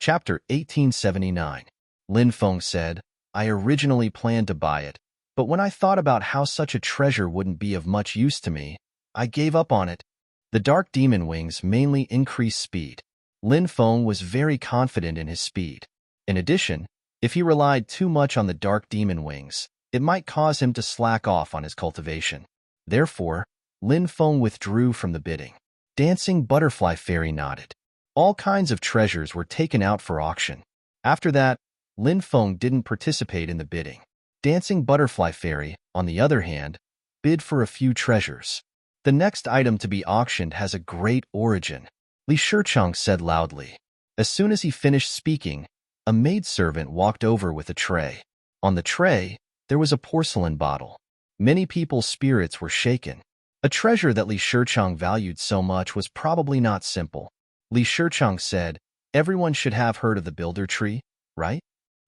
Chapter 1879. Lin Feng said, I originally planned to buy it, but when I thought about how such a treasure wouldn't be of much use to me, I gave up on it. The dark demon wings mainly increase speed. Lin Feng was very confident in his speed. In addition, if he relied too much on the dark demon wings, it might cause him to slack off on his cultivation. Therefore, Lin Feng withdrew from the bidding. Dancing Butterfly Fairy nodded. All kinds of treasures were taken out for auction. After that, Lin Feng didn't participate in the bidding. Dancing Butterfly Fairy, on the other hand, bid for a few treasures. The next item to be auctioned has a great origin, Li Shicheng said loudly. As soon as he finished speaking, a maidservant walked over with a tray. On the tray, there was a porcelain bottle. Many people's spirits were shaken. A treasure that Li Shicheng valued so much was probably not simple. Li Shicheng said, everyone should have heard of the builder tree, right?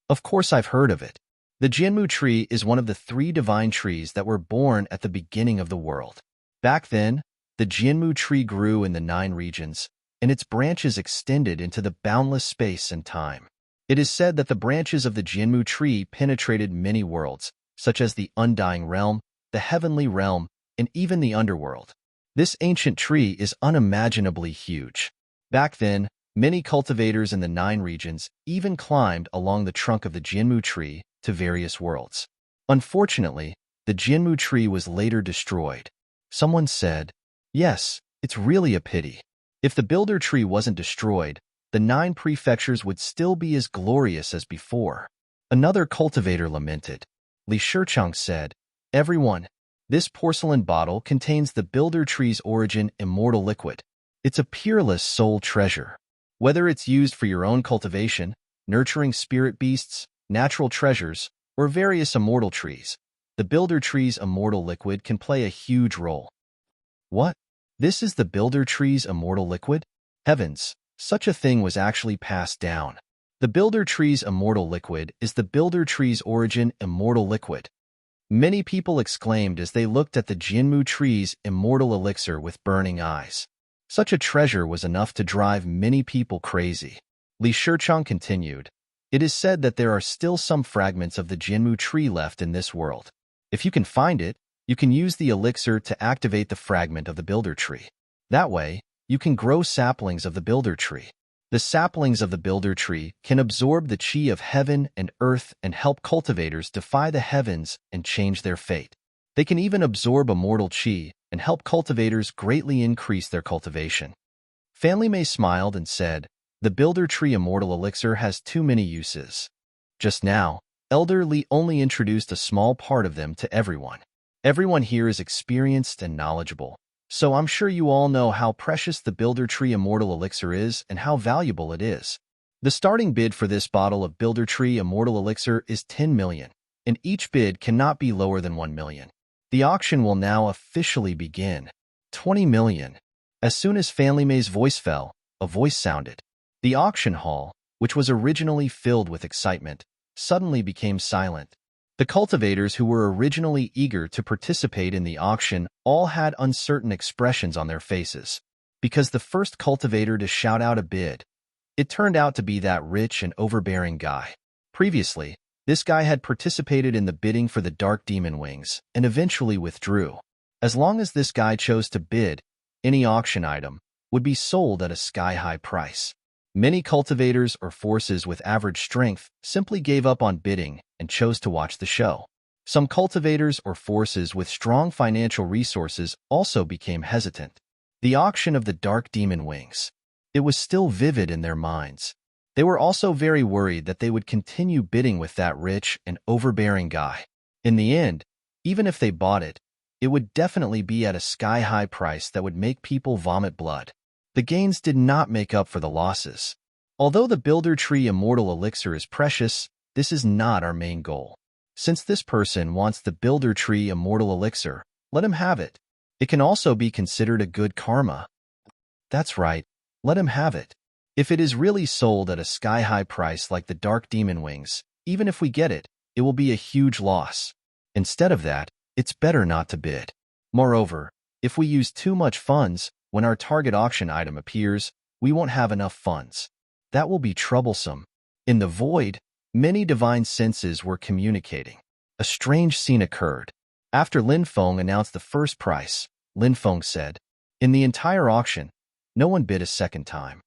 Of course I've heard of it. The Jianmu tree is one of the 3 divine trees that were born at the beginning of the world. Back then, the Jianmu tree grew in the 9 regions, and its branches extended into the boundless space and time. It is said that the branches of the Jianmu tree penetrated many worlds, such as the Undying Realm, the Heavenly Realm, and even the Underworld. This ancient tree is unimaginably huge. Back then, many cultivators in the 9 regions even climbed along the trunk of the Jianmu tree to various worlds. Unfortunately, the Jianmu tree was later destroyed. Someone said, yes, it's really a pity. If the builder tree wasn't destroyed, the 9 prefectures would still be as glorious as before. Another cultivator lamented. Li Shicheng said, everyone, this porcelain bottle contains the builder tree's origin immortal liquid. It's a peerless soul treasure. Whether it's used for your own cultivation, nurturing spirit beasts, natural treasures, or various immortal trees, the builder tree's immortal liquid can play a huge role. What? This is the builder tree's immortal liquid? Heavens, such a thing was actually passed down. The builder tree's immortal liquid is the builder tree's origin immortal liquid. Many people exclaimed as they looked at the Jianmu tree's immortal elixir with burning eyes. Such a treasure was enough to drive many people crazy. Li Shicheng continued, it is said that there are still some fragments of the Jianmu tree left in this world. If you can find it, you can use the elixir to activate the fragment of the builder tree. That way, you can grow saplings of the builder tree. The saplings of the builder tree can absorb the qi of heaven and earth and help cultivators defy the heavens and change their fate. They can even absorb immortal qi and help cultivators greatly increase their cultivation. Fan Mei smiled and said, the builder tree immortal elixir has too many uses. Just now, Elder Li only introduced a small part of them to everyone. Everyone here is experienced and knowledgeable, so I'm sure you all know how precious the builder tree immortal elixir is and how valuable it is. The starting bid for this bottle of builder tree immortal elixir is 10 million, and each bid cannot be lower than 1 million. The auction will now officially begin. 20 million. As soon as Fan Mei's voice fell, a voice sounded. The auction hall, which was originally filled with excitement, suddenly became silent. The cultivators who were originally eager to participate in the auction all had uncertain expressions on their faces, because the first cultivator to shout out a bid, it turned out to be that rich and overbearing guy. Previously, this guy had participated in the bidding for the dark demon wings and eventually withdrew. As long as this guy chose to bid, any auction item would be sold at a sky-high price. Many cultivators or forces with average strength simply gave up on bidding and chose to watch the show. Some cultivators or forces with strong financial resources also became hesitant. The auction of the dark demon wings. It was still vivid in their minds. They were also very worried that they would continue bidding with that rich and overbearing guy. In the end, even if they bought it, it would definitely be at a sky-high price that would make people vomit blood. The gains did not make up for the losses. Although the builder tree immortal elixir is precious, this is not our main goal. Since this person wants the builder tree immortal elixir, let him have it. It can also be considered a good karma. That's right, let him have it. If it is really sold at a sky-high price like the dark demon wings, even if we get it, it will be a huge loss. Instead of that, it's better not to bid. Moreover, if we use too much funds, when our target auction item appears, we won't have enough funds. That will be troublesome. In the void, many divine senses were communicating. A strange scene occurred. After Lin Feng announced the first price, Lin Feng said, "In the entire auction, no one bid a second time.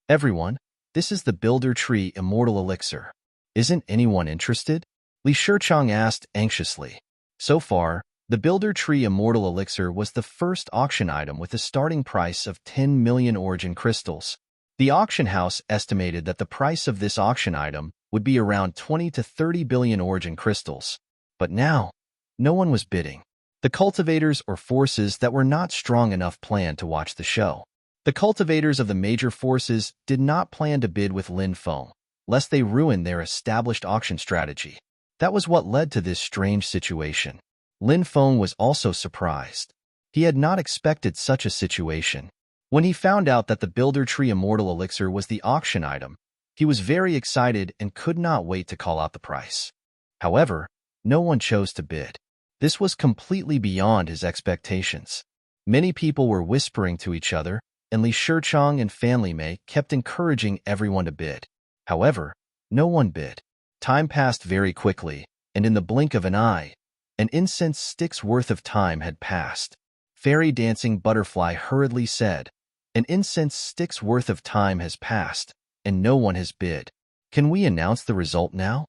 Everyone, this is the Builder Tree Immortal Elixir. Isn't anyone interested?" Li Shichang asked anxiously. So far, the Builder Tree Immortal Elixir was the first auction item with a starting price of 10 million origin crystals. The auction house estimated that the price of this auction item would be around 20 to 30 billion origin crystals. But now, no one was bidding. The cultivators or forces that were not strong enough planned to watch the show. The cultivators of the major forces did not plan to bid with Lin Feng, lest they ruin their established auction strategy. That was what led to this strange situation. Lin Feng was also surprised. He had not expected such a situation. When he found out that the Builder Tree Immortal Elixir was the auction item, he was very excited and could not wait to call out the price. However, no one chose to bid. This was completely beyond his expectations. Many people were whispering to each other, and Li Shichang and Fan Limei kept encouraging everyone to bid. However, no one bid. Time passed very quickly, and in the blink of an eye, an incense stick's worth of time had passed. Fairy Dancing Butterfly hurriedly said, "An incense stick's worth of time has passed, and no one has bid. Can we announce the result now?"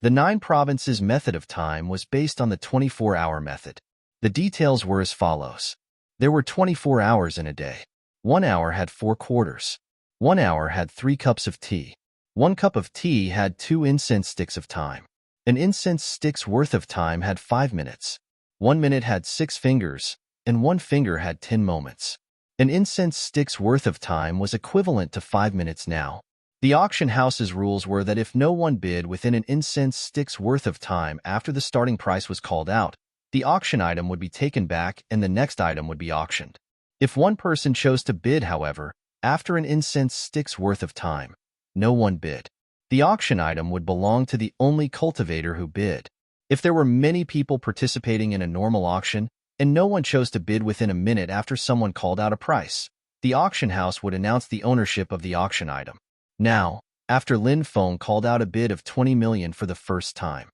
The 9 provinces method of time was based on the 24-hour method. The details were as follows. There were 24 hours in a day. 1 hour had 4 quarters. 1 hour had 3 cups of tea. 1 cup of tea had 2 incense sticks of time. An incense stick's worth of time had 5 minutes. 1 minute had 6 fingers, and 1 finger had 10 moments. An incense stick's worth of time was equivalent to 5 minutes now. The auction house's rules were that if no one bid within an incense stick's worth of time after the starting price was called out, the auction item would be taken back and the next item would be auctioned. If one person chose to bid, however, after an incense stick's worth of time, no one bid. The auction item would belong to the only cultivator who bid. If there were many people participating in a normal auction, and no one chose to bid within a minute after someone called out a price, the auction house would announce the ownership of the auction item. Now, after Lin Feng called out a bid of 20 million for the first time,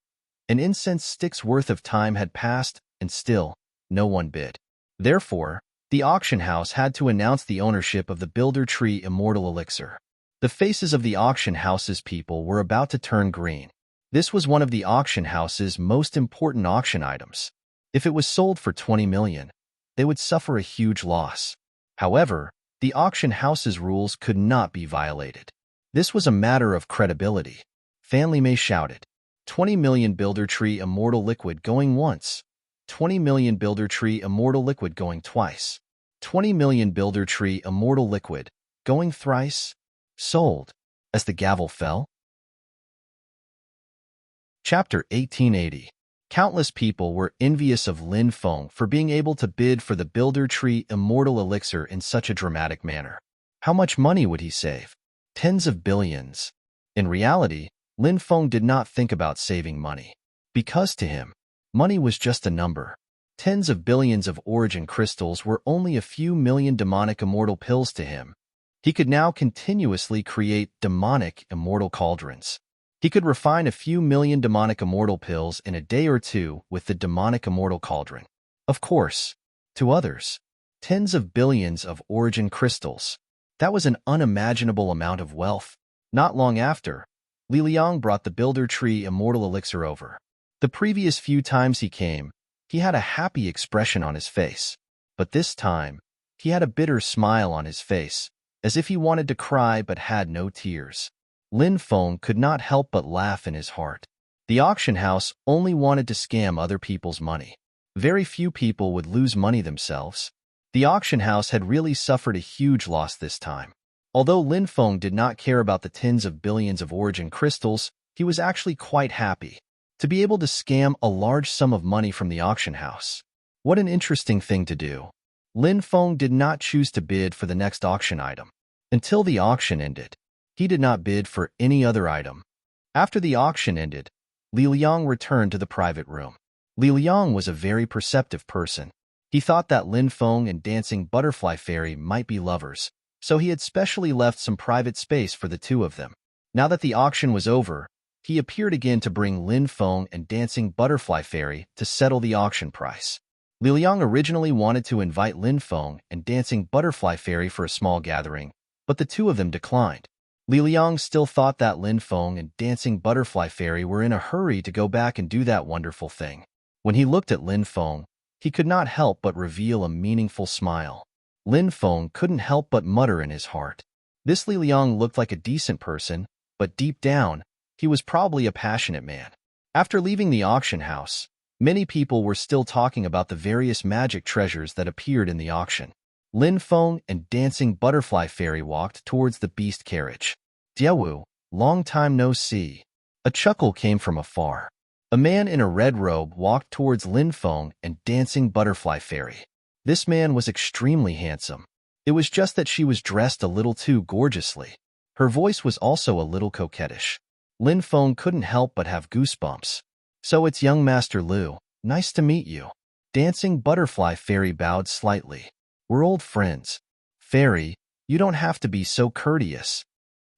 an incense stick's worth of time had passed, and still, no one bid. Therefore, the auction house had to announce the ownership of the Builder Tree Immortal Elixir. The faces of the auction house's people were about to turn green. This was one of the auction house's most important auction items. If it was sold for 20 million, they would suffer a huge loss. However, the auction house's rules could not be violated. This was a matter of credibility. Fan Limei shouted, 20 million Builder Tree Immortal Liquid going once. 20 million Builder Tree Immortal Liquid going twice. 20 million Builder Tree Immortal Liquid going thrice. Sold. As the gavel fell. Chapter 1880. Countless people were envious of Lin Feng for being able to bid for the Builder Tree Immortal Elixir in such a dramatic manner. How much money would he save? Tens of billions. In reality, Lin Feng did not think about saving money. Because to him, money was just a number. Tens of billions of origin crystals were only a few million demonic immortal pills to him. He could now continuously create demonic immortal cauldrons. He could refine a few million demonic immortal pills in a day or two with the demonic immortal cauldron. Of course, to others, tens of billions of origin crystals. That was an unimaginable amount of wealth. Not long after, Li Liang brought the Builder Tree Immortal Elixir over. The previous few times he came, he had a happy expression on his face. But this time, he had a bitter smile on his face, as if he wanted to cry but had no tears. Lin Feng could not help but laugh in his heart. The auction house only wanted to scam other people's money. Very few people would lose money themselves. The auction house had really suffered a huge loss this time. Although Lin Feng did not care about the tens of billions of origin crystals, he was actually quite happy to be able to scam a large sum of money from the auction house. What an interesting thing to do. Lin Feng did not choose to bid for the next auction item. Until the auction ended, he did not bid for any other item. After the auction ended, Li Liang returned to the private room. Li Liang was a very perceptive person. He thought that Lin Feng and Dancing Butterfly Fairy might be lovers, so he had specially left some private space for the two of them. Now that the auction was over, he appeared again to bring Lin Feng and Dancing Butterfly Fairy to settle the auction price. Li Liang originally wanted to invite Lin Feng and Dancing Butterfly Fairy for a small gathering, but the two of them declined. Li Liang still thought that Lin Feng and Dancing Butterfly Fairy were in a hurry to go back and do that wonderful thing. When he looked at Lin Feng, he could not help but reveal a meaningful smile. Lin Feng couldn't help but mutter in his heart. This Li Liang looked like a decent person, but deep down, he was probably a passionate man. After leaving the auction house, many people were still talking about the various magic treasures that appeared in the auction. Lin Feng and Dancing Butterfly Fairy walked towards the beast carriage. Diawu, long time no see. A chuckle came from afar. A man in a red robe walked towards Lin Feng and Dancing Butterfly Fairy. This man was extremely handsome. It was just that she was dressed a little too gorgeously. Her voice was also a little coquettish. Lin Feng couldn't help but have goosebumps. So it's young Master Lu. Nice to meet you. Dancing Butterfly Fairy bowed slightly. We're old friends. Fairy, you don't have to be so courteous.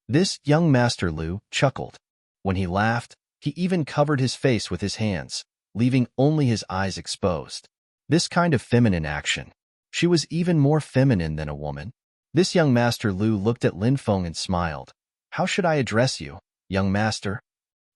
This young Master Lu chuckled. When he laughed, he even covered his face with his hands, leaving only his eyes exposed. This kind of feminine action. She was even more feminine than a woman. This young Master Lu looked at Lin Feng and smiled. How should I address you, young master?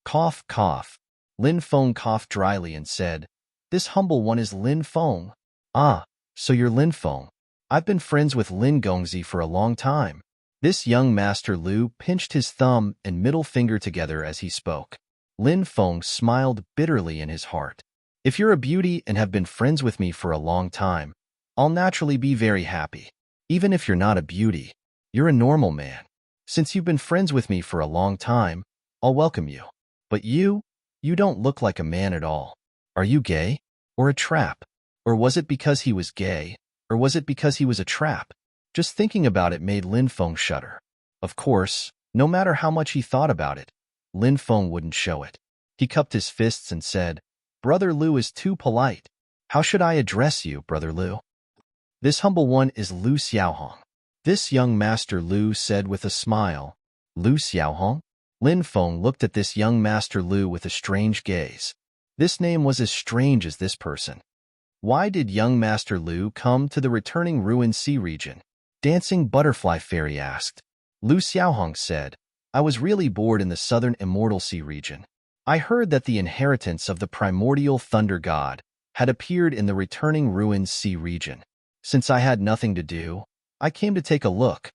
Cough, cough. Lin Feng coughed dryly and said, This humble one is Lin Feng. Ah, so you're Lin Feng. I've been friends with Lin Gongzi for a long time. This young Master Lu pinched his thumb and middle finger together as he spoke. Lin Feng smiled bitterly in his heart. If you're a beauty and have been friends with me for a long time, I'll naturally be very happy. Even if you're not a beauty, you're a normal man. Since you've been friends with me for a long time, I'll welcome you. But you don't look like a man at all. Are you gay? Or a trap? Or was it because he was gay? Or was it because he was a trap? Just thinking about it made Lin Feng shudder. Of course, no matter how much he thought about it, Lin Feng wouldn't show it. He cupped his fists and said, Brother Lu is too polite. How should I address you, Brother Lu? This humble one is Lu Xiaohong. This young Master Lu said with a smile. Lu Xiaohong? Lin Feng looked at this young Master Lu with a strange gaze. This name was as strange as this person. Why did young Master Lu come to the returning ruined sea region? Dancing Butterfly Fairy asked. Lu Xiaohong said, I was really bored in the southern immortal sea region. I heard that the inheritance of the primordial thunder god had appeared in the returning ruined sea region. Since I had nothing to do, I came to take a look.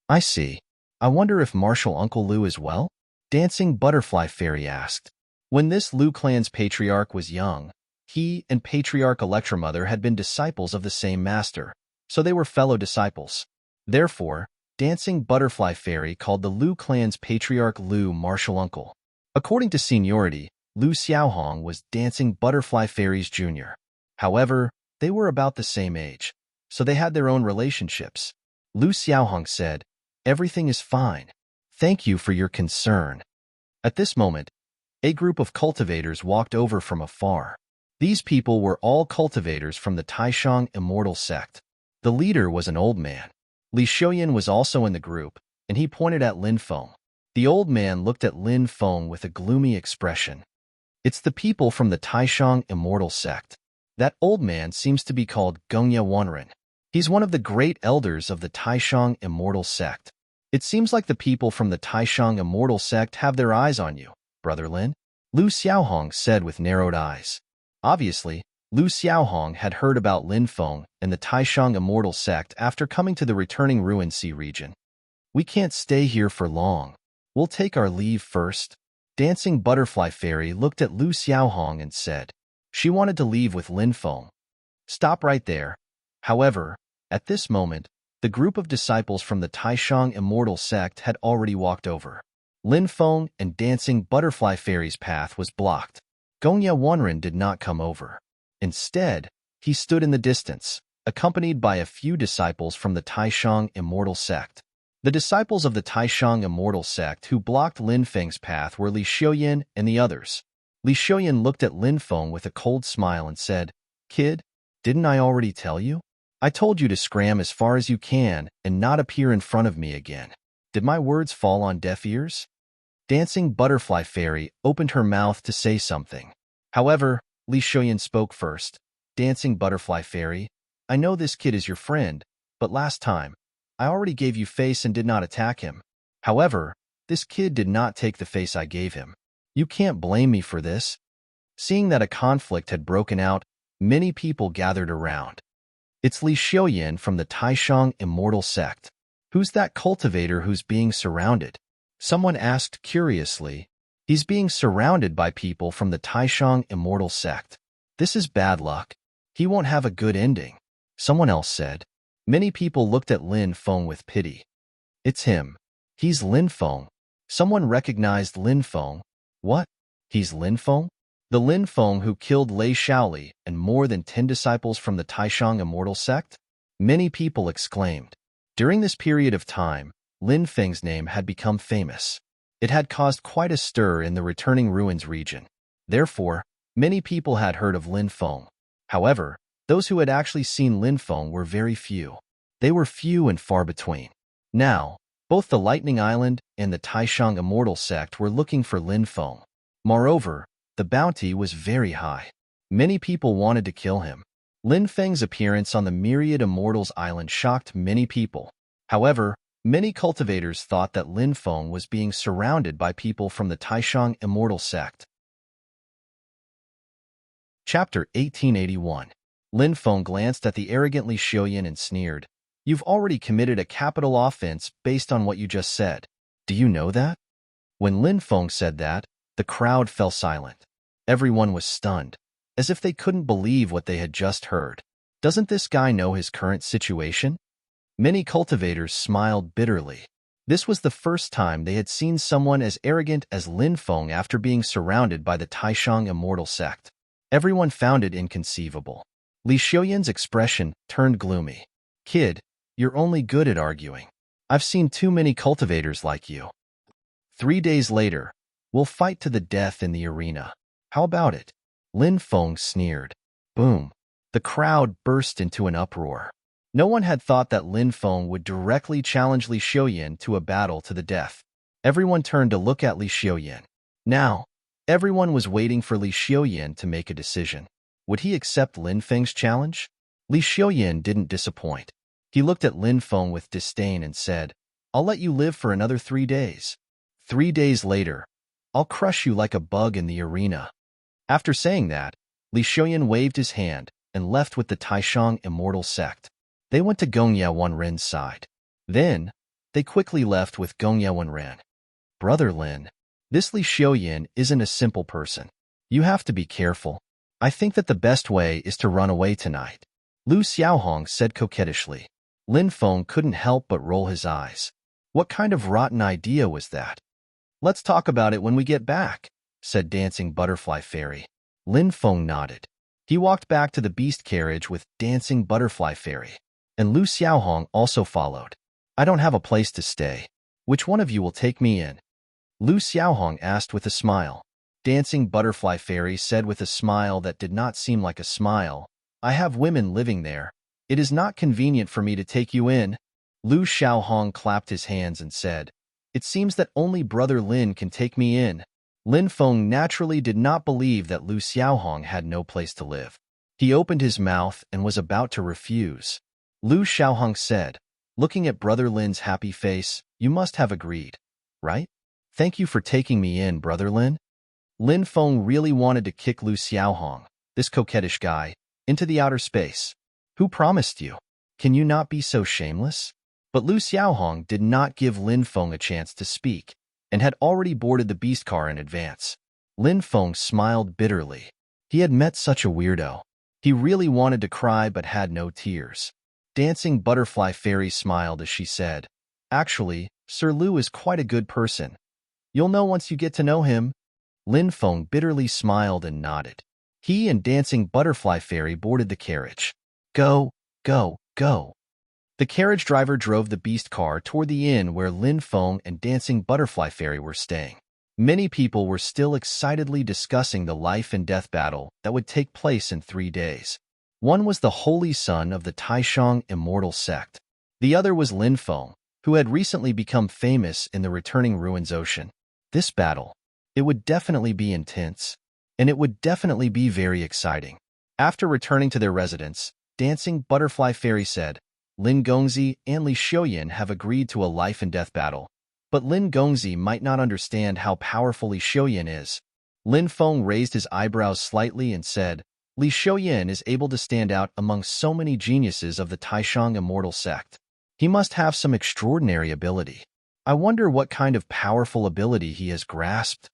I see. I wonder if Martial Uncle Lu is well? Dancing Butterfly Fairy asked. When this Lu clan's patriarch was young, he and Patriarch Electromother had been disciples of the same master, so they were fellow disciples. Therefore, Dancing Butterfly Fairy called the Lu clan's patriarch Lu Martial Uncle. According to seniority, Lu Xiaohong was Dancing Butterfly Fairy's junior. However, they were about the same age, so they had their own relationships. Lu Xiaohong said, Everything is fine. Thank you for your concern. At this moment, a group of cultivators walked over from afar. These people were all cultivators from the Taishang Immortal sect. The leader was an old man. Li Xiuyan was also in the group, and he pointed at Lin Feng. The old man looked at Lin Feng with a gloomy expression. It's the people from the Taishang Immortal sect. That old man seems to be called Gongya Wanren. He's one of the great elders of the Taishang Immortal sect. It seems like the people from the Taishang Immortal sect have their eyes on you, Brother Lin. Lu Xiaohong said with narrowed eyes. Obviously, Lu Xiaohong had heard about Lin Feng and the Taishang Immortal sect after coming to the returning ruined sea region. We can't stay here for long. We'll take our leave first. Dancing Butterfly Fairy looked at Lu Xiaohong and said. She wanted to leave with Lin Feng. Stop right there. However, at this moment, the group of disciples from the Taishang Immortal sect had already walked over. Lin Feng and Dancing Butterfly Fairy's path was blocked. Gongya Wanren did not come over. Instead, he stood in the distance, accompanied by a few disciples from the Taishang Immortal sect. The disciples of the Taishang Immortal sect who blocked Lin Feng's path were Li Xiuyan and the others. Li Xiuyan looked at Lin Feng with a cold smile and said, Kid, didn't I already tell you? I told you to scram as far as you can and not appear in front of me again. Did my words fall on deaf ears? Dancing Butterfly Fairy opened her mouth to say something. However, Li Shuyan spoke first. Dancing Butterfly Fairy, I know this kid is your friend, but last time, I already gave you face and did not attack him. However, this kid did not take the face I gave him. You can't blame me for this. Seeing that a conflict had broken out, many people gathered around. It's Li Xiuyan from the Taishang Immortal Sect. Who's that cultivator who's being surrounded? Someone asked curiously. He's being surrounded by people from the Taishang Immortal Sect. This is bad luck. He won't have a good ending. Someone else said. Many people looked at Lin Feng with pity. It's him. He's Lin Feng. Someone recognized Lin Feng. What? He's Lin Feng? The Lin Feng who killed Lei Shaoli and more than 10 disciples from the Taishang Immortal Sect? Many people exclaimed. During this period of time, Lin Feng's name had become famous. It had caused quite a stir in the returning ruins region. Therefore, many people had heard of Lin Feng. However, those who had actually seen Lin Feng were very few. They were few and far between. Now, both the Lightning Island and the Taishang Immortal Sect were looking for Lin Feng. Moreover, the bounty was very high. Many people wanted to kill him. Lin Feng's appearance on the Myriad Immortals Island shocked many people. However, many cultivators thought that Lin Feng was being surrounded by people from the Taishang Immortal Sect. Chapter 1881. Lin Feng glanced at the arrogant Li Xiuyan and sneered. You've already committed a capital offense based on what you just said. Do you know that? When Lin Feng said that, the crowd fell silent. Everyone was stunned, as if they couldn't believe what they had just heard. Doesn't this guy know his current situation? Many cultivators smiled bitterly. This was the first time they had seen someone as arrogant as Lin Feng after being surrounded by the Taishang Immortal Sect. Everyone found it inconceivable. Li Xiuyan's expression turned gloomy. Kid, you're only good at arguing. I've seen too many cultivators like you. 3 days later, we'll fight to the death in the arena. How about it? Lin Feng sneered. Boom. The crowd burst into an uproar. No one had thought that Lin Feng would directly challenge Li Xiuyan to a battle to the death. Everyone turned to look at Li Xiuyan. Now, everyone was waiting for Li Xiuyan to make a decision. Would he accept Lin Feng's challenge? Li Xiuyan didn't disappoint. He looked at Lin Feng with disdain and said, I'll let you live for another 3 days. 3 days later, I'll crush you like a bug in the arena. After saying that, Li Xiuyan waved his hand and left with the Taishang Immortal Sect. They went to Gongya Wenren's side. Then, they quickly left with Gongya Wenren. Brother Lin, this Li Xiuyan isn't a simple person. You have to be careful. I think that the best way is to run away tonight. Lu Xiaohong said coquettishly. Lin Feng couldn't help but roll his eyes. What kind of rotten idea was that? Let's talk about it when we get back, said Dancing Butterfly Fairy. Lin Feng nodded. He walked back to the beast carriage with Dancing Butterfly Fairy, and Lu Xiaohong also followed. I don't have a place to stay. Which one of you will take me in? Lu Xiaohong asked with a smile. Dancing Butterfly Fairy said with a smile that did not seem like a smile, I have women living there. It is not convenient for me to take you in. Lu Xiaohong clapped his hands and said, It seems that only Brother Lin can take me in. Lin Feng naturally did not believe that Lu Xiaohong had no place to live. He opened his mouth and was about to refuse. Lu Xiaohong said, looking at Brother Lin's happy face, You must have agreed, right? Thank you for taking me in, Brother Lin. Lin Feng really wanted to kick Lu Xiaohong, this coquettish guy, into the outer space. Who promised you? Can you not be so shameless? But Lu Xiaohong did not give Lin Feng a chance to speak, and had already boarded the beast car in advance. Lin Feng smiled bitterly. He had met such a weirdo. He really wanted to cry but had no tears. Dancing Butterfly Fairy smiled as she said, Actually, Sir Lu is quite a good person. You'll know once you get to know him. Lin Feng bitterly smiled and nodded. He and Dancing Butterfly Fairy boarded the carriage. Go, go, go. The carriage driver drove the beast car toward the inn where Lin Feng and Dancing Butterfly Fairy were staying. Many people were still excitedly discussing the life and death battle that would take place in 3 days. One was the holy son of the Taishang immortal sect. The other was Lin Feng, who had recently become famous in the returning ruins ocean. This battle, it would definitely be intense, and it would definitely be very exciting. After returning to their residence, Dancing Butterfly Fairy said, Lin Gongzi and Li Xiuyan have agreed to a life-and-death battle, but Lin Gongzi might not understand how powerful Li Xiuyan is. Lin Feng raised his eyebrows slightly and said, Li Xiuyan is able to stand out among so many geniuses of the Taishang immortal sect. He must have some extraordinary ability. I wonder what kind of powerful ability he has grasped.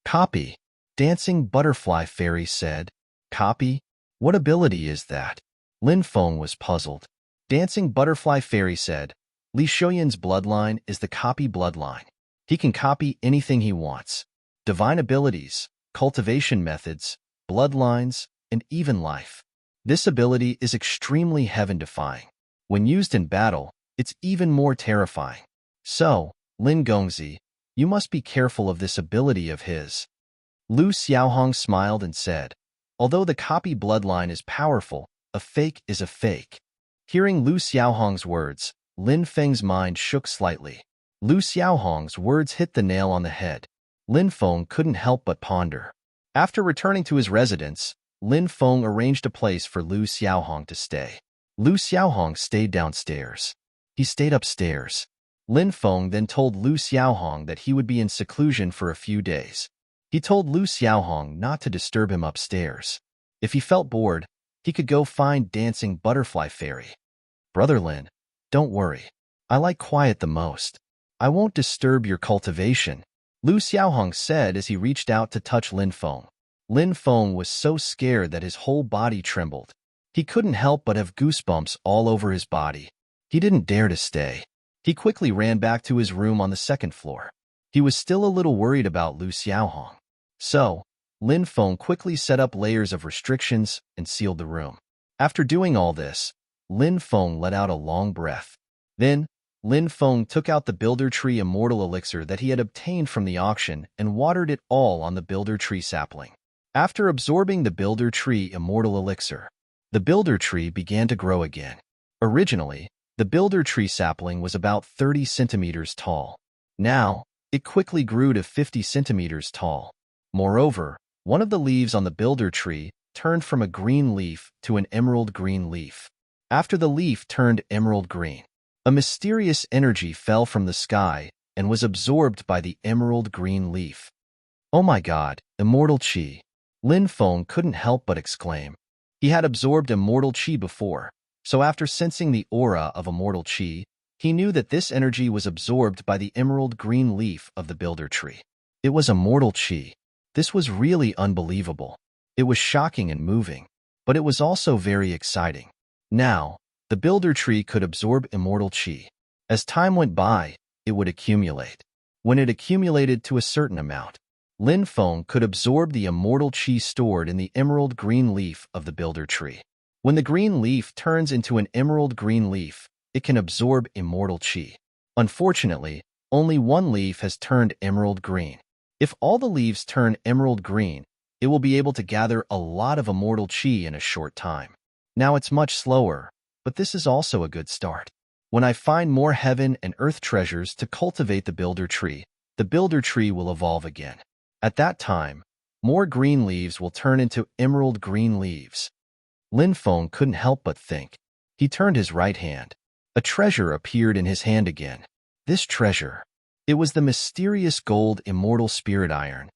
Copy. Dancing Butterfly Fairy said, Copy? What ability is that? Lin Feng was puzzled. Dancing Butterfly Fairy said, Li Xiuyan's bloodline is the copy bloodline. He can copy anything he wants. Divine abilities, cultivation methods, bloodlines, and even life. This ability is extremely heaven-defying. When used in battle, it's even more terrifying. So, Lin Gongzi, you must be careful of this ability of his. Lu Xiaohong smiled and said, although the copy bloodline is powerful, a fake is a fake. Hearing Lu Xiaohong's words, Lin Feng's mind shook slightly. Lu Xiaohong's words hit the nail on the head. Lin Feng couldn't help but ponder. After returning to his residence, Lin Feng arranged a place for Lu Xiaohong to stay. Lu Xiaohong stayed downstairs. He stayed upstairs. Lin Feng then told Lu Xiaohong that he would be in seclusion for a few days. He told Lu Xiaohong not to disturb him upstairs. If he felt bored, he could go find Dancing Butterfly Fairy. Brother Lin, don't worry. I like quiet the most. I won't disturb your cultivation, Lu Xiaohong said as he reached out to touch Lin Feng. Lin Feng was so scared that his whole body trembled. He couldn't help but have goosebumps all over his body. He didn't dare to stay. He quickly ran back to his room on the second floor. He was still a little worried about Lu Xiaohong. So, Lin Feng quickly set up layers of restrictions and sealed the room. After doing all this, Lin Feng let out a long breath. Then, Lin Feng took out the Builder Tree Immortal Elixir that he had obtained from the auction and watered it all on the Builder Tree sapling. After absorbing the Builder Tree Immortal Elixir, the Builder Tree began to grow again. Originally, the Builder Tree sapling was about 30 centimeters tall. Now, it quickly grew to 50 centimeters tall. Moreover, one of the leaves on the Builder Tree turned from a green leaf to an emerald green leaf. After the leaf turned emerald green, a mysterious energy fell from the sky and was absorbed by the emerald green leaf. Oh my God, immortal chi! Lin Feng couldn't help but exclaim. He had absorbed immortal chi before, so after sensing the aura of immortal chi, he knew that this energy was absorbed by the emerald green leaf of the Builder Tree. It was immortal chi. This was really unbelievable. It was shocking and moving, but it was also very exciting. Now, the Builder Tree could absorb immortal chi. As time went by, it would accumulate. When it accumulated to a certain amount, Lin Feng could absorb the immortal chi stored in the emerald green leaf of the Builder Tree. When the green leaf turns into an emerald green leaf, it can absorb immortal chi. Unfortunately, only one leaf has turned emerald green. If all the leaves turn emerald green, it will be able to gather a lot of immortal chi in a short time. Now it's much slower, but this is also a good start. When I find more heaven and earth treasures to cultivate the Builder Tree will evolve again. At that time, more green leaves will turn into emerald green leaves. Lin Feng couldn't help but think. He turned his right hand. A treasure appeared in his hand again. This treasure, it was the mysterious gold immortal spirit iron.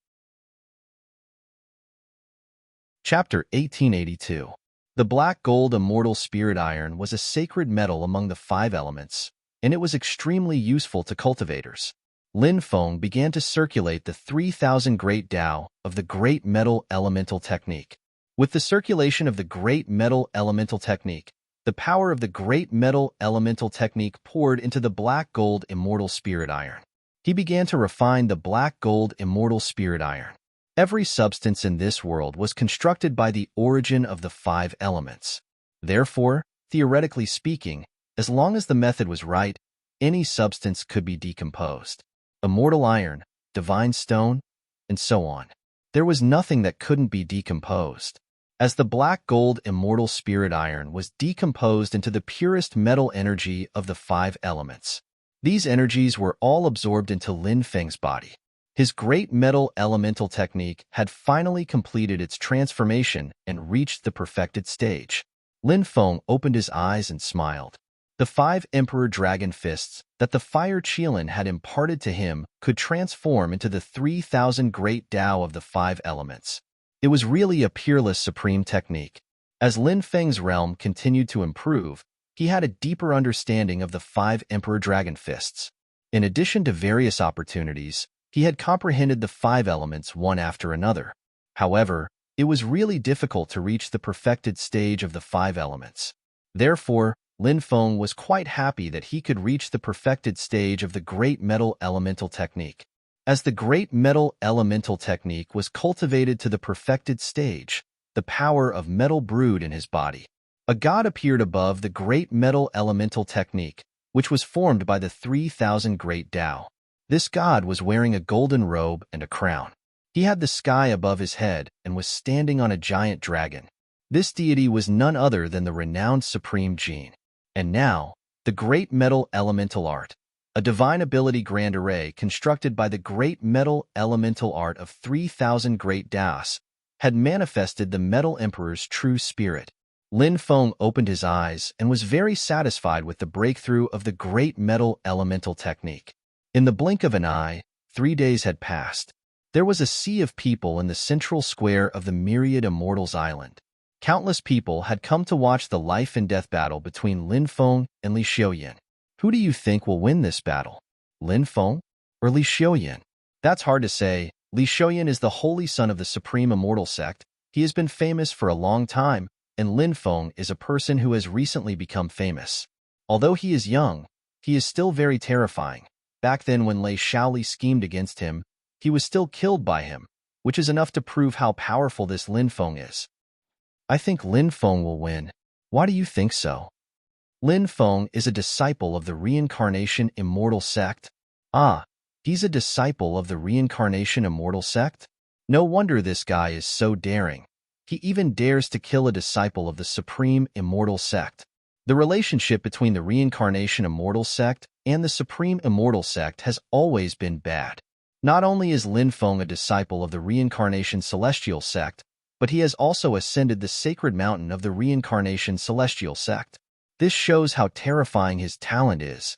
Chapter 1882. The black gold immortal spirit iron was a sacred metal among the 5 elements, and it was extremely useful to cultivators. Lin Feng began to circulate the 3,000 Great Tao of the Great Metal Elemental Technique. With the circulation of the Great Metal Elemental Technique, the power of the Great Metal Elemental Technique poured into the black gold immortal spirit iron. He began to refine the black gold immortal spirit iron. Every substance in this world was constructed by the origin of the 5 elements. Therefore, theoretically speaking, as long as the method was right, any substance could be decomposed. Immortal iron, divine stone, and so on. There was nothing that couldn't be decomposed. as the black gold immortal spirit iron was decomposed into the purest metal energy of the 5 elements. These energies were all absorbed into Lin Feng's body. His great metal elemental technique had finally completed its transformation and reached the perfected stage. Lin Feng opened his eyes and smiled. The 5 Emperor Dragon Fists that the Fire Qilin had imparted to him could transform into the 3,000 Great Tao of the 5 elements. It was really a peerless supreme technique. As Lin Feng's realm continued to improve, he had a deeper understanding of the 5 Emperor Dragon Fists. In addition to various opportunities, he had comprehended the 5 elements one after another. However, it was really difficult to reach the perfected stage of the 5 elements. Therefore, Lin Feng was quite happy that he could reach the perfected stage of the Great Metal Elemental Technique. As the Great Metal Elemental Technique was cultivated to the perfected stage, the power of metal brewed in his body. A god appeared above the Great Metal Elemental Technique, which was formed by the 3,000 Great Tao. This god was wearing a golden robe and a crown. He had the sky above his head and was standing on a giant dragon. This deity was none other than the renowned Supreme Jin. And now, the Great Metal Elemental Art, a divine ability grand array constructed by the Great Metal Elemental Art of 3,000 Great Taos, had manifested the Metal Emperor's true spirit. Lin Feng opened his eyes and was very satisfied with the breakthrough of the Great Metal Elemental Technique. In the blink of an eye, 3 days had passed. There was a sea of people in the central square of the Myriad Immortals Island. Countless people had come to watch the life and death battle between Lin Feng and Li Xiuyan. Who do you think will win this battle? Lin Feng or Li Xiuyan? That's hard to say. Li Xiuyan is the holy son of the Supreme Immortal Sect. He has been famous for a long time, and Lin Feng is a person who has recently become famous. Although he is young, he is still very terrifying. Back then when Lei Shaoli schemed against him, he was still killed by him, which is enough to prove how powerful this Lin Feng is. I think Lin Feng will win. Why do you think so? Lin Feng is a disciple of the Reincarnation Immortal Sect. Ah, he's a disciple of the Reincarnation Immortal Sect? No wonder this guy is so daring. He even dares to kill a disciple of the Supreme Immortal Sect. The relationship between the Reincarnation Immortal Sect and the Supreme Immortal Sect has always been bad. Not only is Lin Feng a disciple of the Reincarnation Celestial Sect, but he has also ascended the sacred mountain of the Reincarnation Celestial Sect. This shows how terrifying his talent is.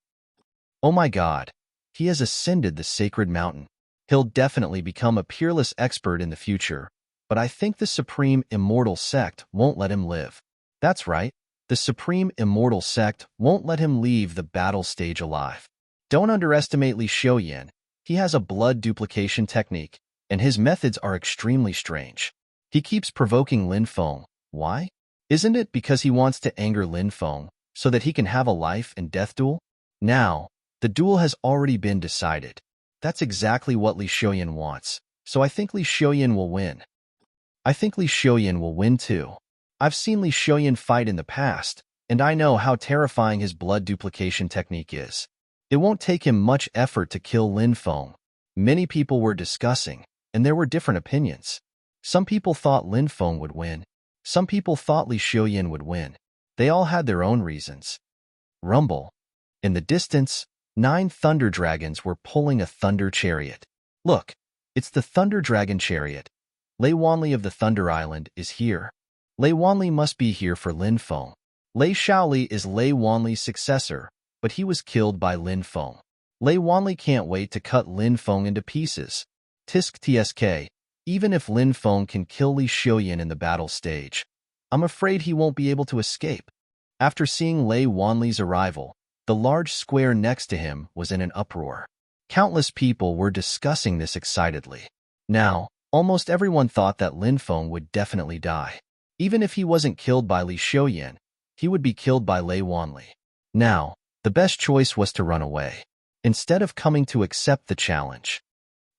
Oh my God, he has ascended the sacred mountain. He'll definitely become a peerless expert in the future, but I think the Supreme Immortal Sect won't let him live. That's right, the Supreme Immortal Sect won't let him leave the battle stage alive. Don't underestimate Li Xiuyan. He has a blood duplication technique, and his methods are extremely strange. He keeps provoking Lin Feng. Why? Isn't it because he wants to anger Lin Feng so that he can have a life and death duel? Now, the duel has already been decided. That's exactly what Li Xiuyan wants, so I think Li Xiuyan will win. I think Li Xiuyan will win too. I've seen Li Xiuyan fight in the past, and I know how terrifying his blood duplication technique is. It won't take him much effort to kill Lin Feng. Many people were discussing, and there were different opinions. Some people thought Lin Feng would win. Some people thought Li Xiuyan would win. They all had their own reasons. Rumble. In the distance, 9 thunder dragons were pulling a thunder chariot. Look, it's the thunder dragon chariot. Lei Wanli of the Thunder Island is here. Lei Wanli must be here for Lin Feng. Lei Shaoli is Lei Wanli's successor, but he was killed by Lin Feng. Lei Wanli can't wait to cut Lin Feng into pieces. Tisk tsk. Even if Lin Feng can kill Li Xiuyan in the battle stage, I'm afraid he won't be able to escape. After seeing Lei Wanli's arrival, the large square next to him was in an uproar. Countless people were discussing this excitedly. Now, almost everyone thought that Lin Feng would definitely die. Even if he wasn't killed by Li Xiuyan, he would be killed by Lei Wanli. Now, the best choice was to run away, instead of coming to accept the challenge.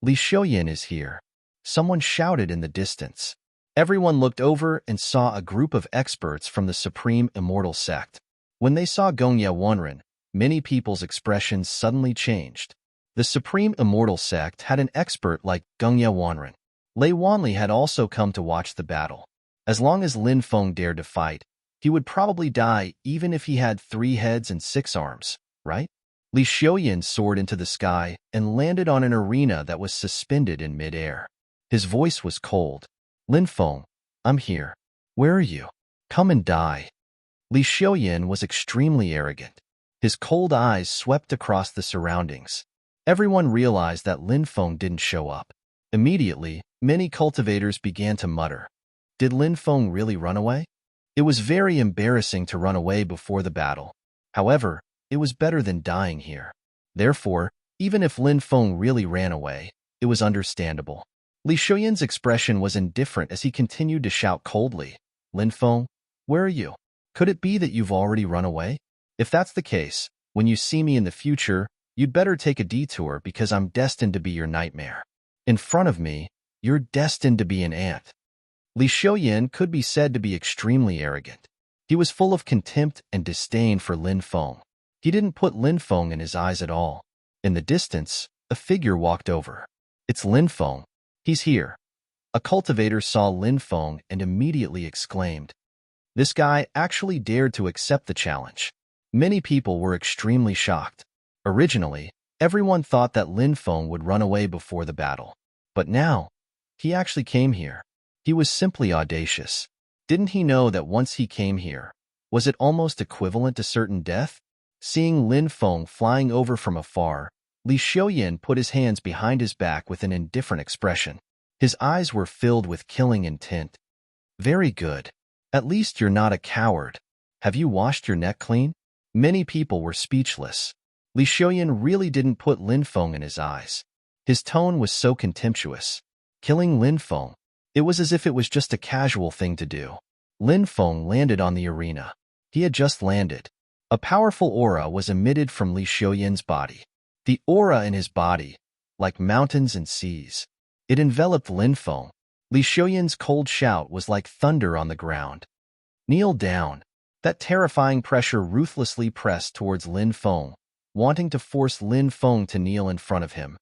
Li Xiuyan is here. Someone shouted in the distance. Everyone looked over and saw a group of experts from the Supreme Immortal Sect. When they saw Gongye Wanren, many people's expressions suddenly changed. The Supreme Immortal Sect had an expert like Gongye Wanren. Lei Wanli had also come to watch the battle. As long as Lin Feng dared to fight, he would probably die even if he had 3 heads and 6 arms, right? Li Xiuyan soared into the sky and landed on an arena that was suspended in midair. His voice was cold. Lin Feng, I'm here. Where are you? Come and die. Li Xiuyan was extremely arrogant. His cold eyes swept across the surroundings. Everyone realized that Lin Feng didn't show up. Immediately, many cultivators began to mutter. Did Lin Feng really run away? It was very embarrassing to run away before the battle. However, it was better than dying here. Therefore, even if Lin Feng really ran away, it was understandable. Li Xiuyan's expression was indifferent as he continued to shout coldly, Lin Feng, where are you? Could it be that you've already run away? If that's the case, when you see me in the future, you'd better take a detour because I'm destined to be your nightmare. In front of me, you're destined to be an ant. Li Xiuyan could be said to be extremely arrogant. He was full of contempt and disdain for Lin Feng. He didn't put Lin Feng in his eyes at all. In the distance, a figure walked over. It's Lin Feng. He's here. A cultivator saw Lin Feng and immediately exclaimed. This guy actually dared to accept the challenge. Many people were extremely shocked. Originally, everyone thought that Lin Feng would run away before the battle. But now, he actually came here. He was simply audacious. Didn't he know that once he came here, was it almost equivalent to certain death? Seeing Lin Feng flying over from afar, Li Xiuyan put his hands behind his back with an indifferent expression. His eyes were filled with killing intent. Very good. At least you're not a coward. Have you washed your neck clean? Many people were speechless. Li Xiuyan really didn't put Lin Feng in his eyes. His tone was so contemptuous. Killing Lin Feng. It was as if it was just a casual thing to do. Lin Feng landed on the arena. He had just landed. A powerful aura was emitted from Li Xiuyan's body. The aura in his body, like mountains and seas. It enveloped Lin Feng. Li Xiuyan's cold shout was like thunder on the ground. Kneel down. That terrifying pressure ruthlessly pressed towards Lin Feng, wanting to force Lin Feng to kneel in front of him.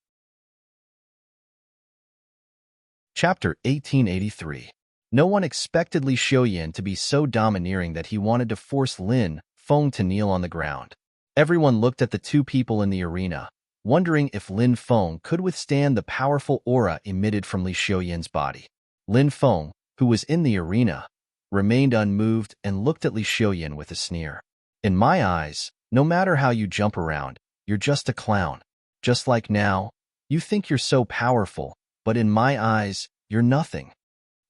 Chapter 1883. No one expected Li Xiuyan to be so domineering that he wanted to force Lin Feng to kneel on the ground. Everyone looked at the 2 people in the arena, wondering if Lin Feng could withstand the powerful aura emitted from Li Xiuyan's body. Lin Feng, who was in the arena, remained unmoved and looked at Li Xiuyan with a sneer. In my eyes, no matter how you jump around, you're just a clown. Just like now, you think you're so powerful, but in my eyes, you're nothing.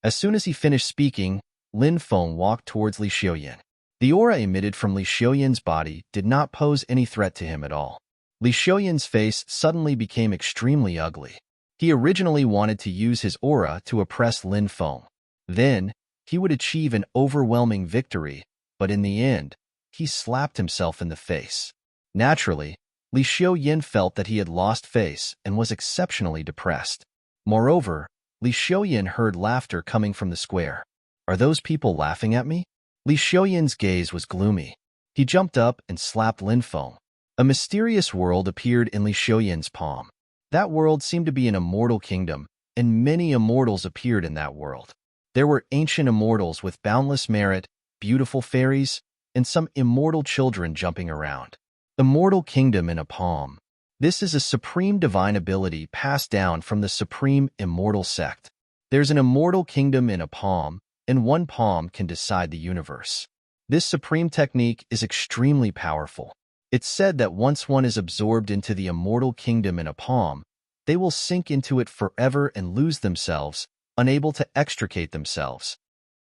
As soon as he finished speaking, Lin Feng walked towards Li Xiuyan. The aura emitted from Li Xiuyan's body did not pose any threat to him at all. Li Xiuyan's face suddenly became extremely ugly. He originally wanted to use his aura to oppress Lin Feng. Then, he would achieve an overwhelming victory, but in the end, he slapped himself in the face. Naturally, Li Xiuyan felt that he had lost face and was exceptionally depressed. Moreover, Li Xiuyan heard laughter coming from the square. Are those people laughing at me? Li Xiuyan's gaze was gloomy. He jumped up and slapped Lin Feng. A mysterious world appeared in Li Xiuyan's palm. That world seemed to be an immortal kingdom, and many immortals appeared in that world. There were ancient immortals with boundless merit, beautiful fairies, and some immortal children jumping around. Immortal kingdom in a palm. This is a supreme divine ability passed down from the supreme immortal sect. There's an immortal kingdom in a palm, and one palm can decide the universe. This supreme technique is extremely powerful. It's said that once one is absorbed into the immortal kingdom in a palm, they will sink into it forever and lose themselves, unable to extricate themselves.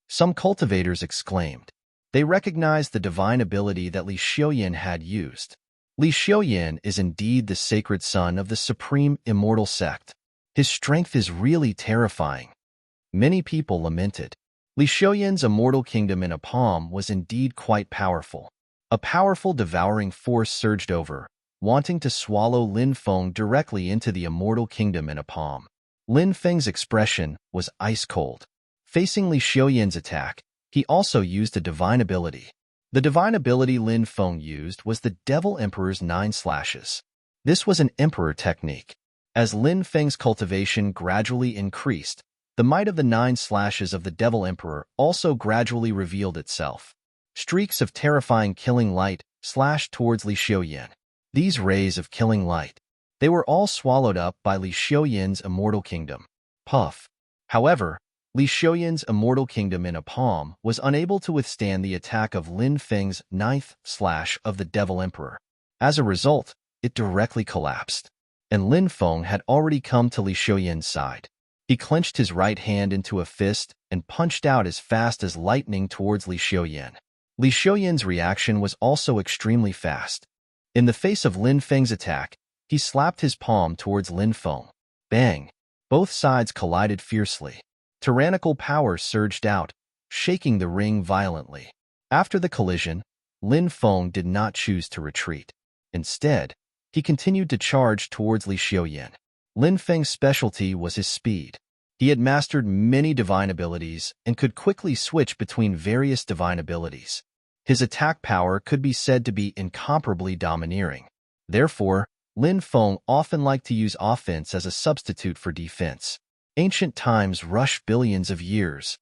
Some cultivators exclaimed. They recognized the divine ability that Li Xiuyan had used. Li Xiuyan is indeed the sacred son of the supreme immortal sect. His strength is really terrifying. Many people lamented. Li Xiuyan's immortal kingdom in a palm was indeed quite powerful. A powerful devouring force surged over, wanting to swallow Lin Feng directly into the immortal kingdom in a palm. Lin Feng's expression was ice cold. Facing Li Xiuyan's attack, he also used a divine ability. The divine ability Lin Feng used was the Devil Emperor's 9 slashes. This was an emperor technique. As Lin Feng's cultivation gradually increased, the The might of the 9 slashes of the Devil Emperor also gradually revealed itself. Streaks of terrifying killing light slashed towards Li Xiuyan. These rays of killing light, they were all swallowed up by Li Xiuyan's immortal kingdom. Puff. However, Li Xiuyan's immortal kingdom in a palm was unable to withstand the attack of Lin Feng's 9th slash of the Devil Emperor. As a result, it directly collapsed, and Lin Feng had already come to Li Xiuyan's side. He clenched his right hand into a fist and punched out as fast as lightning towards Li Xiuyan. Li Xiuyan's reaction was also extremely fast. In the face of Lin Feng's attack, he slapped his palm towards Lin Feng. Bang! Both sides collided fiercely. Tyrannical power surged out, shaking the ring violently. After the collision, Lin Feng did not choose to retreat. Instead, he continued to charge towards Li Xiuyan. Lin Feng's specialty was his speed. He had mastered many divine abilities and could quickly switch between various divine abilities. His attack power could be said to be incomparably domineering. Therefore, Lin Feng often liked to use offense as a substitute for defense. Ancient times rush billions of years.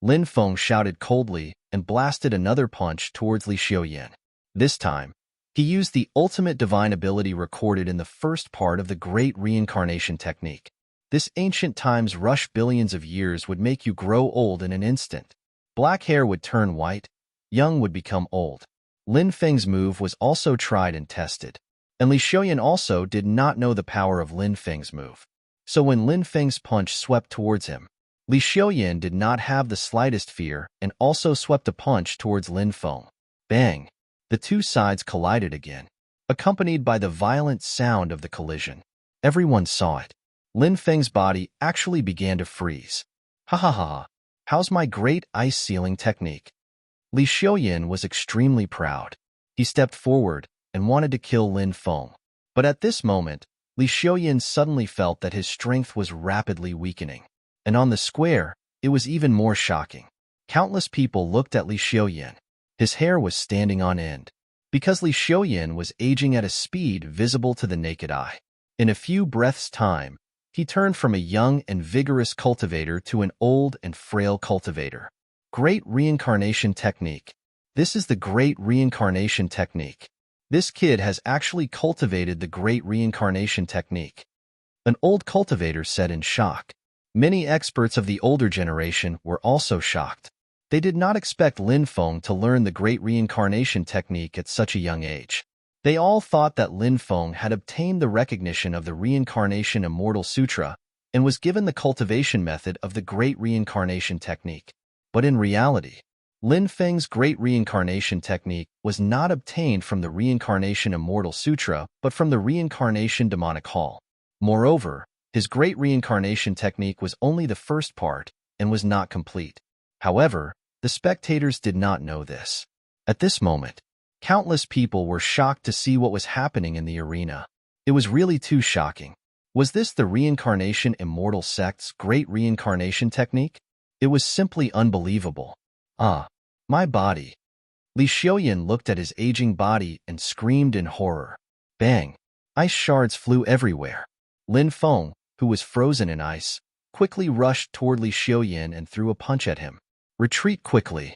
Lin Feng shouted coldly and blasted another punch towards Li Xiuyan. This time, he used the ultimate divine ability recorded in the first part of the Great Reincarnation Technique. This ancient times rush billions of years would make you grow old in an instant. Black hair would turn white, young would become old. Lin Feng's move was also tried and tested, and Li Xiuyan also did not know the power of Lin Feng's move. So when Lin Feng's punch swept towards him, Li Xiuyan did not have the slightest fear and also swept a punch towards Lin Feng. Bang! The two sides collided again, accompanied by the violent sound of the collision. Everyone saw it. Lin Feng's body actually began to freeze. Ha ha ha! How's my great ice sealing technique? Li Xiuyan was extremely proud. He stepped forward and wanted to kill Lin Feng. But at this moment, Li Xiuyan suddenly felt that his strength was rapidly weakening. And on the square, it was even more shocking. Countless people looked at Li Xiuyan. His hair was standing on end, because Li Xiuyan was aging at a speed visible to the naked eye. In a few breaths' time, he turned from a young and vigorous cultivator to an old and frail cultivator. Great Reincarnation Technique. This is the Great Reincarnation Technique. This kid has actually cultivated the Great Reincarnation Technique. An old cultivator said in shock. Many experts of the older generation were also shocked. They did not expect Lin Feng to learn the Great Reincarnation Technique at such a young age. They all thought that Lin Feng had obtained the recognition of the Reincarnation Immortal Sutra and was given the cultivation method of the Great Reincarnation Technique. But in reality, Lin Feng's Great Reincarnation Technique was not obtained from the Reincarnation Immortal Sutra, but from the Reincarnation Demonic Hall. Moreover, his Great Reincarnation Technique was only the first part and was not complete. However, the spectators did not know this. At this moment, countless people were shocked to see what was happening in the arena. It was really too shocking. Was this the Reincarnation Immortal Sect's Great Reincarnation Technique? It was simply unbelievable. Ah, my body. Li Xiuyan looked at his aging body and screamed in horror. Bang! Ice shards flew everywhere. Lin Feng, who was frozen in ice, quickly rushed toward Li Xiuyan and threw a punch at him. Retreat quickly.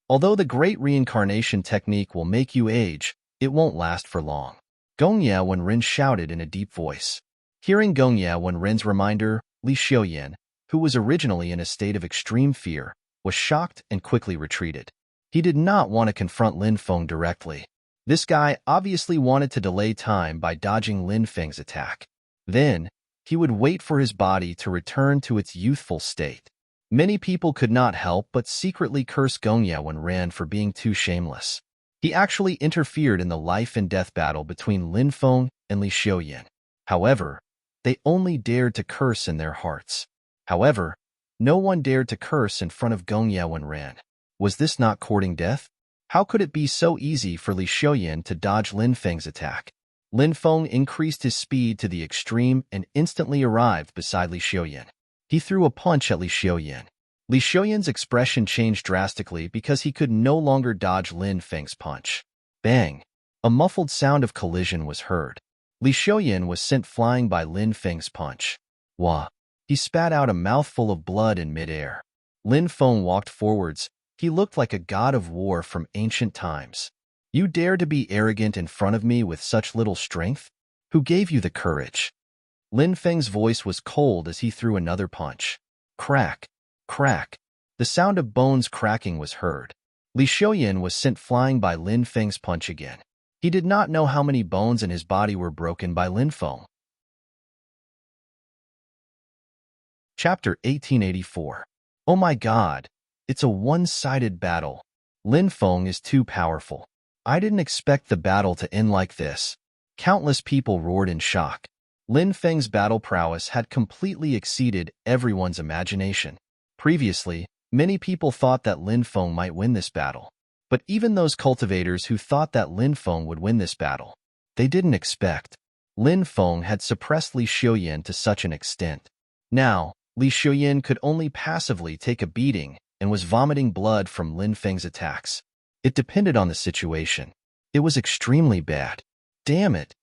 Although the Great Reincarnation Technique will make you age, it won't last for long. Gongya Wenren shouted in a deep voice. Hearing Gongya Wenren's reminder, Li Xiuyan, who was originally in a state of extreme fear, was shocked and quickly retreated. He did not want to confront Lin Feng directly. This guy obviously wanted to delay time by dodging Lin Feng's attack. Then, he would wait for his body to return to its youthful state. Many people could not help but secretly curse Gongya Wenren for being too shameless. He actually interfered in the life and death battle between Lin Feng and Li Xiuyan. However, they only dared to curse in their hearts. However, no one dared to curse in front of Gongya Wenren. Was this not courting death? How could it be so easy for Li Xiuyan to dodge Lin Feng's attack? Lin Feng increased his speed to the extreme and instantly arrived beside Li Xiuyan. He threw a punch at Li Xiuyan. Li Xiuyan's expression changed drastically because he could no longer dodge Lin Feng's punch. Bang! A muffled sound of collision was heard. Li Xiuyan was sent flying by Lin Feng's punch. Wah! He spat out a mouthful of blood in midair. Lin Feng walked forwards. He looked like a god of war from ancient times. You dare to be arrogant in front of me with such little strength? Who gave you the courage? Lin Feng's voice was cold as he threw another punch. Crack, crack. The sound of bones cracking was heard. Li Xiaoyan was sent flying by Lin Feng's punch again. He did not know how many bones in his body were broken by Lin Feng. Chapter 1884. Oh my god, it's a one-sided battle. Lin Feng is too powerful. I didn't expect the battle to end like this. Countless people roared in shock. Lin Feng's battle prowess had completely exceeded everyone's imagination. Previously, many people thought that Lin Feng might win this battle. But even those cultivators who thought that Lin Feng would win this battle, they didn't expect. Lin Feng had suppressed Li Xiaoyan to such an extent. Now, Li Xiaoyan could only passively take a beating and was vomiting blood from Lin Feng's attacks. It depended on the situation. It was extremely bad. Damn it!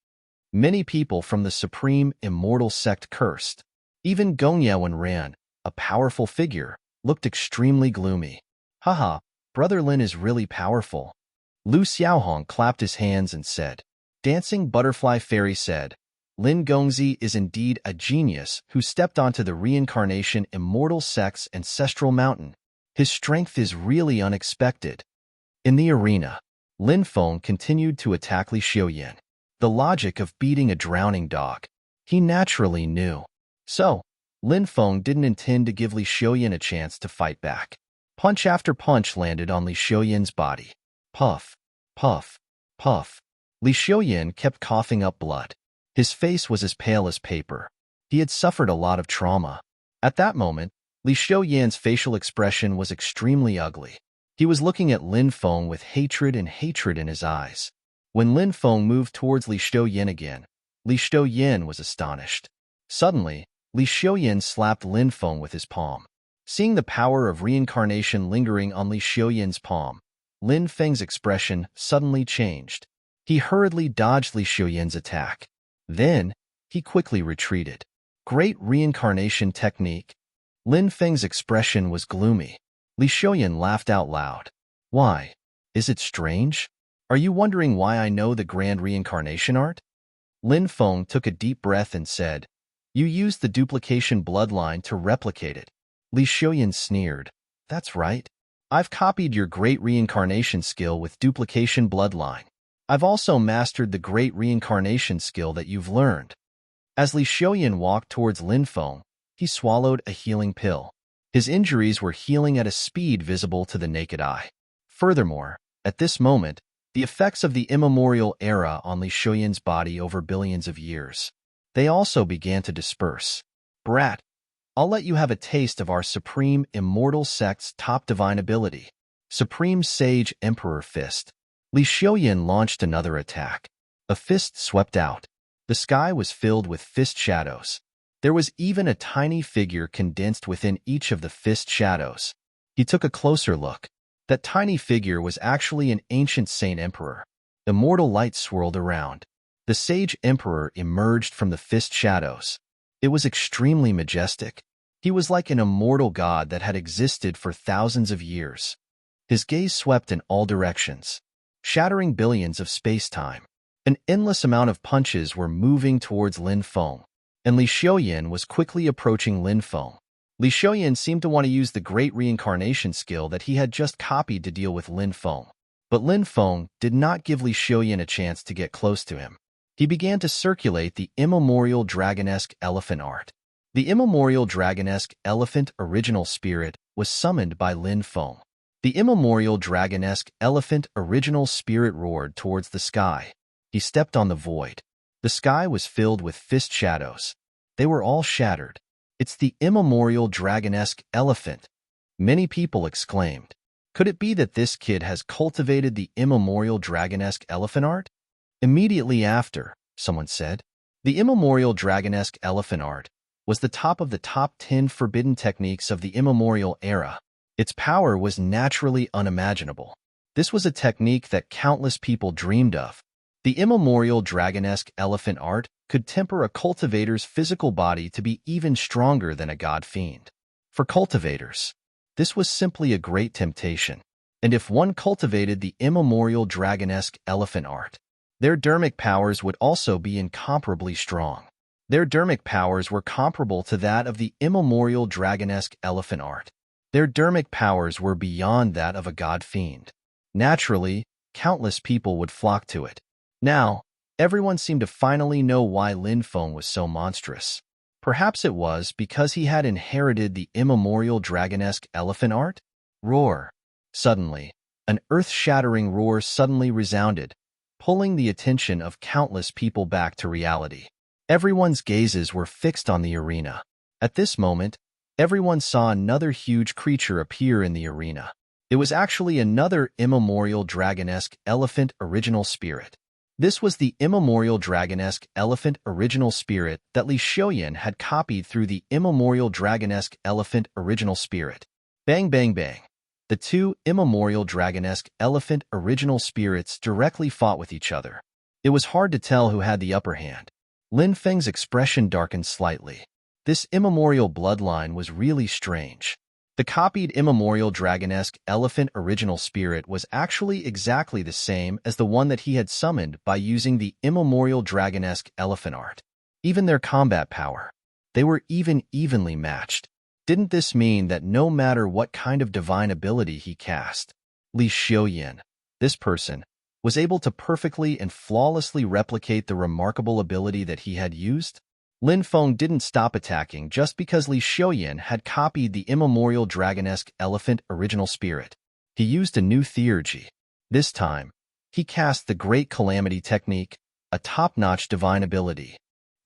Many people from the Supreme Immortal Sect cursed. Even Gong Yaowen ran, a powerful figure, looked extremely gloomy. Haha, Brother Lin is really powerful. Lu Xiaohong clapped his hands and said. Dancing Butterfly Fairy said, Lin Gongzi is indeed a genius who stepped onto the Reincarnation Immortal Sect's ancestral mountain. His strength is really unexpected. In the arena, Lin Feng continued to attack Li Xiaoyan. The logic of beating a drowning dog. He naturally knew. So, Lin Feng didn't intend to give Li Xiaoyan a chance to fight back. Punch after punch landed on Li Xiaoyan's body. Puff, puff, puff. Li Xiaoyan kept coughing up blood. His face was as pale as paper. He had suffered a lot of trauma. At that moment, Li Xiaoyan's facial expression was extremely ugly. He was looking at Lin Feng with hatred and hatred in his eyes. When Lin Feng moved towards Li Xiaoyan again, Li Xiaoyan was astonished. Suddenly, Li Xiaoyan slapped Lin Feng with his palm. Seeing the power of reincarnation lingering on Li Xiaoyan's palm, Lin Feng's expression suddenly changed. He hurriedly dodged Li Xiaoyan's attack. Then, he quickly retreated. Great reincarnation technique. Lin Feng's expression was gloomy. Li Xiaoyan laughed out loud. Why? Is it strange? Are you wondering why I know the grand reincarnation art? Lin Feng took a deep breath and said, You used the duplication bloodline to replicate it. Li Xiaoyan sneered. That's right. I've copied your great reincarnation skill with duplication bloodline. I've also mastered the great reincarnation skill that you've learned. As Li Xiaoyan walked towards Lin Feng, he swallowed a healing pill. His injuries were healing at a speed visible to the naked eye. Furthermore, at this moment, the effects of the immemorial era on Li Xiaoyan's body over billions of years. They also began to disperse. Brat, I'll let you have a taste of our Supreme Immortal Sect's top divine ability. Supreme Sage Emperor Fist. Li Xiaoyan launched another attack. A fist swept out. The sky was filled with fist shadows. There was even a tiny figure condensed within each of the fist shadows. He took a closer look. That tiny figure was actually an ancient saint emperor. Immortal light swirled around. The sage emperor emerged from the fist shadows. It was extremely majestic. He was like an immortal god that had existed for thousands of years. His gaze swept in all directions, shattering billions of space-time. An endless amount of punches were moving towards Lin Feng, and Li Xiaoyan was quickly approaching Lin Feng. Li Xiaoyan seemed to want to use the great reincarnation skill that he had just copied to deal with Lin Feng. But Lin Feng did not give Li Xiaoyan a chance to get close to him. He began to circulate the immemorial dragonesque elephant art. The immemorial dragonesque elephant original spirit was summoned by Lin Feng. The immemorial dragonesque elephant original spirit roared towards the sky. He stepped on the void. The sky was filled with fist shadows. They were all shattered. It's the immemorial dragonesque elephant. Many people exclaimed. Could it be that this kid has cultivated the immemorial dragonesque elephant art? Immediately after, someone said, the immemorial dragonesque elephant art was the top of the top 10 forbidden techniques of the immemorial era. Its power was naturally unimaginable. This was a technique that countless people dreamed of. The immemorial dragon-esque elephant art could temper a cultivator's physical body to be even stronger than a god-fiend. For cultivators, this was simply a great temptation. And if one cultivated the immemorial dragon-esque elephant art, their dermic powers would also be incomparably strong. Their dermic powers were comparable to that of the immemorial dragon-esque elephant art. Their dermic powers were beyond that of a god-fiend. Naturally, countless people would flock to it. Now, everyone seemed to finally know why Lin Feng was so monstrous. Perhaps it was because he had inherited the immemorial dragon-esque elephant art? Roar. Suddenly, an earth-shattering roar suddenly resounded, pulling the attention of countless people back to reality. Everyone's gazes were fixed on the arena. At this moment, everyone saw another huge creature appear in the arena. It was actually another immemorial dragon-esque elephant original spirit. This was the immemorial dragon-esque elephant original spirit that Li Xiaoyan had copied through the immemorial dragon-esque elephant original spirit. Bang bang bang. The two immemorial dragon-esque elephant original spirits directly fought with each other. It was hard to tell who had the upper hand. Lin Feng's expression darkened slightly. This immemorial bloodline was really strange. The copied immemorial dragon-esque elephant original spirit was actually exactly the same as the one that he had summoned by using the immemorial dragon-esque elephant art. Even their combat power, they were evenly matched. Didn't this mean that no matter what kind of divine ability he cast, Li Xiaoyan, this person, was able to perfectly and flawlessly replicate the remarkable ability that he had used? Lin Feng didn't stop attacking just because Li Xiaoyan had copied the immemorial dragon-esque elephant original spirit. He used a new theurgy. This time, he cast the Great Calamity technique, a top-notch divine ability.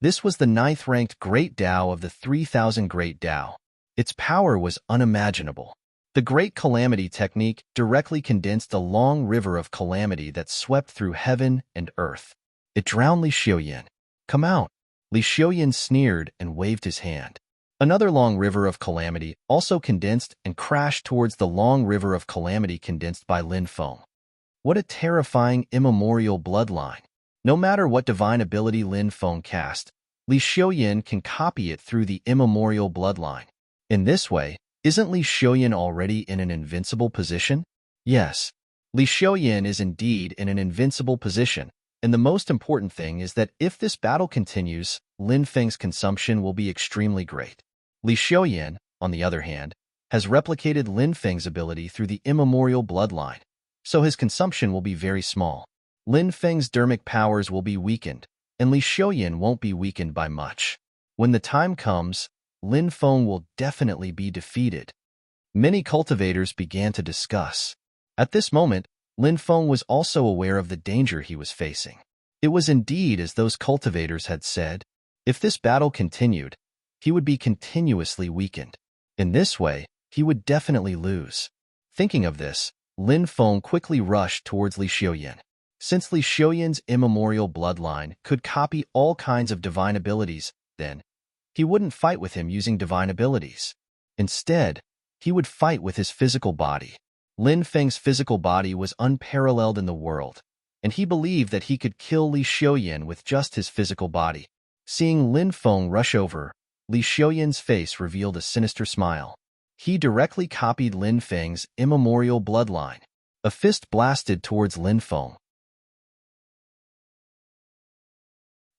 This was the 9th-ranked Great Dao of the 3,000 Great Dao. Its power was unimaginable. The Great Calamity technique directly condensed a long river of calamity that swept through heaven and earth. It drowned Li Xiaoyan. Come out. Li Xiaoyan sneered and waved his hand. Another long river of calamity also condensed and crashed towards the long river of calamity condensed by Lin Feng. What a terrifying immemorial bloodline. No matter what divine ability Lin Feng cast, Li Xiaoyan can copy it through the immemorial bloodline. In this way, isn't Li Xiaoyan already in an invincible position? Yes, Li Xiaoyan is indeed in an invincible position, and the most important thing is that if this battle continues, Lin Feng's consumption will be extremely great. Li Xiaoyan, on the other hand, has replicated Lin Feng's ability through the immemorial bloodline, so his consumption will be very small. Lin Feng's dermic powers will be weakened, and Li Xiaoyan won't be weakened by much. When the time comes, Lin Feng will definitely be defeated. Many cultivators began to discuss. At this moment, Lin Feng was also aware of the danger he was facing. It was indeed as those cultivators had said. If this battle continued, he would be continuously weakened. In this way, he would definitely lose. Thinking of this, Lin Feng quickly rushed towards Li Xiaoyan. Since Li Xiaoyan's immemorial bloodline could copy all kinds of divine abilities, then he wouldn't fight with him using divine abilities. Instead, he would fight with his physical body. Lin Feng's physical body was unparalleled in the world, and he believed that he could kill Li Xiaoyan with just his physical body. Seeing Lin Feng rush over, Li Xiaoyan's face revealed a sinister smile. He directly copied Lin Feng's immemorial bloodline. A fist blasted towards Lin Feng.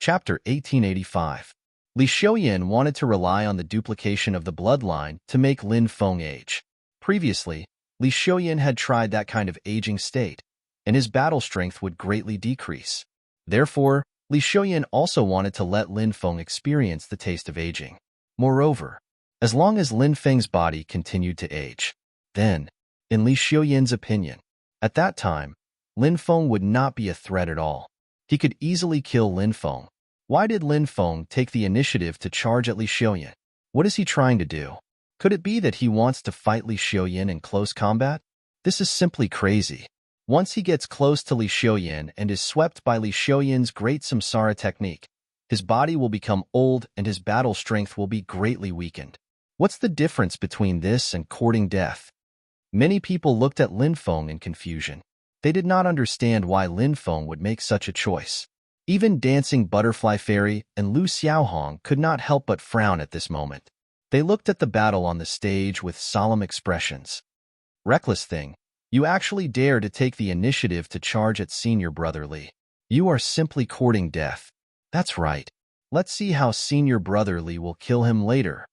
Chapter 1885. Li Xiaoyan wanted to rely on the duplication of the bloodline to make Lin Feng age. Previously, Li Xiaoyan had tried that kind of aging state, and his battle strength would greatly decrease. Therefore, Li Xiaoyan also wanted to let Lin Feng experience the taste of aging. Moreover, as long as Lin Feng's body continued to age, then, in Li Xiaoyan's opinion, at that time, Lin Feng would not be a threat at all. He could easily kill Lin Feng. Why did Lin Feng take the initiative to charge at Li Xiaoyan? What is he trying to do? Could it be that he wants to fight Li Xiaoyan in close combat? This is simply crazy. Once he gets close to Li Xiaoyan and is swept by Li Xiaoyan's great samsara technique, his body will become old and his battle strength will be greatly weakened. What's the difference between this and courting death? Many people looked at Lin Feng in confusion. They did not understand why Lin Feng would make such a choice. Even Dancing Butterfly Fairy and Lu Xiaohong could not help but frown at this moment. They looked at the battle on the stage with solemn expressions. Reckless thing, you actually dare to take the initiative to charge at Senior Brother Li. You are simply courting death. That's right. Let's see how Senior Brother Li will kill him later.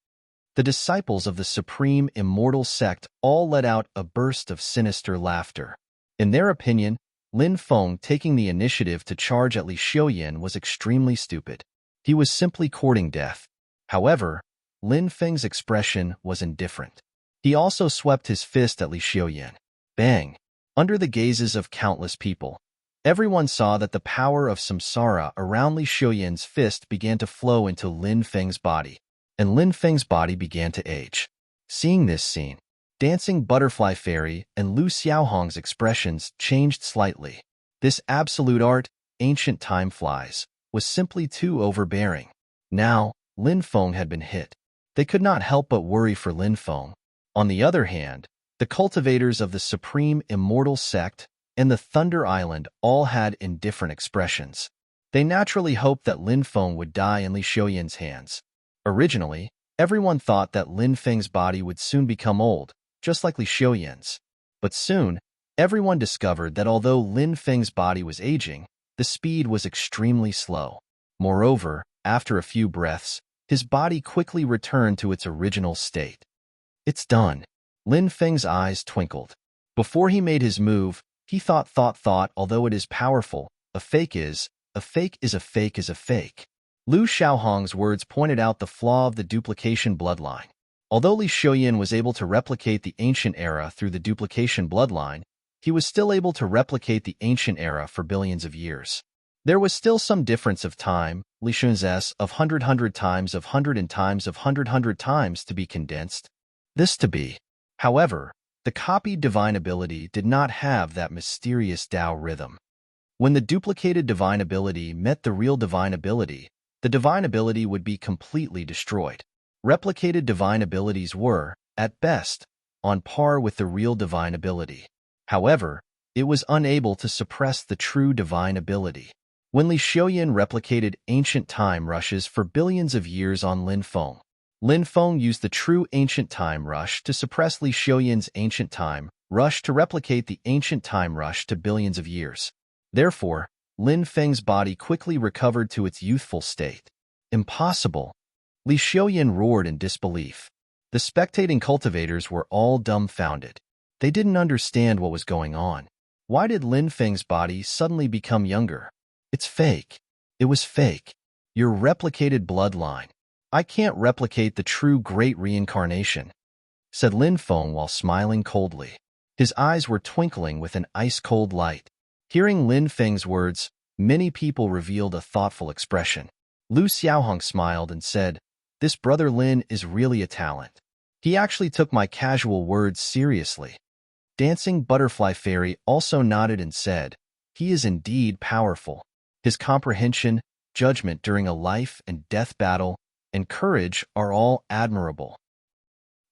The disciples of the Supreme Immortal Sect all let out a burst of sinister laughter. In their opinion, Lin Feng taking the initiative to charge at Li Xiuyan was extremely stupid. He was simply courting death. However, Lin Feng's expression was indifferent. He also swept his fist at Li Xiuyan. Bang! Under the gazes of countless people, everyone saw that the power of samsara around Li Xiuyan's fist began to flow into Lin Feng's body, and Lin Feng's body began to age. Seeing this scene, Dancing Butterfly Fairy and Lu Xiaohong's expressions changed slightly. This absolute art, ancient time flies, was simply too overbearing. Now, Lin Feng had been hit. They could not help but worry for Lin Feng. On the other hand, the cultivators of the Supreme Immortal Sect and the Thunder Island all had indifferent expressions. They naturally hoped that Lin Feng would die in Li Xiuyan's hands. Originally, everyone thought that Lin Feng's body would soon become old, just like Li Xiuyan's. But soon, everyone discovered that although Lin Feng's body was aging, the speed was extremely slow. Moreover, after a few breaths, his body quickly returned to its original state. It's done. Lin Feng's eyes twinkled. Before he made his move, he thought, although it is powerful, a fake is a fake. Lu Xiaohong's words pointed out the flaw of the duplication bloodline. Although Li Xiuyan was able to replicate the ancient era through the duplication bloodline, he was still able to replicate the ancient era for billions of years. There was still some difference of time, Li Xiuyan's s of 100 times of 100 and times of 100 times to be condensed. This to be. However, the copied divine ability did not have that mysterious Tao rhythm. When the duplicated divine ability met the real divine ability, the divine ability would be completely destroyed. Replicated divine abilities were, at best, on par with the real divine ability. However, it was unable to suppress the true divine ability. When Li Xiuyan replicated ancient time rushes for billions of years on Lin Feng used the true ancient time rush to suppress Li Xiuyan's ancient time rush to replicate the ancient time rush to billions of years. Therefore, Lin Feng's body quickly recovered to its youthful state. Impossible! Li Xiuyan roared in disbelief. The spectating cultivators were all dumbfounded. They didn't understand what was going on. Why did Lin Feng's body suddenly become younger? It's fake. It was fake. Your replicated bloodline. I can't replicate the true great reincarnation, said Lin Feng while smiling coldly. His eyes were twinkling with an ice-cold light. Hearing Lin Feng's words, many people revealed a thoughtful expression. Lu Xiaohong smiled and said, "This brother Lin is really a talent. He actually took my casual words seriously." Dancing Butterfly Fairy also nodded and said, "He is indeed powerful. His comprehension, judgment during a life and death battle, and courage are all admirable."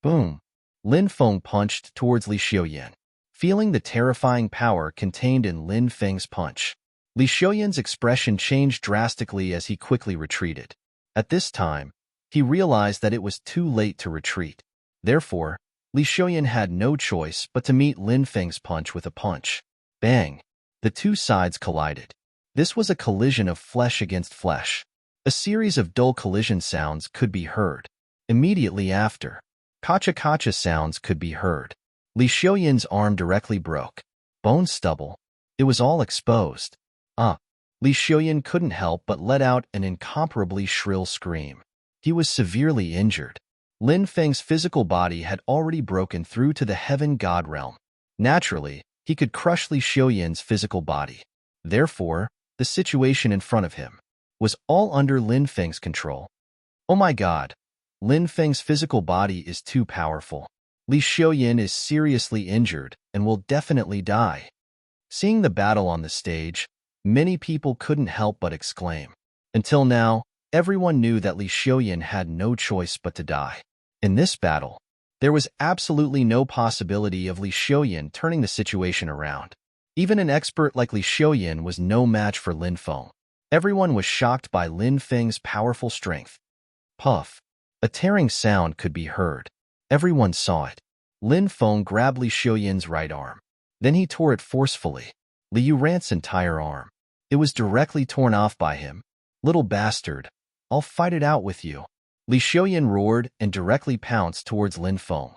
Boom! Lin Feng punched towards Li Xiuyan, feeling the terrifying power contained in Lin Feng's punch. Li Xiuyan's expression changed drastically as he quickly retreated. At this time, he realized that it was too late to retreat. Therefore, Li Xiuyan had no choice but to meet Lin Feng's punch with a punch. Bang! The two sides collided. This was a collision of flesh against flesh. A series of dull collision sounds could be heard. Immediately after, kacha-kacha sounds could be heard. Li Xiuyan's arm directly broke. Bone stubble. It was all exposed. Li Xiuyan couldn't help but let out an incomparably shrill scream. He was severely injured. Lin Feng's physical body had already broken through to the heaven god realm. Naturally, he could crush Li Xiuyan's physical body. Therefore, the situation in front of him was all under Lin Feng's control. Oh my god! Lin Feng's physical body is too powerful. Li Xiuyan is seriously injured and will definitely die. Seeing the battle on the stage, many people couldn't help but exclaim. Until now, everyone knew that Li Xiuyan had no choice but to die. In this battle, there was absolutely no possibility of Li Xiuyan turning the situation around. Even an expert like Li Xiaoyan was no match for Lin Feng. Everyone was shocked by Lin Feng's powerful strength. Puff. A tearing sound could be heard. Everyone saw it. Lin Feng grabbed Li Xiaoyan's right arm. Then he tore it forcefully. Li Yurant's entire arm. It was directly torn off by him. Little bastard. I'll fight it out with you. Li Xiaoyan roared and directly pounced towards Lin Feng.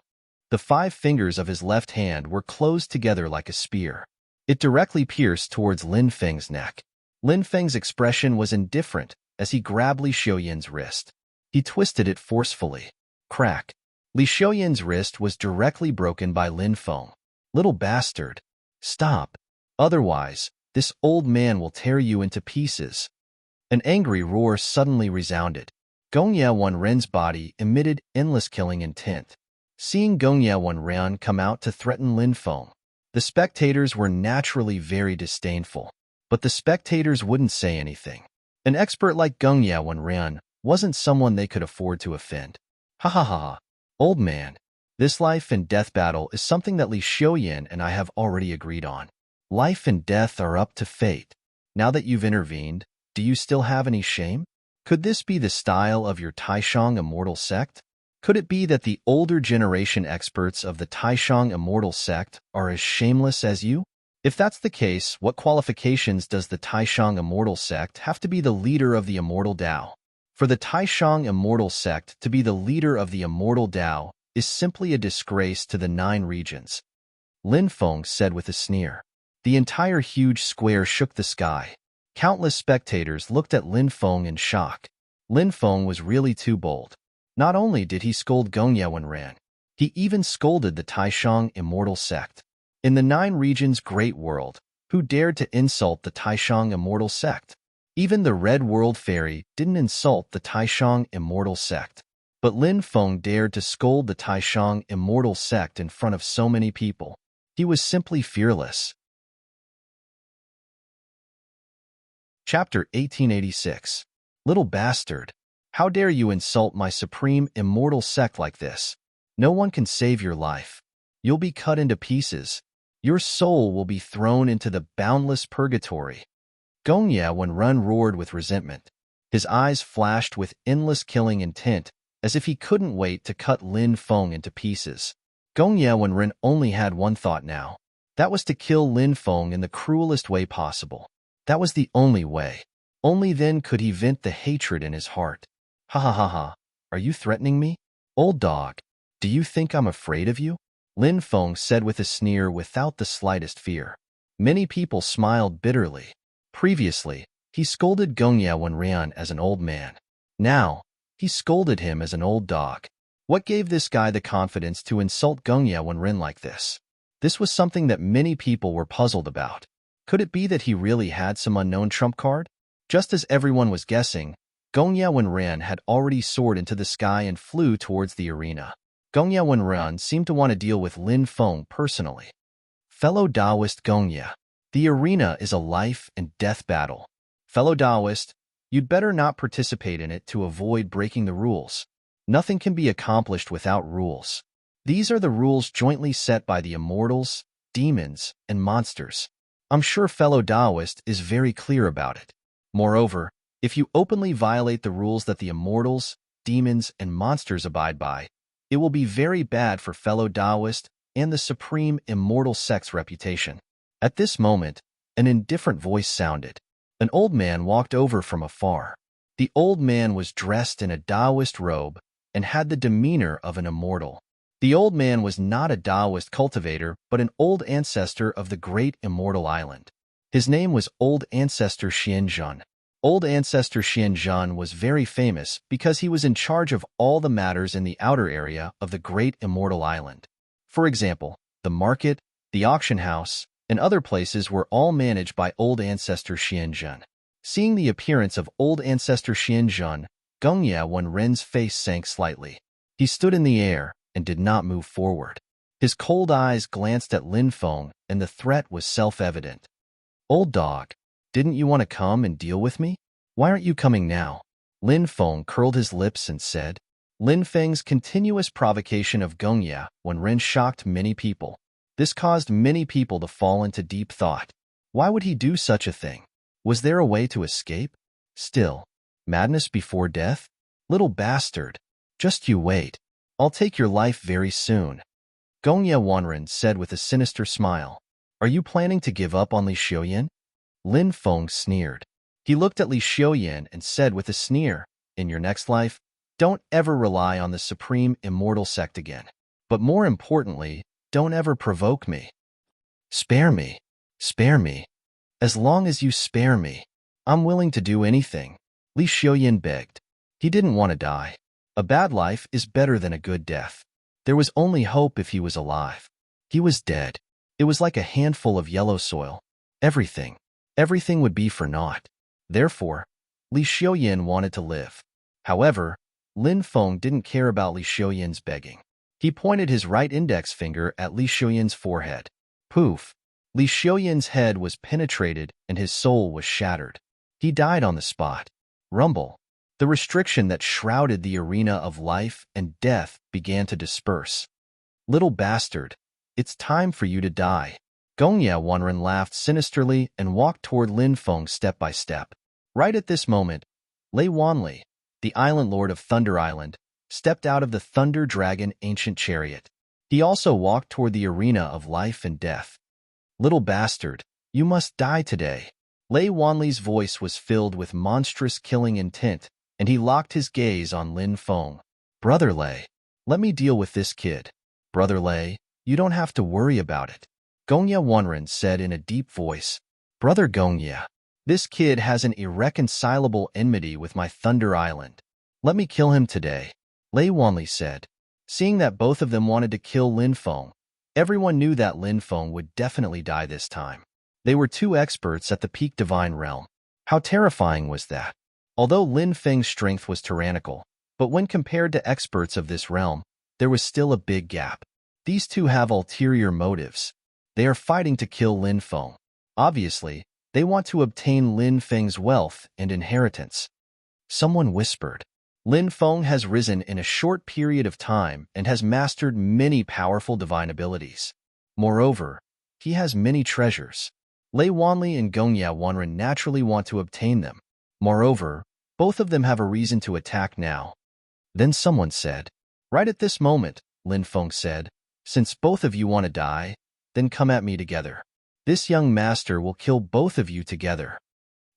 The 5 fingers of his left hand were closed together like a spear. It directly pierced towards Lin Feng's neck. Lin Feng's expression was indifferent as he grabbed Li Xiaoyan's wrist. He twisted it forcefully. Crack. Li Xiaoyan's wrist was directly broken by Lin Feng. Little bastard. Stop. Otherwise, this old man will tear you into pieces. An angry roar suddenly resounded. Gongye Wenren's body emitted endless killing intent. Seeing Gongye Wenren come out to threaten Lin Feng, the spectators were naturally very disdainful. But the spectators wouldn't say anything. An expert like Gongye Wenren wasn't someone they could afford to offend. Ha ha ha ha. Old man. This life and death battle is something that Li Xiaoyan and I have already agreed on. Life and death are up to fate. Now that you've intervened, do you still have any shame? Could this be the style of your Taishang immortal sect? Could it be that the older generation experts of the Taishang immortal sect are as shameless as you? If that's the case, what qualifications does the Taishang immortal sect have to be the leader of the immortal Tao? For the Taishang immortal sect to be the leader of the immortal Tao is simply a disgrace to the 9 regions. Lin Feng said with a sneer. The entire huge square shook the sky. Countless spectators looked at Lin Feng in shock. Lin Feng was really too bold. Not only did he scold Gongye Wenren, he even scolded the Taishang immortal sect. In the 9 regions' great world, who dared to insult the Taishang immortal sect? Even the Red World Fairy didn't insult the Taishang immortal sect. But Lin Feng dared to scold the Taishang immortal sect in front of so many people. He was simply fearless. Chapter 1886. Little bastard. How dare you insult my supreme immortal sect like this? No one can save your life. You'll be cut into pieces. Your soul will be thrown into the boundless purgatory. Gongye Wenren roared with resentment. His eyes flashed with endless killing intent, as if he couldn't wait to cut Lin Feng into pieces. Gongye Wenren only had one thought now. That was to kill Lin Feng in the cruelest way possible. That was the only way. Only then could he vent the hatred in his heart. Ha ha ha ha. Are you threatening me? Old dog. Do you think I'm afraid of you? Lin Feng said with a sneer without the slightest fear. Many people smiled bitterly. Previously, he scolded Gongye Wenren as an old man. Now, he scolded him as an old dog. What gave this guy the confidence to insult Gongye Wenren like this? This was something that many people were puzzled about. Could it be that he really had some unknown trump card? Just as everyone was guessing, Gongye Wenren had already soared into the sky and flew towards the arena. Gongye Wenren seemed to want to deal with Lin Feng personally. Fellow Taoist Gongye, the arena is a life and death battle. Fellow Taoist, you'd better not participate in it to avoid breaking the rules. Nothing can be accomplished without rules. These are the rules jointly set by the immortals, demons, and monsters. I'm sure fellow Taoist is very clear about it. Moreover, if you openly violate the rules that the immortals, demons, and monsters abide by, it will be very bad for fellow Taoist and the supreme immortal sect's reputation. At this moment, an indifferent voice sounded. An old man walked over from afar. The old man was dressed in a Taoist robe and had the demeanor of an immortal. The old man was not a Taoist cultivator, but an old ancestor of the great immortal island. His name was Old Ancestor Xianzhan. Old Ancestor Xianzhan was very famous because he was in charge of all the matters in the outer area of the great immortal island. For example, the market, the auction house, and other places were all managed by Old Ancestor Xianzhan. Seeing the appearance of Old Ancestor Xianzhan, Gongye Wenren's face sank slightly. He stood in the air and did not move forward. His cold eyes glanced at Lin Feng, and the threat was self-evident. Old dog, didn't you want to come and deal with me? Why aren't you coming now? Lin Feng curled his lips and said. Lin Feng's continuous provocation of Gongye Wenren shocked many people. This caused many people to fall into deep thought. Why would he do such a thing? Was there a way to escape? Still, madness before death? Little bastard, just you wait. I'll take your life very soon. Gongye Wanren said with a sinister smile. Are you planning to give up on Li Xiuyan? Lin Feng sneered. He looked at Li Xiuyan and said with a sneer, in your next life, don't ever rely on the supreme immortal sect again. But more importantly, don't ever provoke me. Spare me. Spare me. As long as you spare me, I'm willing to do anything, Li Xiuyan begged. He didn't want to die. A bad life is better than a good death. There was only hope if he was alive. He was dead. It was like a handful of yellow soil. Everything would be for naught. Therefore, Li Xiuyan wanted to live. However, Lin Feng didn't care about Li Xiuyan's begging. He pointed his right index finger at Li Xiuyan's forehead. Poof! Li Xiuyan's head was penetrated and his soul was shattered. He died on the spot. Rumble. The restriction that shrouded the arena of life and death began to disperse. Little bastard, it's time for you to die. Gongye Wanren laughed sinisterly and walked toward Lin Feng step by step. Right at this moment, Lei Wanli, the island lord of Thunder Island, stepped out of the Thunder Dragon ancient chariot. He also walked toward the arena of life and death. Little bastard, you must die today. Lei Wanli's voice was filled with monstrous killing intent, and he locked his gaze on Lin Feng. Brother Lei, let me deal with this kid. Brother Lei, you don't have to worry about it. Gongye Wanren said in a deep voice. Brother Gongye, this kid has an irreconcilable enmity with my Thunder Island. Let me kill him today, Lei Wanli said. Seeing that both of them wanted to kill Lin Feng, everyone knew that Lin Feng would definitely die this time. They were two experts at the peak divine realm. How terrifying was that? Although Lin Feng's strength was tyrannical, but when compared to experts of this realm, there was still a big gap. These two have ulterior motives. They are fighting to kill Lin Feng. Obviously, they want to obtain Lin Feng's wealth and inheritance. Someone whispered. Lin Feng has risen in a short period of time and has mastered many powerful divine abilities. Moreover, he has many treasures. Lei Wanli and Gongye Wanren naturally want to obtain them. Moreover, both of them have a reason to attack now. Then someone said. Right at this moment, Lin Feng said, since both of you want to die, then come at me together. This young master will kill both of you together.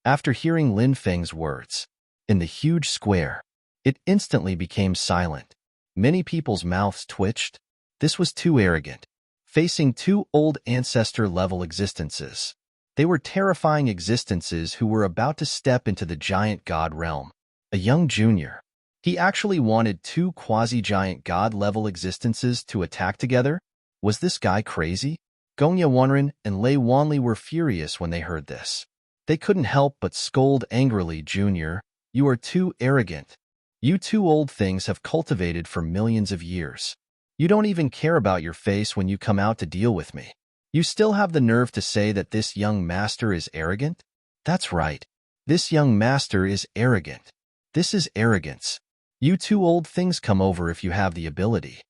After hearing Lin Feng's words, in the huge square, it instantly became silent. Many people's mouths twitched. This was too arrogant. Facing two old ancestor-level existences. They were terrifying existences who were about to step into the giant god realm. A young junior. He actually wanted two quasi-giant god-level existences to attack together? Was this guy crazy? Gongye Wanren and Lei Wanli were furious when they heard this. They couldn't help but scold angrily, Junior, you are too arrogant. You two old things have cultivated for millions of years. You don't even care about your face when you come out to deal with me. You still have the nerve to say that this young master is arrogant? That's right. This young master is arrogant. This is arrogance. You two old things come over if you have the ability.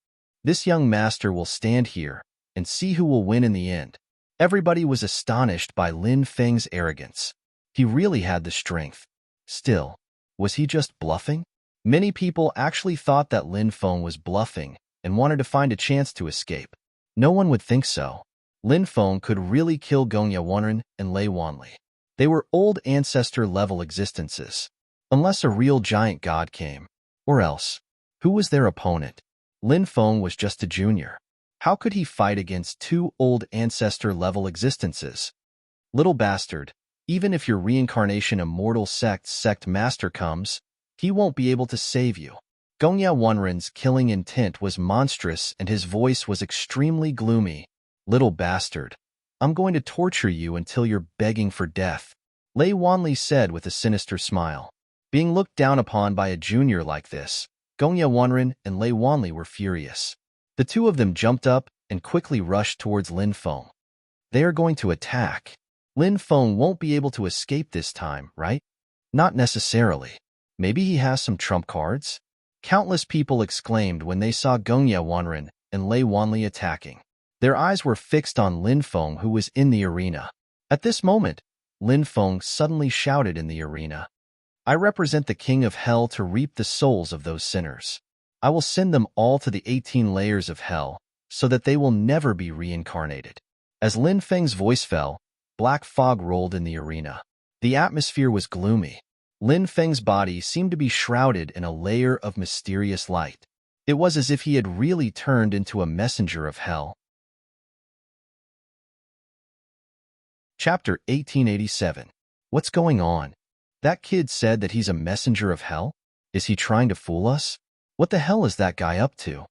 This young master will stand here and see who will win in the end. Everybody was astonished by Lin Feng's arrogance. He really had the strength. Still, was he just bluffing? Many people actually thought that Lin Feng was bluffing and wanted to find a chance to escape. No one would think so. Lin Feng could really kill Gongye Wanren and Lei Wanli. They were old ancestor-level existences. Unless a real giant god came. Or else, who was their opponent? Lin Feng was just a junior. How could he fight against two old ancestor-level existences? Little bastard, even if your reincarnation immortal sect master comes, he won't be able to save you. Gongye Wanren's killing intent was monstrous and his voice was extremely gloomy. Little bastard, I'm going to torture you until you're begging for death, Lei Wanli said with a sinister smile. Being looked down upon by a junior like this, Gongye Wanren and Lei Wanli were furious. The two of them jumped up and quickly rushed towards Lin Feng. They are going to attack. Lin Feng won't be able to escape this time, right? Not necessarily. Maybe he has some trump cards? Countless people exclaimed when they saw Gongye Wanren and Lei Wanli attacking. Their eyes were fixed on Lin Feng, who was in the arena. At this moment, Lin Feng suddenly shouted in the arena, "I represent the king of hell to reap the souls of those sinners. I will send them all to the 18 layers of hell, so that they will never be reincarnated." As Lin Feng's voice fell, black fog rolled in the arena. The atmosphere was gloomy. Lin Feng's body seemed to be shrouded in a layer of mysterious light. It was as if he had really turned into a messenger of hell. Chapter 1887. What's going on? That kid said that he's a messenger of hell? Is he trying to fool us? What the hell is that guy up to?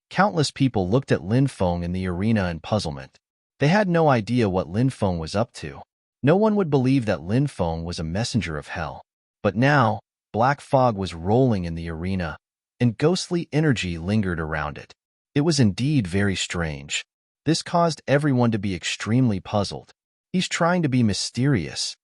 Countless people looked at Lin Feng in the arena in puzzlement. They had no idea what Lin Feng was up to. No one would believe that Lin Feng was a messenger of hell. But now, black fog was rolling in the arena, and ghostly energy lingered around it. It was indeed very strange. This caused everyone to be extremely puzzled. He's trying to be mysterious.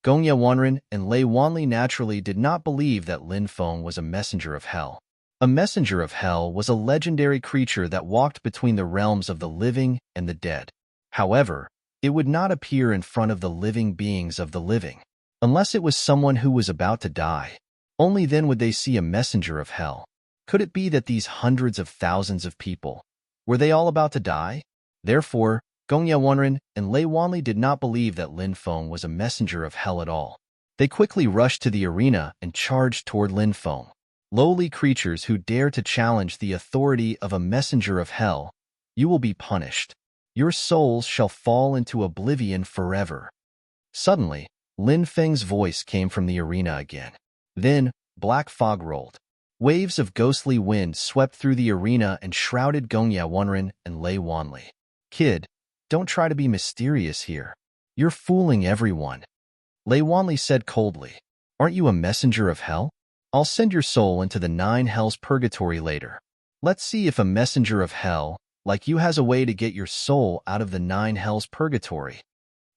Gongye Wanren and Lei Wanli naturally did not believe that Lin Feng was a messenger of hell. A messenger of hell was a legendary creature that walked between the realms of the living and the dead. However, it would not appear in front of the living beings of the living, unless it was someone who was about to die. Only then would they see a messenger of hell. Could it be that these hundreds of thousands of people, were they all about to die? Therefore, Gongye Wanren and Lei Wanli did not believe that Lin Feng was a messenger of hell at all. They quickly rushed to the arena and charged toward Lin Feng. Lowly creatures who dare to challenge the authority of a messenger of hell, you will be punished. Your souls shall fall into oblivion forever. Suddenly, Lin Feng's voice came from the arena again. Then, black fog rolled. Waves of ghostly wind swept through the arena and shrouded Gongye Wanren and Lei Wanli. Kid, don't try to be mysterious here. You're fooling everyone. Lei Wanli said coldly. Aren't you a messenger of hell? I'll send your soul into the 9 hells purgatory later. Let's see if a messenger of hell, like you, has a way to get your soul out of the 9 hells purgatory.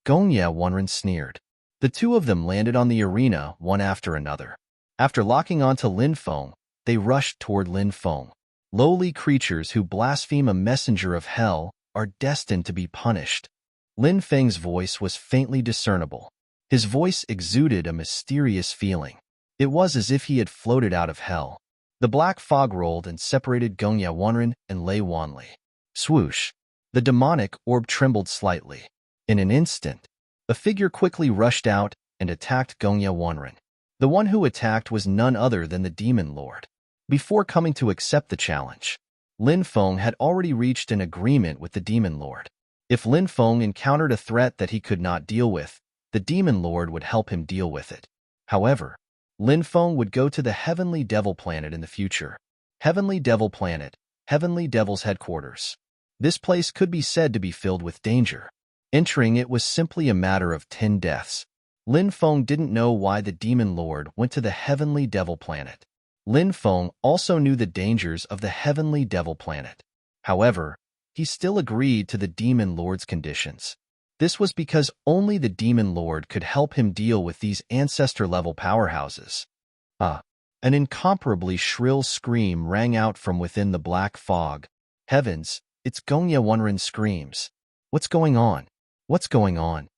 Gongye Wanren sneered. The two of them landed on the arena one after another. After locking onto Lin Feng, they rushed toward Lin Feng. Lowly creatures who blaspheme a messenger of hell are destined to be punished. Lin Feng's voice was faintly discernible. His voice exuded a mysterious feeling. It was as if he had floated out of hell. The black fog rolled and separated Gongye Wanren and Lei Wanli. Swoosh! The demonic orb trembled slightly. In an instant, a figure quickly rushed out and attacked Gongye Wanren. The one who attacked was none other than the Demon Lord. Before coming to accept the challenge, Lin Feng had already reached an agreement with the Demon Lord. If Lin Feng encountered a threat that he could not deal with, the Demon Lord would help him deal with it. However, Lin Feng would go to the Heavenly Devil Planet in the future. Heavenly Devil Planet, Heavenly Devil's headquarters. This place could be said to be filled with danger. Entering it was simply a matter of 10 deaths. Lin Feng didn't know why the Demon Lord went to the Heavenly Devil Planet. Lin Feng also knew the dangers of the Heavenly Devil Planet. However, he still agreed to the Demon Lord's conditions. This was because only the Demon Lord could help him deal with these ancestor-level powerhouses. An incomparably shrill scream rang out from within the black fog. Heavens, it's Gongye Wanren's screams. What's going on? What's going on?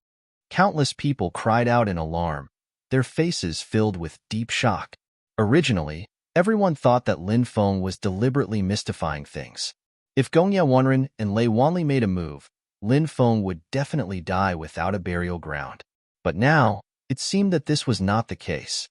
Countless people cried out in alarm, their faces filled with deep shock. Originally, everyone thought that Lin Feng was deliberately mystifying things. If Gongye Wanren and Lei Wanli made a move, Lin Feng would definitely die without a burial ground. But now, it seemed that this was not the case.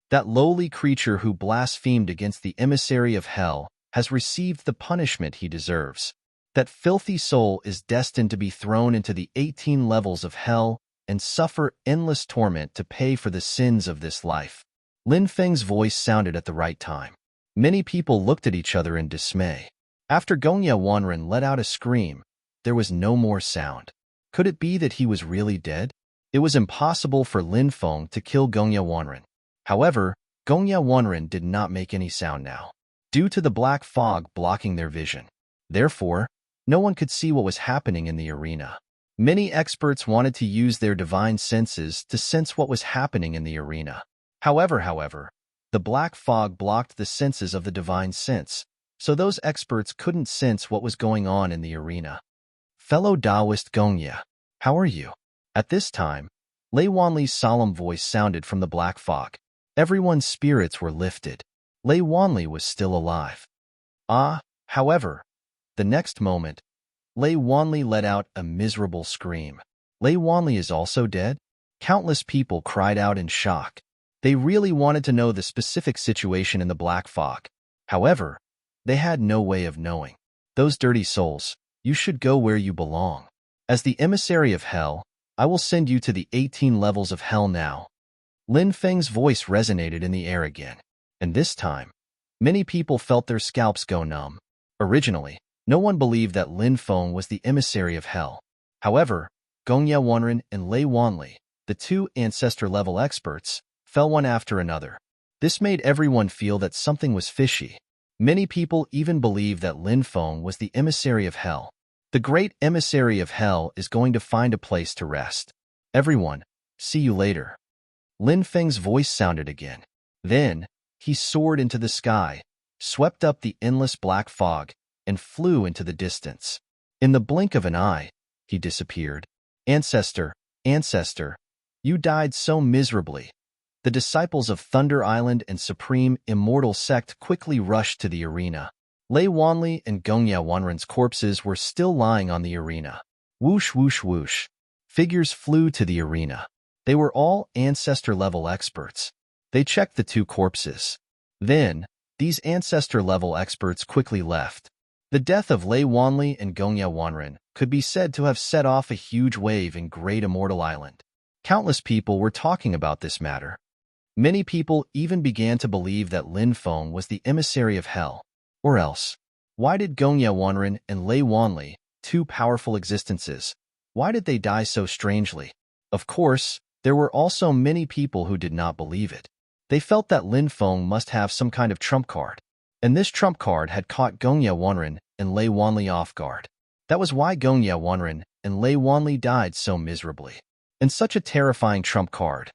That lowly creature who blasphemed against the emissary of hell has received the punishment he deserves. That filthy soul is destined to be thrown into the 18 levels of hell and suffer endless torment to pay for the sins of this life. Lin Feng's voice sounded at the right time. Many people looked at each other in dismay. After Gongye Wanren let out a scream, there was no more sound. Could it be that he was really dead? It was impossible for Lin Feng to kill Gongye Wanren. However, Gongye Wanren did not make any sound now, due to the black fog blocking their vision. Therefore, no one could see what was happening in the arena. Many experts wanted to use their divine senses to sense what was happening in the arena. However, the black fog blocked the senses of the divine sense, so those experts couldn't sense what was going on in the arena. Fellow Taoist Gongya, how are you? At this time, Lei Wanli's solemn voice sounded from the black fog. Everyone's spirits were lifted. Lei Wanli was still alive. However, the next moment, Lei Wanli let out a miserable scream. Lei Wanli is also dead? Countless people cried out in shock. They really wanted to know the specific situation in the black fog. However, they had no way of knowing. Those dirty souls, you should go where you belong. As the emissary of hell, I will send you to the 18 levels of hell now. Lin Feng's voice resonated in the air again, and this time, many people felt their scalps go numb. Originally, no one believed that Lin Feng was the emissary of hell. However, Gongya Wanren and Lei Wanli, the two ancestor-level experts, fell one after another. This made everyone feel that something was fishy. Many people even believed that Lin Feng was the emissary of hell. The great emissary of hell is going to find a place to rest. Everyone, see you later. Lin Feng's voice sounded again. Then, he soared into the sky, swept up the endless black fog, and flew into the distance. In the blink of an eye, he disappeared. Ancestor, you died so miserably. The disciples of Thunder Island and Supreme Immortal Sect quickly rushed to the arena. Lei Wanli and Gongya Wanren's corpses were still lying on the arena. Whoosh, whoosh, whoosh. Figures flew to the arena. They were all ancestor-level experts. They checked the two corpses. Then, these ancestor-level experts quickly left. The death of Lei Wanli and Gongya Wanren could be said to have set off a huge wave in Great Immortal Island. Countless people were talking about this matter. Many people even began to believe that Lin Feng was the emissary of hell. Or else, why did Gongya Wanren and Lei Wanli, two powerful existences, why did they die so strangely? Of course, there were also many people who did not believe it. They felt that Lin Feng must have some kind of trump card, and this trump card had caught Gongya Wanren and Lei Wanli off guard. That was why Gongya Wanren and Lei Wanli died so miserably. And such a terrifying trump card.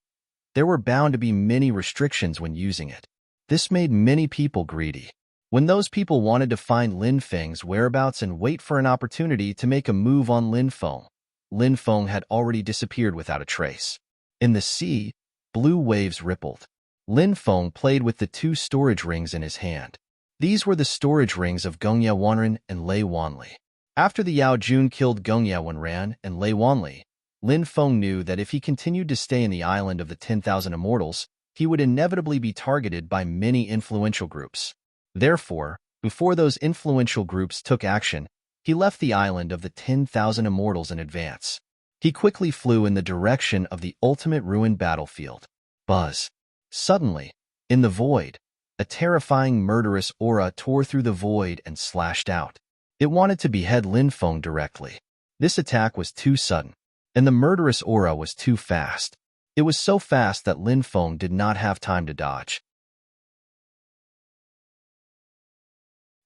There were bound to be many restrictions when using it. This made many people greedy. When those people wanted to find Lin Feng's whereabouts and wait for an opportunity to make a move on Lin Feng had already disappeared without a trace. In the sea, blue waves rippled. Lin Feng played with the two storage rings in his hand. These were the storage rings of Gongya Wanren and Lei Wanli. After the Yao Jun killed Gongya Wanren and Lei Wanli, Lin Feng knew that if he continued to stay in the island of the 10,000 immortals, he would inevitably be targeted by many influential groups. Therefore, before those influential groups took action, he left the island of the 10,000 immortals in advance. He quickly flew in the direction of the ultimate ruined battlefield. Buzz. Suddenly, in the void, a terrifying murderous aura tore through the void and slashed out. It wanted to behead Lin Feng directly. This attack was too sudden, and the murderous aura was too fast. It was so fast that Lin Feng did not have time to dodge.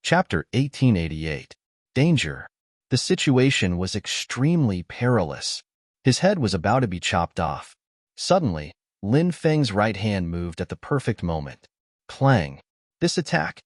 Chapter 1888. Danger. The situation was extremely perilous. His head was about to be chopped off. Suddenly, Lin Feng's right hand moved at the perfect moment. Clang. This attack.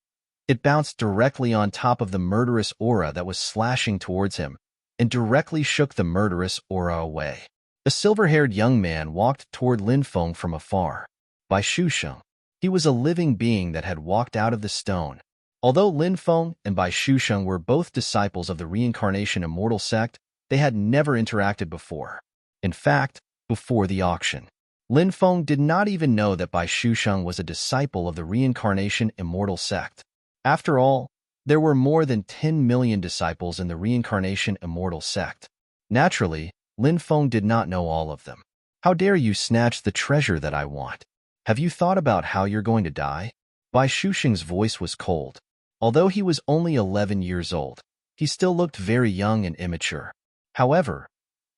It bounced directly on top of the murderous aura that was slashing towards him, and directly shook the murderous aura away. A silver-haired young man walked toward Lin Feng from afar. Bai Shusheng. He was a living being that had walked out of the stone. Although Lin Feng and Bai Shusheng were both disciples of the Reincarnation Immortal Sect, they had never interacted before. In fact, before the auction, Lin Feng did not even know that Bai Shusheng was a disciple of the Reincarnation Immortal Sect. After all, there were more than 10 million disciples in the Reincarnation Immortal Sect. Naturally, Lin Feng did not know all of them. How dare you snatch the treasure that I want? Have you thought about how you're going to die? Bai Shusheng's voice was cold. Although he was only 11 years old, he still looked very young and immature. However,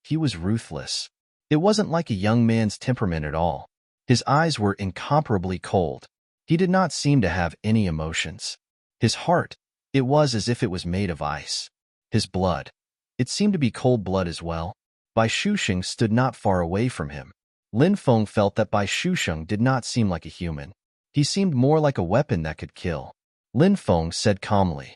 he was ruthless. It wasn't like a young man's temperament at all. His eyes were incomparably cold. He did not seem to have any emotions. His heart, it was as if it was made of ice. His blood, it seemed to be cold blood as well. Bai Shusheng stood not far away from him. Lin Feng felt that Bai Shusheng did not seem like a human. He seemed more like a weapon that could kill. Lin Feng said calmly,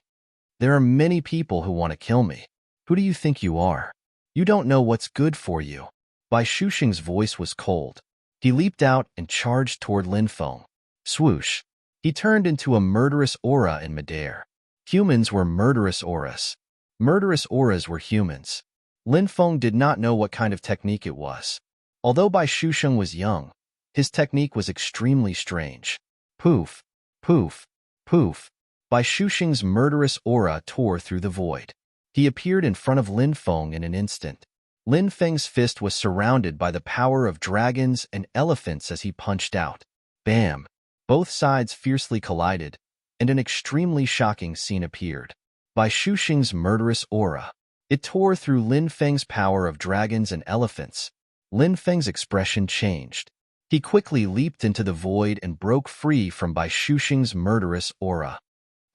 "There are many people who want to kill me. Who do you think you are? You don't know what's good for you. Bai Shusheng's voice was cold. He leaped out and charged toward Lin Feng. Swoosh! He turned into a murderous aura in midair. Humans were murderous auras. Murderous auras were humans. Lin Feng did not know what kind of technique it was. Although Bai Shusheng was young, his technique was extremely strange. Poof, poof, poof. Bai Shusheng's murderous aura tore through the void. He appeared in front of Lin Feng in an instant. Lin Feng's fist was surrounded by the power of dragons and elephants as he punched out. Bam! Both sides fiercely collided, and an extremely shocking scene appeared. Bai Shusheng's murderous aura. It tore through Lin Feng's power of dragons and elephants. Lin Feng's expression changed. He quickly leaped into the void and broke free from Bai Shusheng's murderous aura.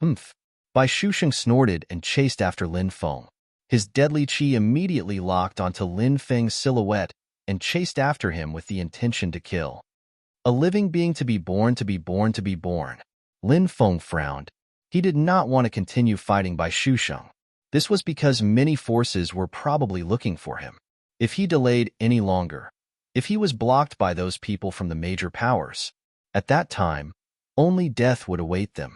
Humph! Bai Shusheng snorted and chased after Lin Feng. His deadly qi immediately locked onto Lin Feng's silhouette and chased after him with the intention to kill. A living being to be born, to be born, to be born. Lin Feng frowned. He did not want to continue fighting Bai Shusheng. This was because many forces were probably looking for him. If he delayed any longer, if he was blocked by those people from the major powers, at that time, only death would await them.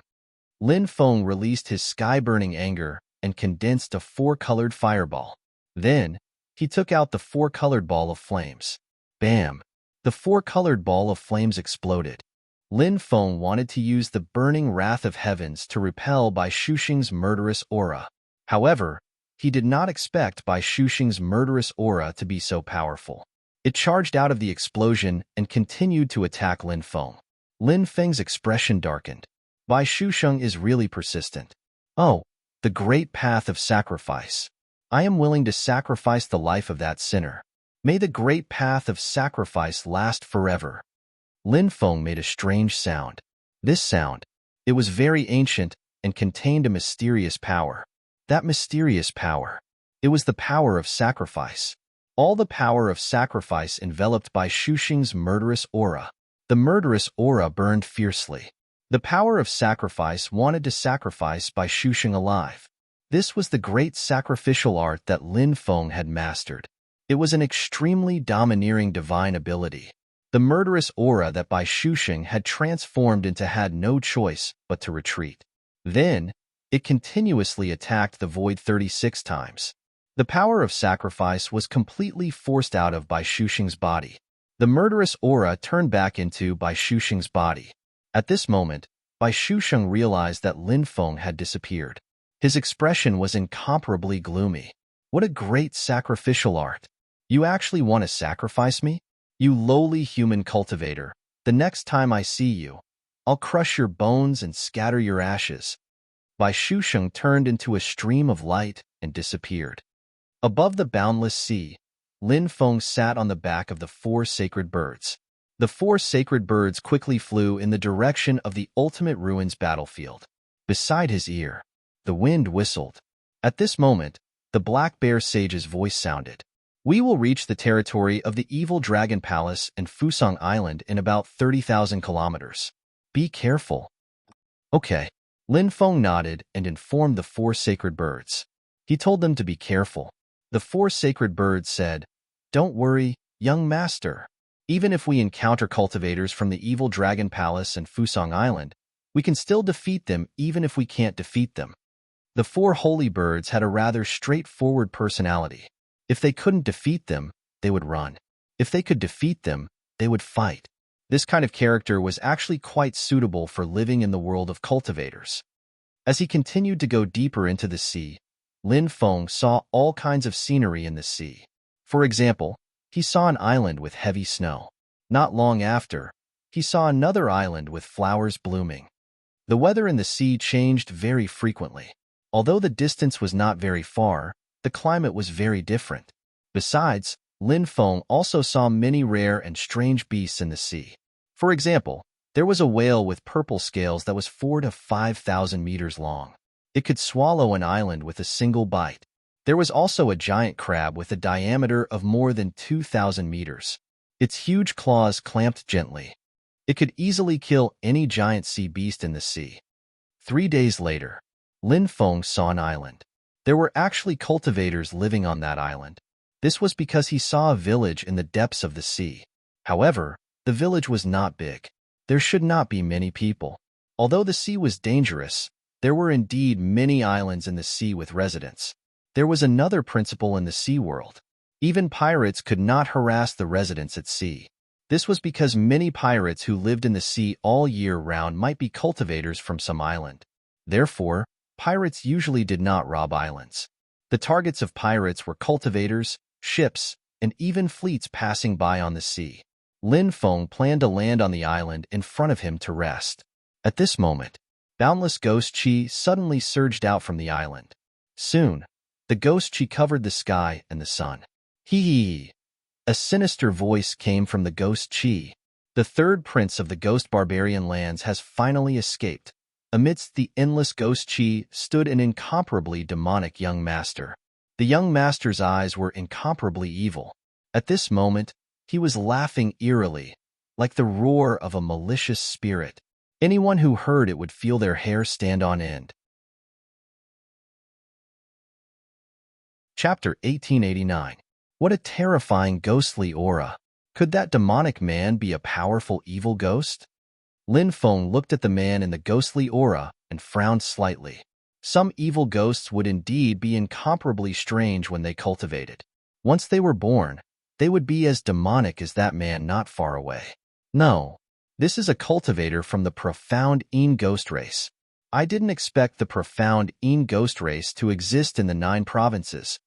Lin Feng released his sky-burning anger and condensed a four-colored fireball. Then, he took out the four-colored ball of flames. Bam! The four-colored ball of flames exploded. Lin Feng wanted to use the burning wrath of heavens to repel Bai Shusheng's murderous aura. However, he did not expect Bai Shusheng's murderous aura to be so powerful. It charged out of the explosion and continued to attack Lin Feng. Lin Feng's expression darkened. Bai Shusheng is really persistent. Oh, the great path of sacrifice. I am willing to sacrifice the life of that sinner. May the great path of sacrifice last forever. Lin Feng made a strange sound. This sound, it was very ancient and contained a mysterious power. That mysterious power, it was the power of sacrifice. All the power of sacrifice enveloped Bai Shusheng's murderous aura. The murderous aura burned fiercely. The power of sacrifice wanted to sacrifice Bai Shusheng alive. This was the great sacrificial art that Lin Feng had mastered. It was an extremely domineering divine ability. The murderous aura that Bai Shusheng had transformed into had no choice but to retreat. Then, it continuously attacked the void 36 times. The power of sacrifice was completely forced out of Bai Shusheng's body. The murderous aura turned back into Bai Shusheng's body. At this moment, Bai Shusheng realized that Lin Feng had disappeared. His expression was incomparably gloomy. What a great sacrificial art! You actually want to sacrifice me? You lowly human cultivator, the next time I see you, I'll crush your bones and scatter your ashes. Bai Shusheng turned into a stream of light and disappeared. Above the boundless sea, Lin Feng sat on the back of the four sacred birds. The four sacred birds quickly flew in the direction of the ultimate ruins battlefield. Beside his ear, the wind whistled. At this moment, the Black Bear Sage's voice sounded. We will reach the territory of the Evil Dragon Palace and Fusang Island in about 30,000 kilometers. Be careful. Okay. Lin Feng nodded and informed the four sacred birds. He told them to be careful. The four sacred birds said, "Don't worry, young master. Even if we encounter cultivators from the Evil Dragon Palace and Fusang Island, we can still defeat them even if we can't defeat them." The four holy birds had a rather straightforward personality. If they couldn't defeat them, they would run. If they could defeat them, they would fight. This kind of character was actually quite suitable for living in the world of cultivators. As he continued to go deeper into the sea, Lin Feng saw all kinds of scenery in the sea. For example, he saw an island with heavy snow. Not long after, he saw another island with flowers blooming. The weather in the sea changed very frequently. Although the distance was not very far, the climate was very different. Besides, Lin Feng also saw many rare and strange beasts in the sea. For example, there was a whale with purple scales that was 4,000 to 5,000 meters long. It could swallow an island with a single bite. There was also a giant crab with a diameter of more than 2,000 meters. Its huge claws clamped gently. It could easily kill any giant sea beast in the sea. 3 days later, Lin Feng saw an island. There were actually cultivators living on that island. This was because he saw a village in the depths of the sea. However, the village was not big. There should not be many people. Although the sea was dangerous, there were indeed many islands in the sea with residents. There was another principle in the sea world. Even pirates could not harass the residents at sea. This was because many pirates who lived in the sea all year round might be cultivators from some island. Therefore, pirates usually did not rob islands. The targets of pirates were cultivators, ships, and even fleets passing by on the sea. Lin Feng planned to land on the island in front of him to rest. At this moment, boundless ghost chi suddenly surged out from the island. Soon, the ghost chi covered the sky and the sun. Hee hee. A sinister voice came from the ghost chi. The third prince of the ghost barbarian lands has finally escaped. Amidst the endless ghost chi stood an incomparably demonic young master. The young master's eyes were incomparably evil. At this moment, he was laughing eerily, like the roar of a malicious spirit. Anyone who heard it would feel their hair stand on end. Chapter 1889. What a terrifying ghostly aura. Could that demonic man be a powerful evil ghost? Lin Feng looked at the man in the ghostly aura and frowned slightly. Some evil ghosts would indeed be incomparably strange when they cultivated. Once they were born, they would be as demonic as that man not far away. No, this is a cultivator from the profound Een ghost race. I didn't expect the profound Een ghost race to exist in the 9 provinces.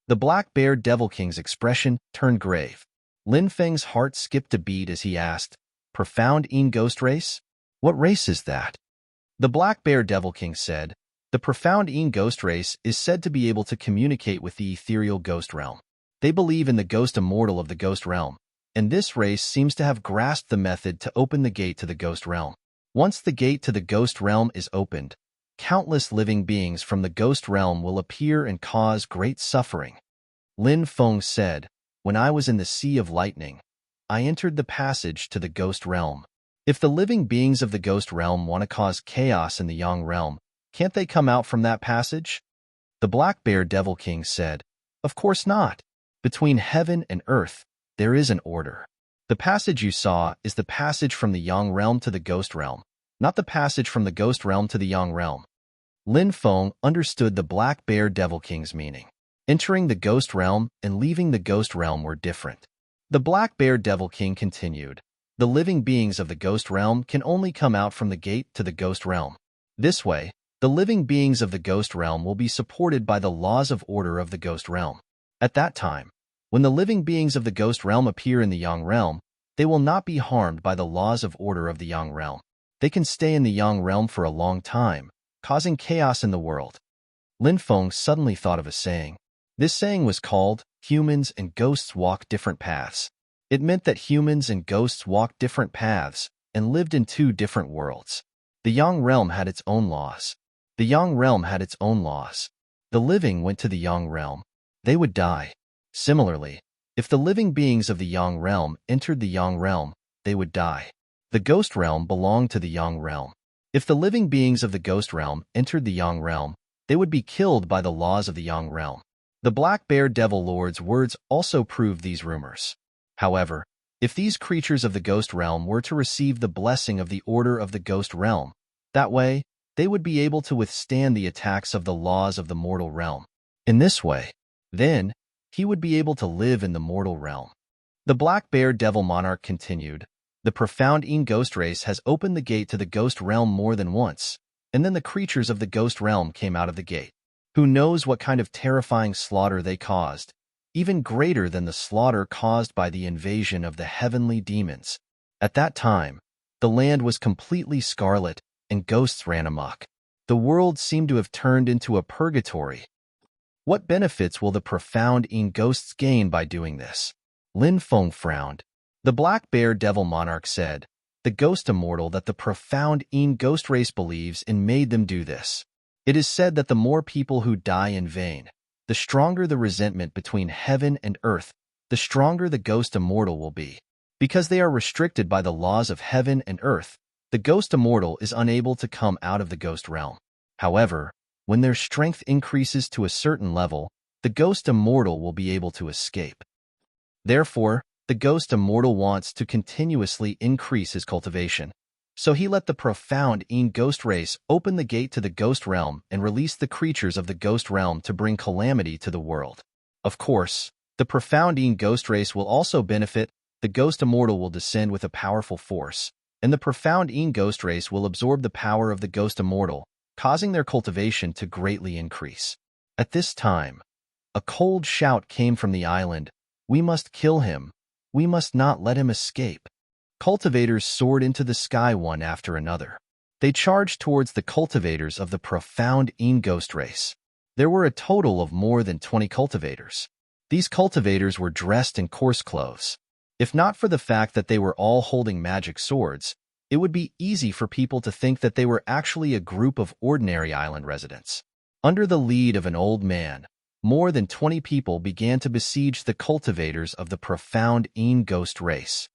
The Black Bear Devil King's expression turned grave. Lin Feng's heart skipped a beat as he asked, "Profound Een ghost race? What race is that?" The Black Bear Devil King said, "The profound Een ghost race is said to be able to communicate with the ethereal ghost realm. They believe in the ghost immortal of the ghost realm, and this race seems to have grasped the method to open the gate to the ghost realm. Once the gate to the ghost realm is opened, countless living beings from the ghost realm will appear and cause great suffering." Lin Feng said, "When I was in the Sea of Lightning, I entered the passage to the ghost realm. If the living beings of the ghost realm want to cause chaos in the Yang realm, can't they come out from that passage?" The Black Bear Devil King said, "Of course not. Between heaven and earth, there is an order. The passage you saw is the passage from the Yang realm to the ghost realm, not the passage from the ghost realm to the Yang realm." Lin Feng understood the Black Bear Devil King's meaning. Entering the ghost realm and leaving the ghost realm were different. The Black Bear Devil King continued, "The living beings of the ghost realm can only come out from the gate to the ghost realm. This way, the living beings of the ghost realm will be supported by the laws of order of the ghost realm. At that time, when the living beings of the ghost realm appear in the Yang realm, they will not be harmed by the laws of order of the Yang realm. They can stay in the Yang realm for a long time, causing chaos in the world." Lin Feng suddenly thought of a saying. This saying was called, "Humans and ghosts walk different paths." It meant that humans and ghosts walked different paths and lived in 2 different worlds. The Yang realm had its own laws. The Yang realm had its own laws. The living went to the Yang realm. They would die. Similarly, if the living beings of the Yang realm entered the Yang realm, they would die. The ghost realm belonged to the Yang realm. If the living beings of the ghost realm entered the Yang realm, they would be killed by the laws of the Yang realm. The Black Bear Devil Lord's words also proved these rumors. However, if these creatures of the ghost realm were to receive the blessing of the order of the ghost realm, that way, they would be able to withstand the attacks of the laws of the mortal realm. In this way, then, he would be able to live in the mortal realm. The Black Bear Devil Monarch continued, "The profound Een ghost race has opened the gate to the ghost realm more than once, and then the creatures of the ghost realm came out of the gate. Who knows what kind of terrifying slaughter they caused, even greater than the slaughter caused by the invasion of the heavenly demons. At that time, the land was completely scarlet, and ghosts ran amok. The world seemed to have turned into a purgatory. What benefits will the profound Een ghosts gain by doing this?" Lin Feng frowned. The Black Bear Devil Monarch said, "The ghost immortal that the profound Een ghost race believes in made them do this. It is said that the more people who die in vain, the stronger the resentment between heaven and earth, the stronger the ghost immortal will be. Because they are restricted by the laws of heaven and earth, the ghost immortal is unable to come out of the ghost realm. However, When their strength increases to a certain level, the ghost immortal will be able to escape. Therefore, the ghost immortal wants to continuously increase his cultivation. So he let the profound ghost race open the gate to the ghost realm and release the creatures of the ghost realm to bring calamity to the world. Of course, the profound ghost race will also benefit. The ghost immortal will descend with a powerful force, and the profound ghost race will absorb the power of the ghost immortal, causing their cultivation to greatly increase. At this time, a cold shout came from the island. We must kill him. We must not let him escape. Cultivators soared into the sky one after another. They charged towards the cultivators of the profound ghost race. There were a total of more than 20 cultivators. These cultivators were dressed in coarse clothes. If not for the fact that they were all holding magic swords, it would be easy for people to think that they were actually a group of ordinary island residents. Under the lead of an old man, more than 20 people began to besiege the cultivators of the profound ghost race.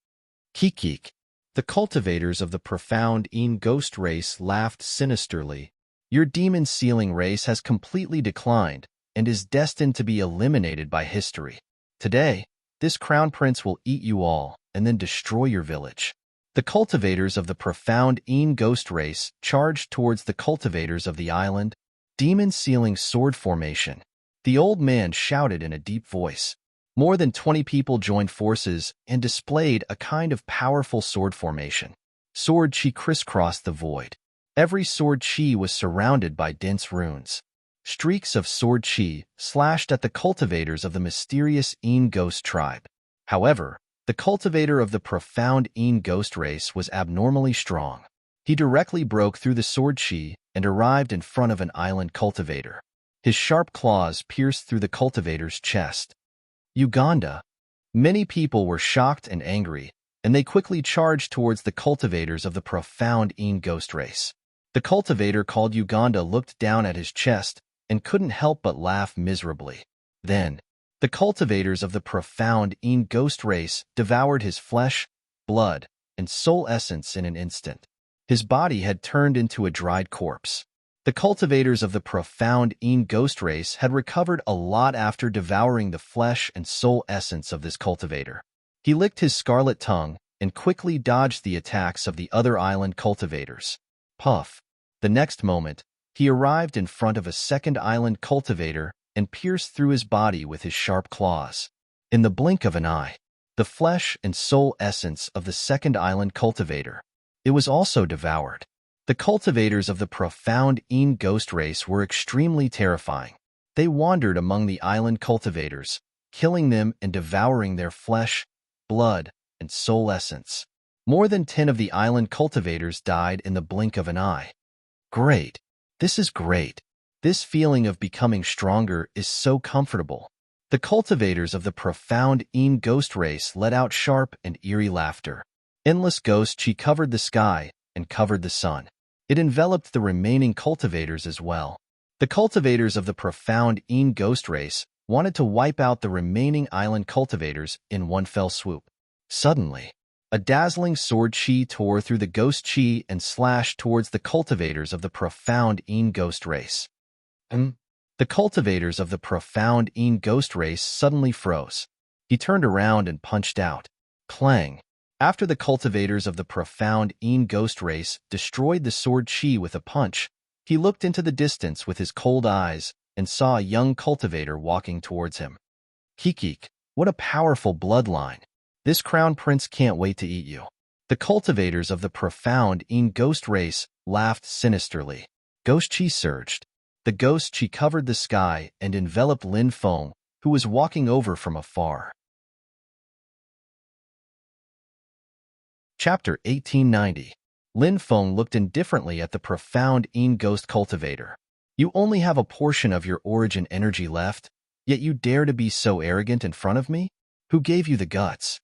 Kikik. The cultivators of the profound ghost race laughed sinisterly. Your demon-sealing race has completely declined and is destined to be eliminated by history. Today, this crown prince will eat you all and then destroy your village. The cultivators of the profound ghost race charged towards the cultivators of the island. Demon-sealing sword formation. The old man shouted in a deep voice. More than 20 people joined forces and displayed a kind of powerful sword formation. Sword chi crisscrossed the void. Every sword chi was surrounded by dense runes. Streaks of sword chi slashed at the cultivators of the mysterious ghost tribe. However, the cultivator of the profound ghost race was abnormally strong. He directly broke through the sword chi and arrived in front of an island cultivator. His sharp claws pierced through the cultivator's chest. Uganda. Many people were shocked and angry, and they quickly charged towards the cultivators of the profound ghost race. The cultivator called Uganda looked down at his chest and couldn't help but laugh miserably. Then, the cultivators of the profound ghost race devoured his flesh, blood, and soul essence in an instant. His body had turned into a dried corpse. The cultivators of the profound ghost race had recovered a lot after devouring the flesh and soul essence of this cultivator. He licked his scarlet tongue and quickly dodged the attacks of the other island cultivators. Puff. The next moment, he arrived in front of a second island cultivator and pierced through his body with his sharp claws. In the blink of an eye, the flesh and soul essence of the second island cultivator. It was also devoured. The cultivators of the profound ghost race were extremely terrifying. They wandered among the island cultivators, killing them and devouring their flesh, blood, and soul essence. More than 10 of the island cultivators died in the blink of an eye. Great. This is great. This feeling of becoming stronger is so comfortable. The cultivators of the profound ghost race let out sharp and eerie laughter. Endless ghost chi covered the sky and covered the sun. It enveloped the remaining cultivators as well. The cultivators of the profound ghost race wanted to wipe out the remaining island cultivators in one fell swoop. Suddenly, a dazzling sword chi tore through the ghost chi and slashed towards the cultivators of the profound ghost race. The cultivators of the profound ghost race suddenly froze. He turned around and punched out. Clang. After the cultivators of the profound ghost race destroyed the sword chi with a punch, he looked into the distance with his cold eyes and saw a young cultivator walking towards him. Kikik, what a powerful bloodline. This crown prince can't wait to eat you. The cultivators of the profound ghost race laughed sinisterly. Ghost chi surged. The ghost chi covered the sky and enveloped Lin Feng, who was walking over from afar. Chapter 1890. Lin Feng looked indifferently at the profound ghost cultivator. You only have a portion of your origin energy left, yet you dare to be so arrogant in front of me? Who gave you the guts?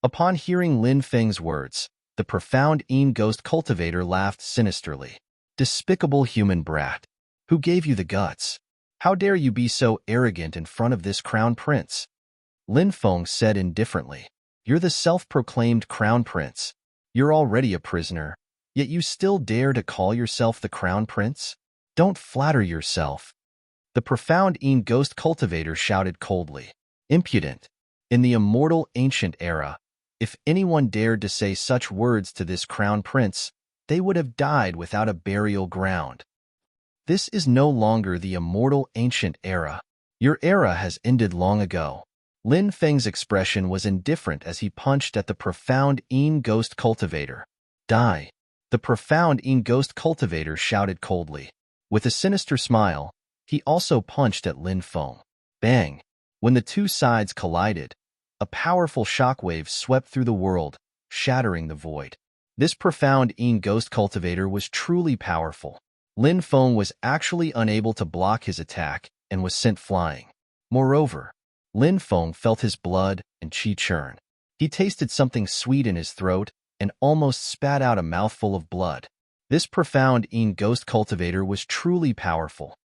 Upon hearing Lin Feng's words, the profound ghost cultivator laughed sinisterly. Despicable human brat. Who gave you the guts? How dare you be so arrogant in front of this crown prince? Lin Feng said indifferently. You're the self-proclaimed crown prince. You're already a prisoner, yet you still dare to call yourself the crown prince? Don't flatter yourself. The profound ghost cultivator shouted coldly. Impudent. In the immortal ancient era, if anyone dared to say such words to this crown prince, they would have died without a burial ground. This is no longer the immortal ancient era. Your era has ended long ago. Lin Feng's expression was indifferent as he punched at the profound ghost cultivator. Die. The profound ghost cultivator shouted coldly. With a sinister smile, he also punched at Lin Feng. Bang! When the two sides collided, a powerful shockwave swept through the world, shattering the void. This profound ghost cultivator was truly powerful. Lin Feng was actually unable to block his attack and was sent flying. Moreover, Lin Feng felt his blood and qi churn. He tasted something sweet in his throat and almost spat out a mouthful of blood. This profound ghost cultivator was truly powerful.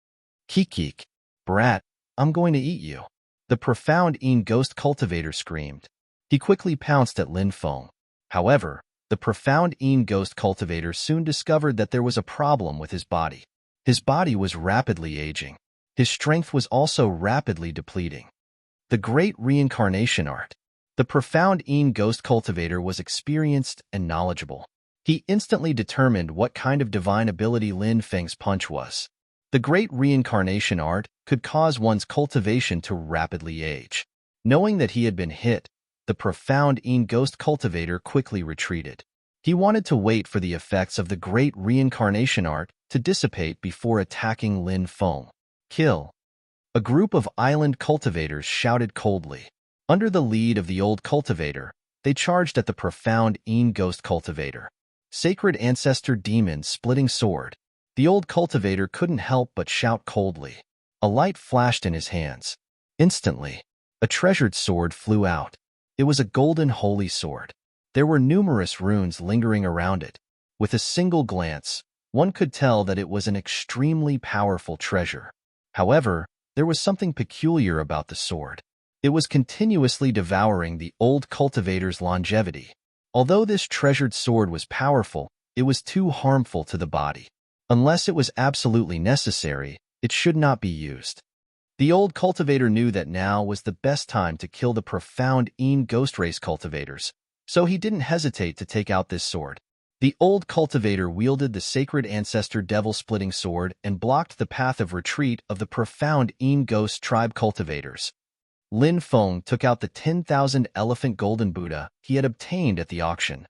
Kikik, brat, I'm going to eat you. The profound ghost cultivator screamed. He quickly pounced at Lin Feng. However, the profound ghost cultivator soon discovered that there was a problem with his body. His body was rapidly aging. His strength was also rapidly depleting. The Great Reincarnation Art. The profound ghost cultivator was experienced and knowledgeable. He instantly determined what kind of divine ability Lin Feng's punch was. The Great Reincarnation Art could cause one's cultivation to rapidly age. Knowing that he had been hit, the profound ghost cultivator quickly retreated. He wanted to wait for the effects of the Great Reincarnation Art to dissipate before attacking Lin Feng. Kill. A group of island cultivators shouted coldly. Under the lead of the old cultivator, they charged at the profound ghost cultivator. Sacred Ancestor Demon Splitting Sword. The old cultivator couldn't help but shout coldly. A light flashed in his hands. Instantly, a treasured sword flew out. It was a golden holy sword. There were numerous runes lingering around it. With a single glance, one could tell that it was an extremely powerful treasure. However, there was something peculiar about the sword. It was continuously devouring the old cultivator's longevity. Although this treasured sword was powerful, it was too harmful to the body. Unless it was absolutely necessary, it should not be used. The old cultivator knew that now was the best time to kill the profound ghost race cultivators, so he didn't hesitate to take out this sword. The old cultivator wielded the sacred ancestor devil-splitting sword and blocked the path of retreat of the profound ghost tribe cultivators. Lin Feng took out the 10,000 elephant golden Buddha he had obtained at the auction.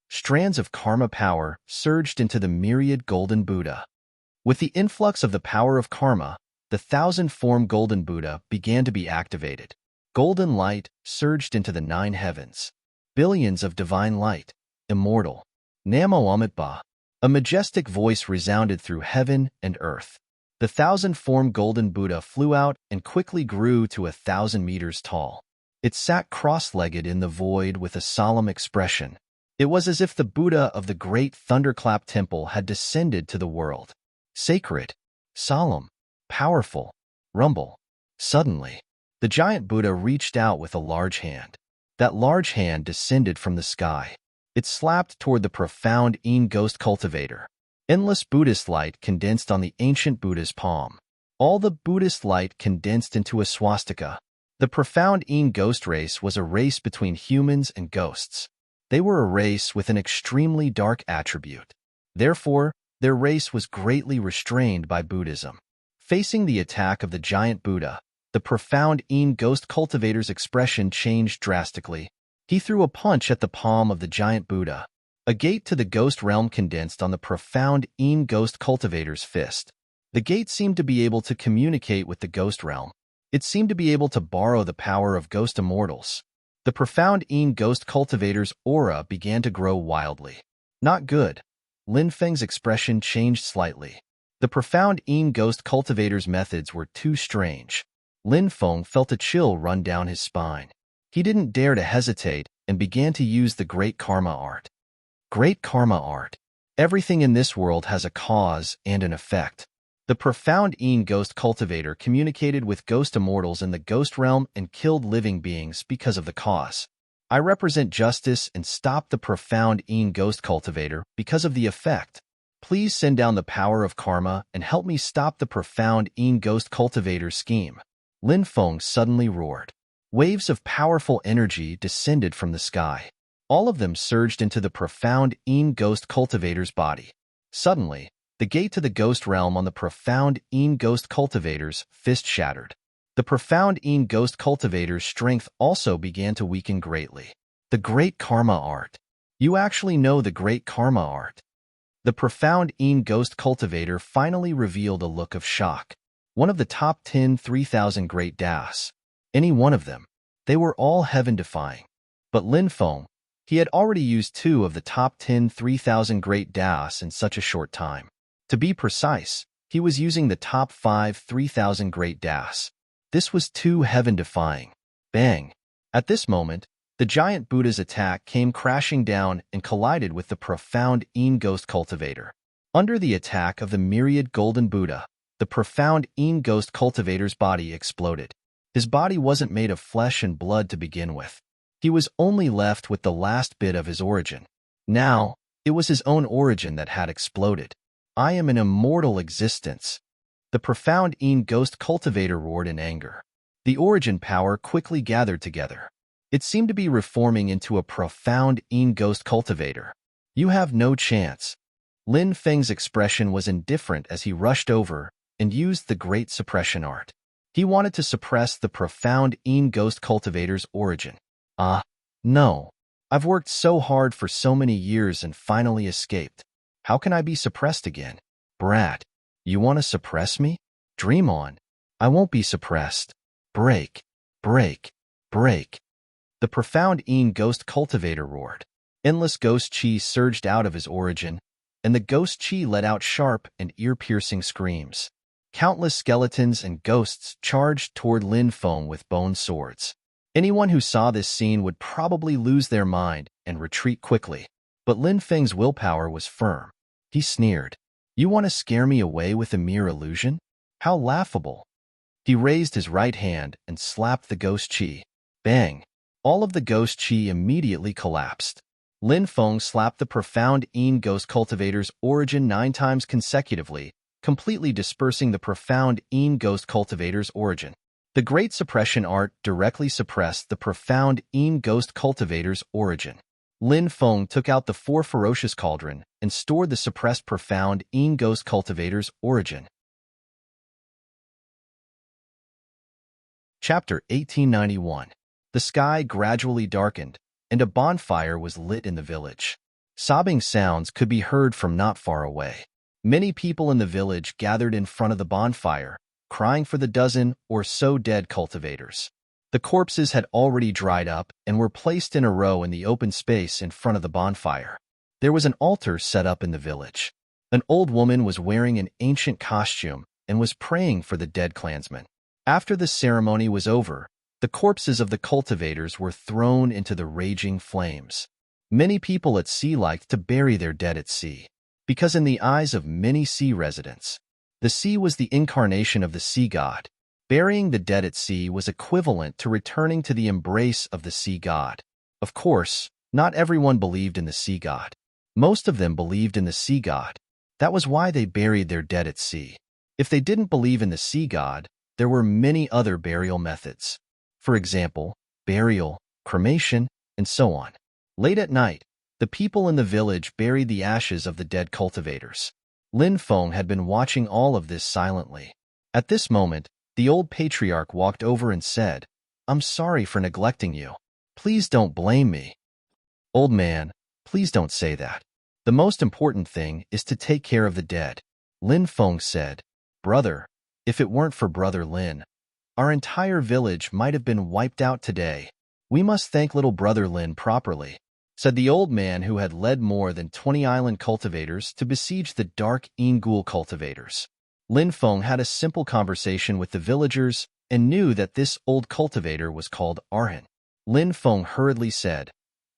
Strands of karma power surged into the myriad golden Buddha. With the influx of the power of karma, the 1,000-form golden Buddha began to be activated. Golden light surged into the 9 heavens. Billions of divine light, immortal. Namo Amitabha. A majestic voice resounded through heaven and earth. The 1,000-form golden Buddha flew out and quickly grew to 1,000 meters tall. It sat cross-legged in the void with a solemn expression. It was as if the Buddha of the great thunderclap temple had descended to the world. Sacred, solemn, powerful, rumble. Suddenly, the giant Buddha reached out with a large hand. That large hand descended from the sky. It slapped toward the profound ghost cultivator. Endless Buddhist light condensed on the ancient Buddha's palm. All the Buddhist light condensed into a swastika. The profound ghost race was a race between humans and ghosts. They were a race with an extremely dark attribute. Therefore, their race was greatly restrained by Buddhism. Facing the attack of the giant Buddha, the profound ghost cultivator's expression changed drastically. He threw a punch at the palm of the giant Buddha. A gate to the ghost realm condensed on the profound ghost cultivator's fist. The gate seemed to be able to communicate with the ghost realm. It seemed to be able to borrow the power of ghost immortals. The profound ghost cultivator's aura began to grow wildly. Not good. Lin Feng's expression changed slightly. The profound ghost cultivator's methods were too strange. Lin Feng felt a chill run down his spine. He didn't dare to hesitate and began to use the Great Karma Art. Great Karma Art. Everything in this world has a cause and an effect. The profound ghost cultivator communicated with ghost immortals in the ghost realm and killed living beings because of the cause. I represent justice and stop the profound ghost cultivator because of the effect. Please send down the power of karma and help me stop the profound ghost cultivator scheme. Lin Feng suddenly roared. Waves of powerful energy descended from the sky. All of them surged into the profound ghost cultivator's body. Suddenly, the gate to the ghost realm on the profound ghost cultivator's fist shattered. The profound ghost cultivator's strength also began to weaken greatly. The Great Karma Art. You actually know the Great Karma Art. The profound ghost cultivator finally revealed a look of shock. One of the top 10 3,000 great Das. Any one of them. They were all heaven-defying. But Lin Feng, he had already used 2 of the top 10 3,000 great Das in such a short time. To be precise, he was using the top 5 3,000 great Das. This was too heaven-defying. Bang! At this moment, the giant Buddha's attack came crashing down and collided with the profound ghost cultivator. Under the attack of the myriad golden Buddha, the profound ghost cultivator's body exploded. His body wasn't made of flesh and blood to begin with. He was only left with the last bit of his origin. Now, it was his own origin that had exploded. I am an immortal existence. The profound ghost cultivator roared in anger. The origin power quickly gathered together. It seemed to be reforming into a profound ghost cultivator. You have no chance. Lin Feng's expression was indifferent as he rushed over and used the great suppression art. He wanted to suppress the profound ghost cultivator's origin. No. I've worked so hard for so many years and finally escaped. How can I be suppressed again? Brat, you want to suppress me? Dream on. I won't be suppressed. Break, break, break. The profound ghost cultivator roared. Endless ghost chi surged out of his origin, and the ghost chi let out sharp and ear-piercing screams. Countless skeletons and ghosts charged toward Lin Feng with bone swords. Anyone who saw this scene would probably lose their mind and retreat quickly. But Lin Feng's willpower was firm. He sneered. You want to scare me away with a mere illusion? How laughable. He raised his right hand and slapped the ghost chi. Bang! All of the ghost chi immediately collapsed. Lin Feng slapped the profound ghost cultivator's origin 9 times consecutively, completely dispersing the profound ghost cultivator's origin. The great suppression art directly suppressed the profound ghost cultivator's origin. Lin Feng took out the 4 ferocious cauldron and stored the suppressed profound ghost cultivator's origin. Chapter 1891. The sky gradually darkened, and a bonfire was lit in the village. Sobbing sounds could be heard from not far away. Many people in the village gathered in front of the bonfire, crying for the dozen or so dead cultivators. The corpses had already dried up and were placed in a row in the open space in front of the bonfire. There was an altar set up in the village. An old woman was wearing an ancient costume and was praying for the dead clansmen. After the ceremony was over, the corpses of the cultivators were thrown into the raging flames. Many people at sea liked to bury their dead at sea, because in the eyes of many sea residents, the sea was the incarnation of the sea god. Burying the dead at sea was equivalent to returning to the embrace of the sea god. Of course, not everyone believed in the sea god. Most of them believed in the sea god. That was why they buried their dead at sea. If they didn't believe in the sea god, there were many other burial methods. For example, burial, cremation, and so on. Late at night, the people in the village buried the ashes of the dead cultivators. Lin Feng had been watching all of this silently. At this moment, the old patriarch walked over and said, I'm sorry for neglecting you. Please don't blame me. Old man, please don't say that. The most important thing is to take care of the dead. Lin Feng said, Brother, if it weren't for Brother Lin, our entire village might have been wiped out today. We must thank little Brother Lin properly, said the old man who had led more than 20 island cultivators to besiege the dark Ingul cultivators. Lin Feng had a simple conversation with the villagers and knew that this old cultivator was called Arhan. Lin Feng hurriedly said,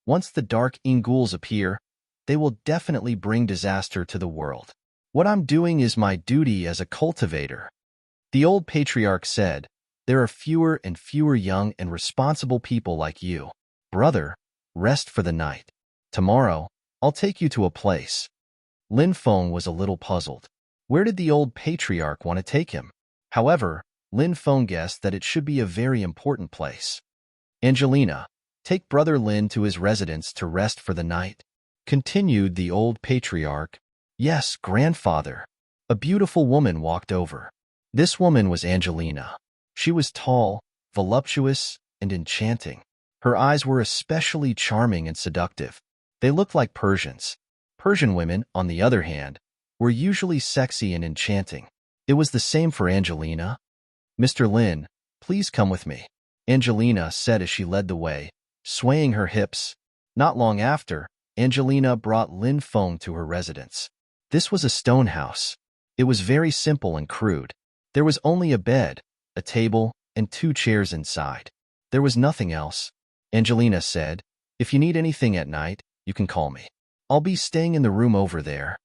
Once the dark Inguls appear, they will definitely bring disaster to the world. What I'm doing is my duty as a cultivator. The old patriarch said, There are fewer and fewer young and responsible people like you. Brother, rest for the night. Tomorrow, I'll take you to a place. Lin Feng was a little puzzled. Where did the old patriarch want to take him? However, Lin Feng guessed that it should be a very important place. Angelina, take Brother Lin to his residence to rest for the night, continued the old patriarch. Yes, grandfather. A beautiful woman walked over. This woman was Angelina. She was tall, voluptuous, and enchanting. Her eyes were especially charming and seductive. They looked like Persians. Persian women, on the other hand, were usually sexy and enchanting. It was the same for Angelina. Mr. Lin, please come with me, Angelina said as she led the way, swaying her hips. Not long after, Angelina brought Lin Feng to her residence. This was a stone house. It was very simple and crude. There was only a bed, a table, and 2 chairs inside. There was nothing else. Angelina said, if you need anything at night, you can call me. I'll be staying in the room over there.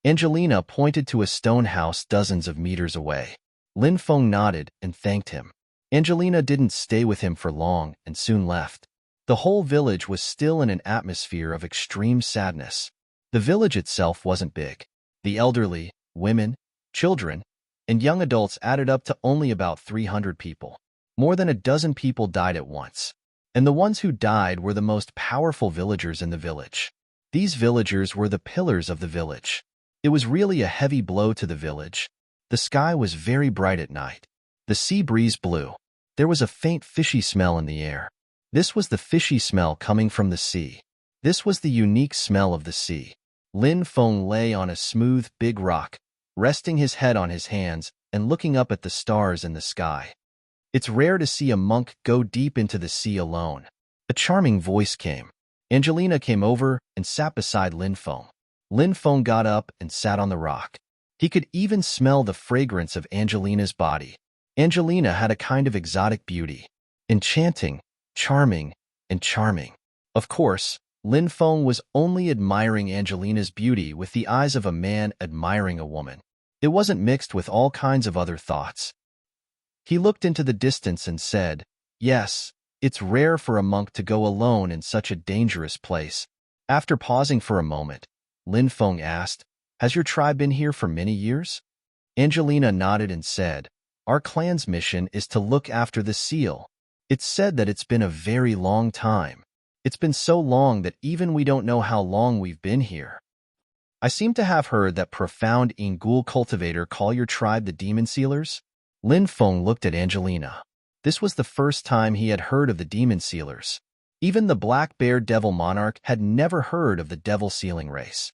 Angelina pointed to a stone house dozens of meters away. Lin Feng nodded and thanked him. Angelina didn't stay with him for long and soon left. The whole village was still in an atmosphere of extreme sadness. The village itself wasn't big. The elderly, women, children, and young adults added up to only about 300 people. More than a dozen people died at once. And the ones who died were the most powerful villagers in the village. These villagers were the pillars of the village. It was really a heavy blow to the village. The sky was very bright at night. The sea breeze blew. There was a faint fishy smell in the air. This was the fishy smell coming from the sea. This was the unique smell of the sea. Lin Feng lay on a smooth, big rock, resting his head on his hands and looking up at the stars in the sky. It's rare to see a monk go deep into the sea alone. A charming voice came. Angelina came over and sat beside Lin Feng. Lin Feng got up and sat on the rock. He could even smell the fragrance of Angelina's body. Angelina had a kind of exotic beauty. Enchanting, charming, and charming. Of course, Lin Feng was only admiring Angelina's beauty with the eyes of a man admiring a woman. It wasn't mixed with all kinds of other thoughts. He looked into the distance and said, yes, it's rare for a monk to go alone in such a dangerous place. After pausing for a moment, Lin Feng asked, has your tribe been here for many years? Angelina nodded and said, our clan's mission is to look after the seal. It's said that it's been a very long time. It's been so long that even we don't know how long we've been here. I seem to have heard that profound Ingul cultivator call your tribe the demon sealers. Lin Feng looked at Angelina. This was the first time he had heard of the demon sealers. Even the black bear devil monarch had never heard of the devil sealing race.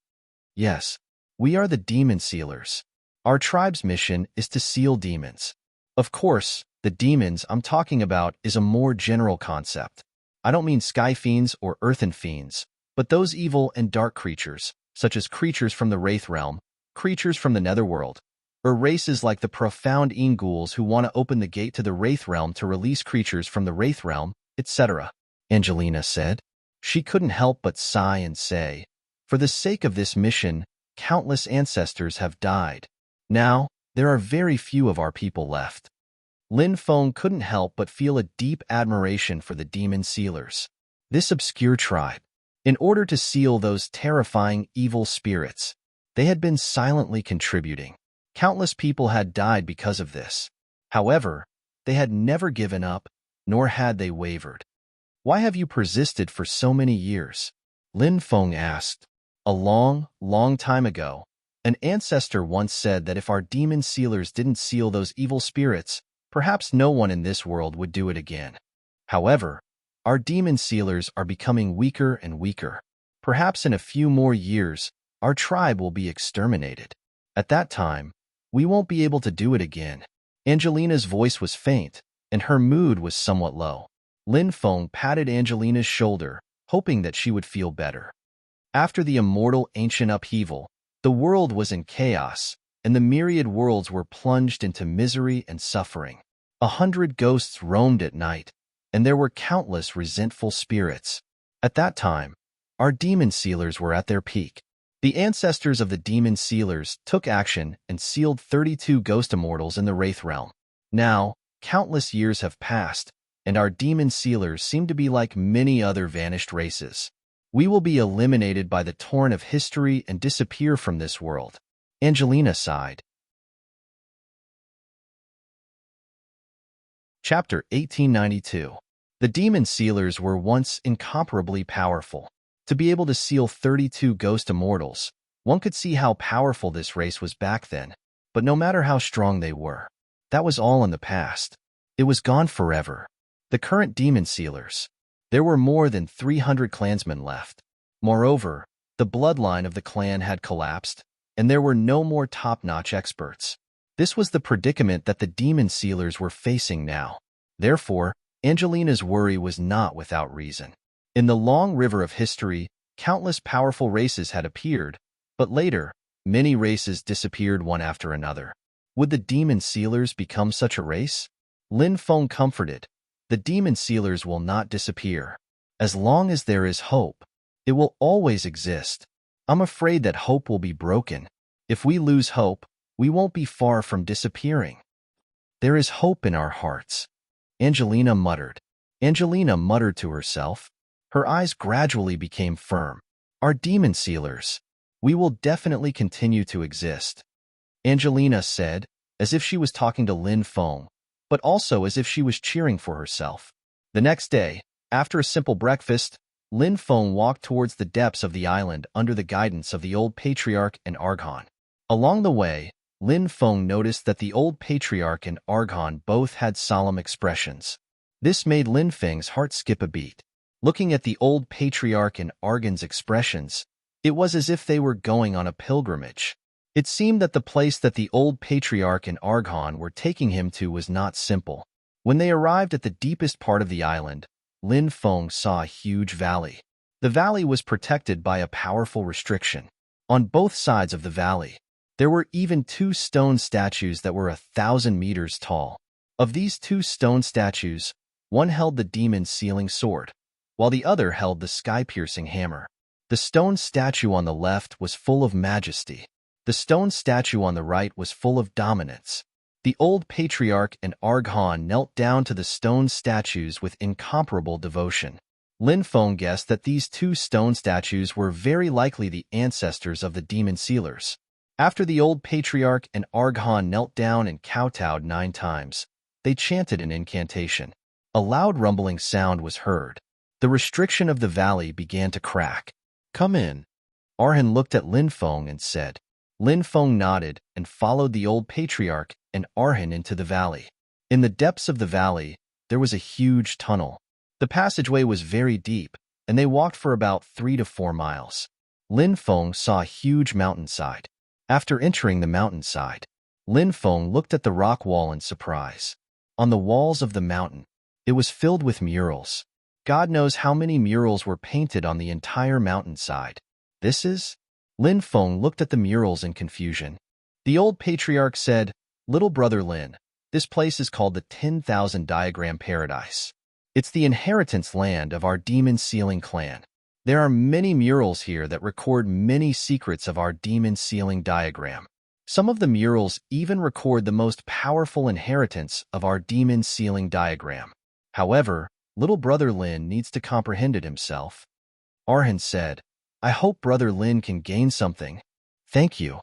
Yes, we are the demon sealers. Our tribe's mission is to seal demons. Of course, the demons I'm talking about is a more general concept. I don't mean sky fiends or earthen fiends, but those evil and dark creatures, such as creatures from the Wraith realm, creatures from the Netherworld, or races like the profound Inguls who want to open the gate to the Wraith realm to release creatures from the Wraith realm, etc., Angelina said. She couldn't help but sigh and say, for the sake of this mission, countless ancestors have died. Now, there are very few of our people left. Lin Feng couldn't help but feel a deep admiration for the demon sealers. This obscure tribe, in order to seal those terrifying evil spirits, they had been silently contributing. Countless people had died because of this. However, they had never given up, nor had they wavered. Why have you persisted for so many years? Lin Feng asked. A long, long time ago, an ancestor once said that if our demon sealers didn't seal those evil spirits, perhaps no one in this world would do it again. However, our demon sealers are becoming weaker and weaker. Perhaps in a few more years, our tribe will be exterminated. At that time, we won't be able to do it again. Angelina's voice was faint, and her mood was somewhat low. Lin Feng patted Angelina's shoulder, hoping that she would feel better. After the immortal ancient upheaval, the world was in chaos, and the myriad worlds were plunged into misery and suffering. 100 ghosts roamed at night, and there were countless resentful spirits. At that time, our demon sealers were at their peak. The ancestors of the demon sealers took action and sealed 32 ghost immortals in the Wraith realm. Now, countless years have passed, and our demon sealers seem to be like many other vanished races. We will be eliminated by the torrent of history and disappear from this world. Angelina sighed. Chapter 1892. The demon sealers were once incomparably powerful. To be able to seal 32 ghost immortals, one could see how powerful this race was back then. But no matter how strong they were, that was all in the past. It was gone forever. The current demon sealers. There were more than 300 clansmen left. Moreover, the bloodline of the clan had collapsed, and there were no more top-notch experts. This was the predicament that the demon sealers were facing now. Therefore, Angelina's worry was not without reason. In the long river of history, countless powerful races had appeared, but later, many races disappeared one after another. Would the demon sealers become such a race? Lin Feng comforted. The demon sealers will not disappear. As long as there is hope, it will always exist. I'm afraid that hope will be broken. If we lose hope, we won't be far from disappearing. There is hope in our hearts. Angelina muttered. Angelina muttered to herself. Her eyes gradually became firm. Our demon sealers. We will definitely continue to exist. Angelina said, as if she was talking to Lin Feng, but also as if she was cheering for herself. The next day, after a simple breakfast, Lin Feng walked towards the depths of the island under the guidance of the old patriarch and Argon. Along the way, Lin Feng noticed that the old patriarch and Argon both had solemn expressions. This made Lin Feng's heart skip a beat. Looking at the old patriarch and Argon's expressions, it was as if they were going on a pilgrimage. It seemed that the place that the old patriarch and Argon were taking him to was not simple. When they arrived at the deepest part of the island, Lin Feng saw a huge valley. The valley was protected by a powerful restriction. On both sides of the valley, there were even 2 stone statues that were 1,000 meters tall. Of these 2 stone statues, one held the demon's sealing sword, while the other held the sky-piercing hammer. The stone statue on the left was full of majesty. The stone statue on the right was full of dominance. The old patriarch and Argon knelt down to the stone statues with incomparable devotion. Lin Feng guessed that these 2 stone statues were very likely the ancestors of the demon sealers. After the old patriarch and Argon knelt down and kowtowed 9 times, they chanted an incantation. A loud rumbling sound was heard. The restriction of the valley began to crack. "Come in." Arhan looked at Lin Feng and said. Lin Feng nodded and followed the old patriarch and Arhan into the valley. In the depths of the valley, there was a huge tunnel. The passageway was very deep, and they walked for about 3 to 4 miles. Lin Feng saw a huge mountainside. After entering the mountainside, Lin Feng looked at the rock wall in surprise. On the walls of the mountain, it was filled with murals. God knows how many murals were painted on the entire mountainside. This is? Lin Feng looked at the murals in confusion. The old patriarch said, "Little brother Lin, this place is called the 10,000 Diagram Paradise. It's the inheritance land of our demon sealing clan. There are many murals here that record many secrets of our demon sealing diagram. Some of the murals even record the most powerful inheritance of our demon sealing diagram. However, little brother Lin needs to comprehend it himself." Arhan said, "I hope brother Lin can gain something." "Thank you,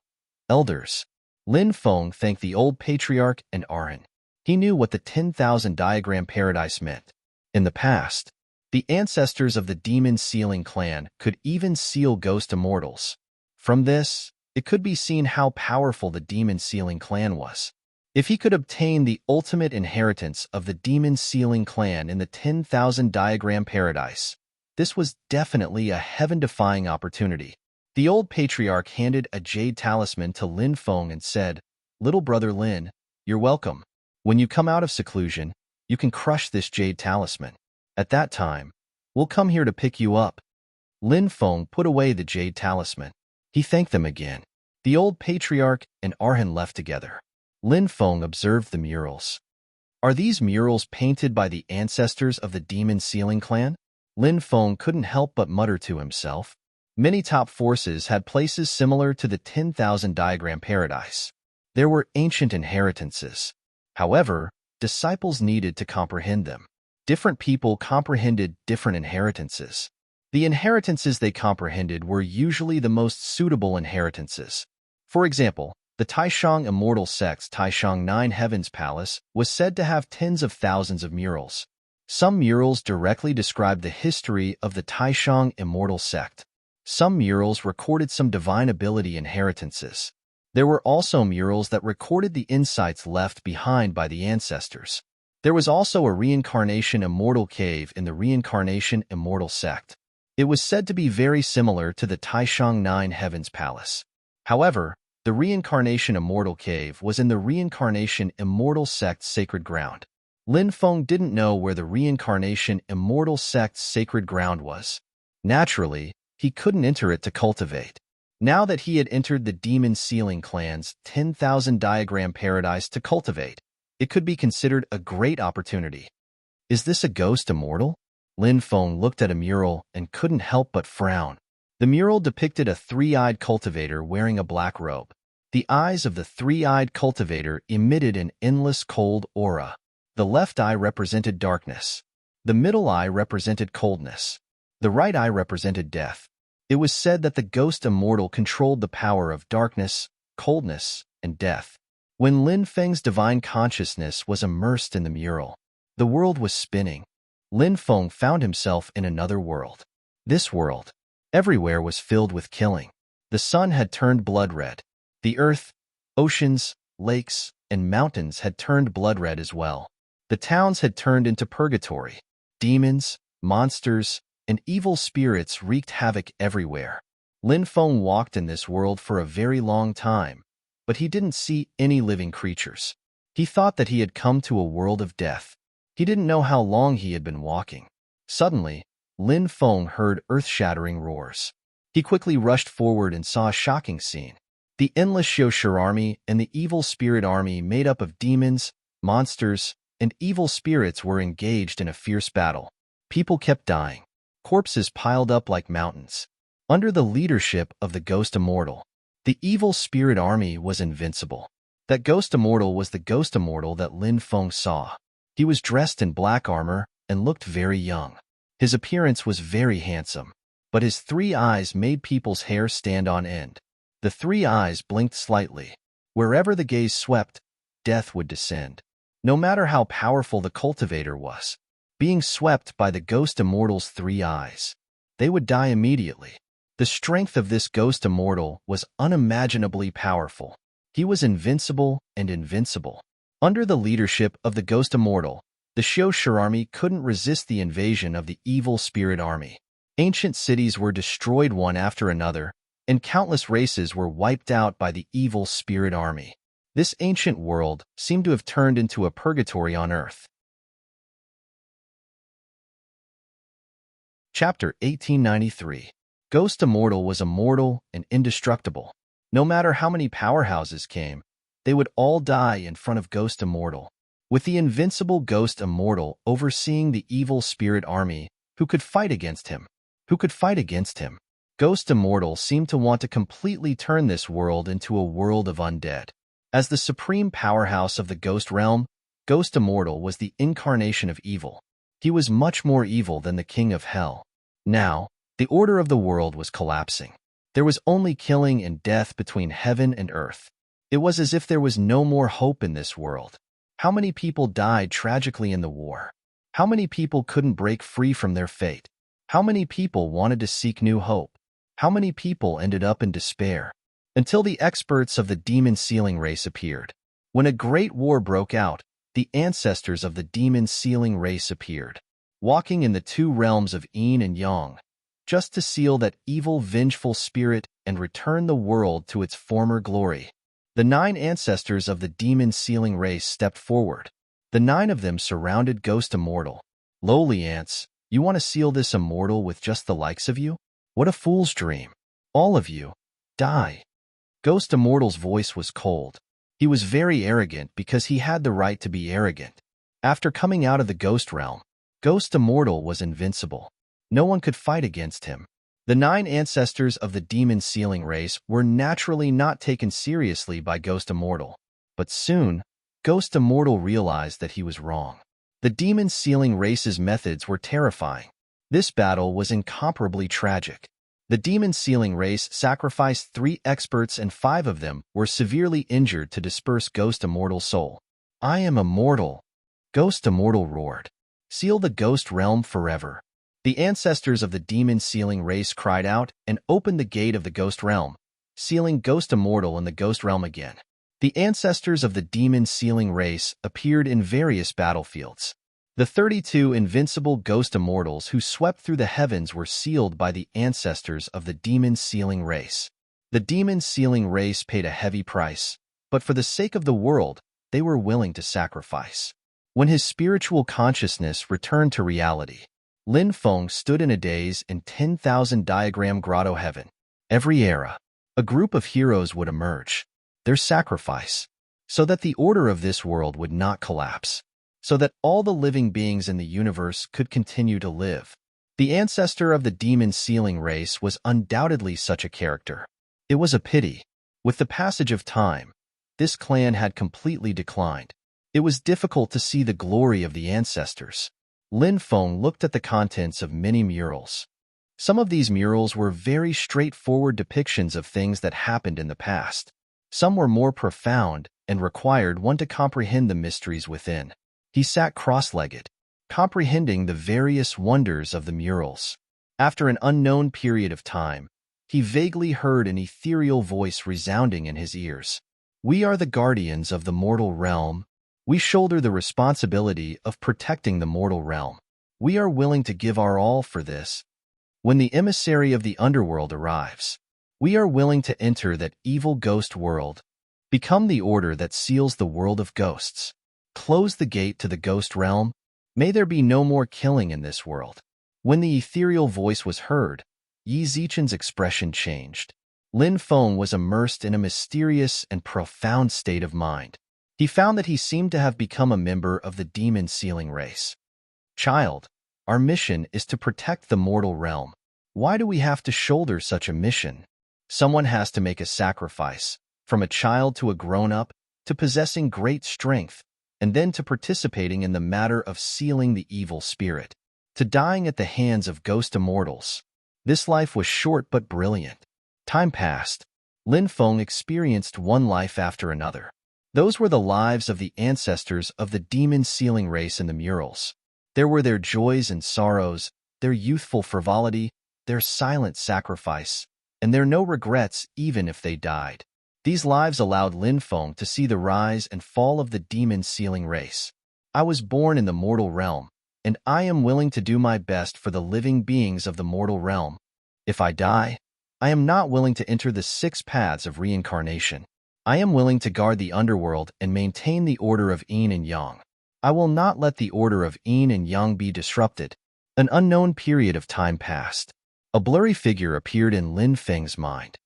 elders." Lin Feng thanked the old patriarch and Arhan. He knew what the 10,000 Diagram Paradise meant. In the past, the ancestors of the demon sealing clan could even seal ghost immortals. From this, it could be seen how powerful the demon sealing clan was. If he could obtain the ultimate inheritance of the demon sealing clan in the 10,000 Diagram Paradise, this was definitely a heaven-defying opportunity. The old patriarch handed a jade talisman to Lin Feng and said, "Little brother Lin, you're welcome. When you come out of seclusion, you can crush this jade talisman. At that time, we'll come here to pick you up." Lin Feng put away the jade talisman. He thanked them again. The old patriarch and Arhan left together. Lin Feng observed the murals. Are these murals painted by the ancestors of the demon sealing clan? Lin Feng couldn't help but mutter to himself. Many top forces had places similar to the 10,000 Diagram Paradise. There were ancient inheritances. However, disciples needed to comprehend them. Different people comprehended different inheritances. The inheritances they comprehended were usually the most suitable inheritances. For example, the Taishang immortal sect's Taishang Nine Heavens Palace was said to have tens of thousands of murals. Some murals directly described the history of the Taishang immortal sect. Some murals recorded some divine ability inheritances. There were also murals that recorded the insights left behind by the ancestors. There was also a reincarnation immortal cave in the reincarnation immortal sect. It was said to be very similar to the Taishang Nine Heavens Palace. However, the reincarnation immortal cave was in the reincarnation immortal sect's sacred ground. Lin Feng didn't know where the reincarnation immortal sect's sacred ground was. Naturally, he couldn't enter it to cultivate. Now that he had entered the Demon Sealing Clan's 10,000 diagram paradise to cultivate, it could be considered a great opportunity. Is this a ghost immortal? Lin Feng looked at a mural and couldn't help but frown. The mural depicted a three-eyed cultivator wearing a black robe. The eyes of the three-eyed cultivator emitted an endless cold aura. The left eye represented darkness. The middle eye represented coldness. The right eye represented death. It was said that the ghost immortal controlled the power of darkness, coldness, and death. When Lin Feng's divine consciousness was immersed in the mural, the world was spinning. Lin Feng found himself in another world. This world, everywhere, was filled with killing. The sun had turned blood red. The earth, oceans, lakes, and mountains had turned blood red as well. The towns had turned into purgatory. Demons, monsters, and evil spirits wreaked havoc everywhere. Lin Feng walked in this world for a very long time, but he didn't see any living creatures. He thought that he had come to a world of death. He didn't know how long he had been walking. Suddenly, Lin Feng heard earth-shattering roars. He quickly rushed forward and saw a shocking scene. The endless Xiushi army and the evil spirit army made up of demons, monsters, and evil spirits were engaged in a fierce battle. People kept dying. Corpses piled up like mountains. Under the leadership of the Ghost Immortal, the evil spirit army was invincible. That Ghost Immortal was the Ghost Immortal that Lin Feng saw. He was dressed in black armor and looked very young. His appearance was very handsome, but his three eyes made people's hair stand on end. The three eyes blinked slightly. Wherever the gaze swept, death would descend. No matter how powerful the cultivator was, being swept by the Ghost Immortal's three eyes, they would die immediately. The strength of this Ghost Immortal was unimaginably powerful. He was invincible and invincible. Under the leadership of the Ghost Immortal, the Xiushi army couldn't resist the invasion of the evil spirit army. Ancient cities were destroyed one after another, and countless races were wiped out by the evil spirit army. This ancient world seemed to have turned into a purgatory on Earth. Chapter 1893. Ghost Immortal was immortal and indestructible. No matter how many powerhouses came, they would all die in front of Ghost Immortal. With the invincible Ghost Immortal overseeing the evil spirit army, who could fight against him? Who could fight against him? Ghost Immortal seemed to want to completely turn this world into a world of undead. As the supreme powerhouse of the Ghost Realm, Ghost Immortal was the incarnation of evil. He was much more evil than the King of Hell. Now, the order of the world was collapsing. There was only killing and death between heaven and earth. It was as if there was no more hope in this world. How many people died tragically in the war? How many people couldn't break free from their fate? How many people wanted to seek new hope? How many people ended up in despair? Until the experts of the Demon Sealing race appeared. When a great war broke out, the ancestors of the Demon Sealing race appeared, walking in the two realms of Yin and Yang, just to seal that evil, vengeful spirit and return the world to its former glory. The 9 ancestors of the Demon Sealing race stepped forward. The 9 of them surrounded Ghost Immortal. Lowly ants, you want to seal this immortal with just the likes of you? What a fool's dream. All of you, die. Ghost Immortal's voice was cold. He was very arrogant because he had the right to be arrogant. After coming out of the Ghost Realm, Ghost Immortal was invincible. No one could fight against him. The 9 ancestors of the Demon Sealing race were naturally not taken seriously by Ghost Immortal. But soon, Ghost Immortal realized that he was wrong. The Demon Sealing race's methods were terrifying. This battle was incomparably tragic. The demon sealing race sacrificed 3 experts and 5 of them were severely injured to disperse Ghost Immortal's soul. "I am immortal," Ghost Immortal roared. "Seal the ghost realm forever." The ancestors of the demon sealing race cried out and opened the gate of the ghost realm, sealing Ghost Immortal in the ghost realm again. The ancestors of the demon sealing race appeared in various battlefields. The 32 invincible ghost immortals who swept through the heavens were sealed by the ancestors of the demon sealing race. The demon sealing race paid a heavy price, but for the sake of the world, they were willing to sacrifice. When his spiritual consciousness returned to reality, Lin Feng stood in a daze in 10,000 diagram grotto heaven. Every era, a group of heroes would emerge, their sacrifice, so that the order of this world would not collapse, so that all the living beings in the universe could continue to live. The ancestor of the demon sealing race was undoubtedly such a character. It was a pity. With the passage of time, this clan had completely declined. It was difficult to see the glory of the ancestors. Lin Feng looked at the contents of many murals. Some of these murals were very straightforward depictions of things that happened in the past. Some were more profound and required one to comprehend the mysteries within. He sat cross-legged, comprehending the various wonders of the murals. After an unknown period of time, he vaguely heard an ethereal voice resounding in his ears. "We are the guardians of the mortal realm. We shoulder the responsibility of protecting the mortal realm. We are willing to give our all for this. When the emissary of the underworld arrives, we are willing to enter that evil ghost world, become the order that seals the world of ghosts. Close the gate to the ghost realm. May there be no more killing in this world." When the ethereal voice was heard, Yi Zichen's expression changed. Lin Feng was immersed in a mysterious and profound state of mind. He found that he seemed to have become a member of the demon sealing race. "Child, our mission is to protect the mortal realm. Why do we have to shoulder such a mission? Someone has to make a sacrifice, from a child to a grown-up, to possessing great strength, and then to participating in the matter of sealing the evil spirit, to dying at the hands of ghost immortals. This life was short but brilliant." Time passed. Lin Feng experienced one life after another. Those were the lives of the ancestors of the demon sealing race in the murals. There were their joys and sorrows, their youthful frivolity, their silent sacrifice, and their no regrets even if they died. These lives allowed Lin Feng to see the rise and fall of the demon sealing race. "I was born in the mortal realm, and I am willing to do my best for the living beings of the mortal realm. If I die, I am not willing to enter the 6 paths of reincarnation. I am willing to guard the underworld and maintain the order of yin and yang. I will not let the order of yin and yang be disrupted." An unknown period of time passed. A blurry figure appeared in Lin Feng's mind.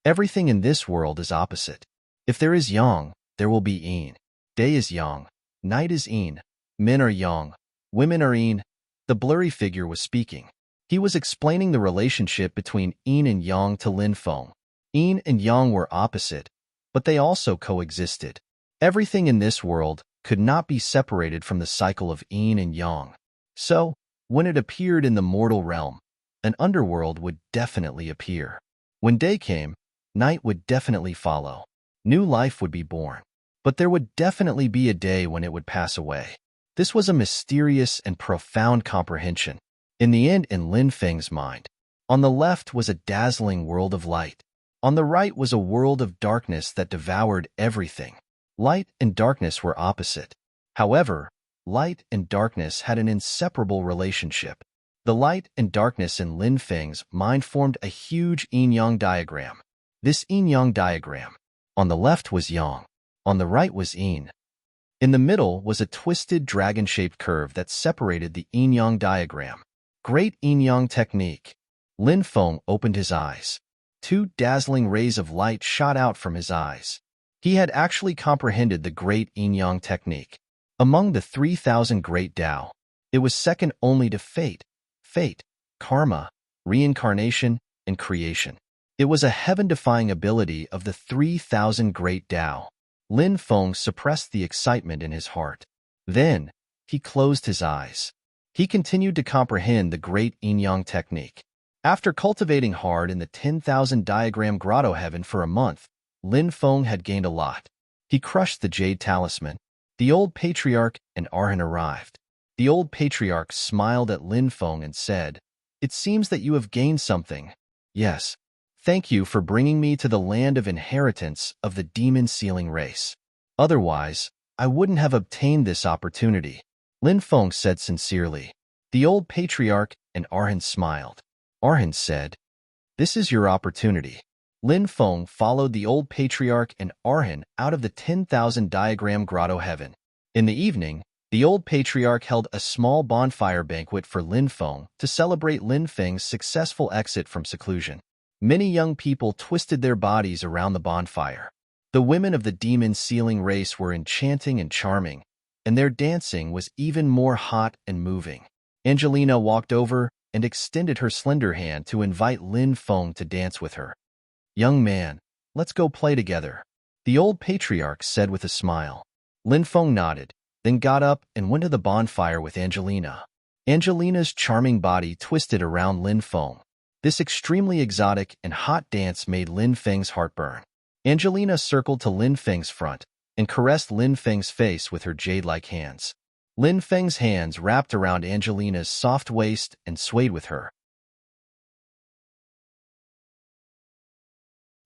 "Everything in this world is opposite. If there is yang, there will be yin. Day is yang, night is yin. Men are yang, women are yin." The blurry figure was speaking. He was explaining the relationship between yin and yang to Lin Feng. Yin and yang were opposite, but they also coexisted. Everything in this world could not be separated from the cycle of yin and yang. So, when it appeared in the mortal realm, an underworld would definitely appear. When day came, night would definitely follow. New life would be born. But there would definitely be a day when it would pass away. This was a mysterious and profound comprehension. In the end, in Lin Feng's mind, on the left was a dazzling world of light. On the right was a world of darkness that devoured everything. Light and darkness were opposite. However, light and darkness had an inseparable relationship. The light and darkness in Lin Feng's mind formed a huge yin-yang diagram. This yin-yang diagram, on the left was yang, on the right was yin. In the middle was a twisted dragon-shaped curve that separated the yin-yang diagram. Great yin-yang technique. Lin Feng opened his eyes. 2 dazzling rays of light shot out from his eyes. He had actually comprehended the great yin-yang technique. Among the 3,000 great Tao, it was second only to fate, karma, reincarnation, and creation. It was a heaven-defying ability of the 3,000 great Tao. Lin Feng suppressed the excitement in his heart. Then, he closed his eyes. He continued to comprehend the great yin-yang technique. After cultivating hard in the 10,000 diagram grotto heaven for a month, Lin Feng had gained a lot. He crushed the jade talisman. The old patriarch and Arhan arrived. The old patriarch smiled at Lin Feng and said, "It seems that you have gained something." "Yes. Thank you for bringing me to the land of inheritance of the demon sealing race. Otherwise, I wouldn't have obtained this opportunity," Lin Feng said sincerely. The old patriarch and Arhan smiled. Arhan said, "This is your opportunity." Lin Feng followed the old patriarch and Arhan out of the 10,000 diagram grotto heaven. In the evening, the old patriarch held a small bonfire banquet for Lin Feng to celebrate Lin Feng's successful exit from seclusion. Many young people twisted their bodies around the bonfire. The women of the demon sealing race were enchanting and charming, and their dancing was even more hot and moving. Angelina walked over and extended her slender hand to invite Lin Feng to dance with her. "Young man, let's go play together," the old patriarch said with a smile. Lin Feng nodded, then got up and went to the bonfire with Angelina. Angelina's charming body twisted around Lin Feng. This extremely exotic and hot dance made Lin Feng's heart burn. Angelina circled to Lin Feng's front and caressed Lin Feng's face with her jade-like hands. Lin Feng's hands wrapped around Angelina's soft waist and swayed with her.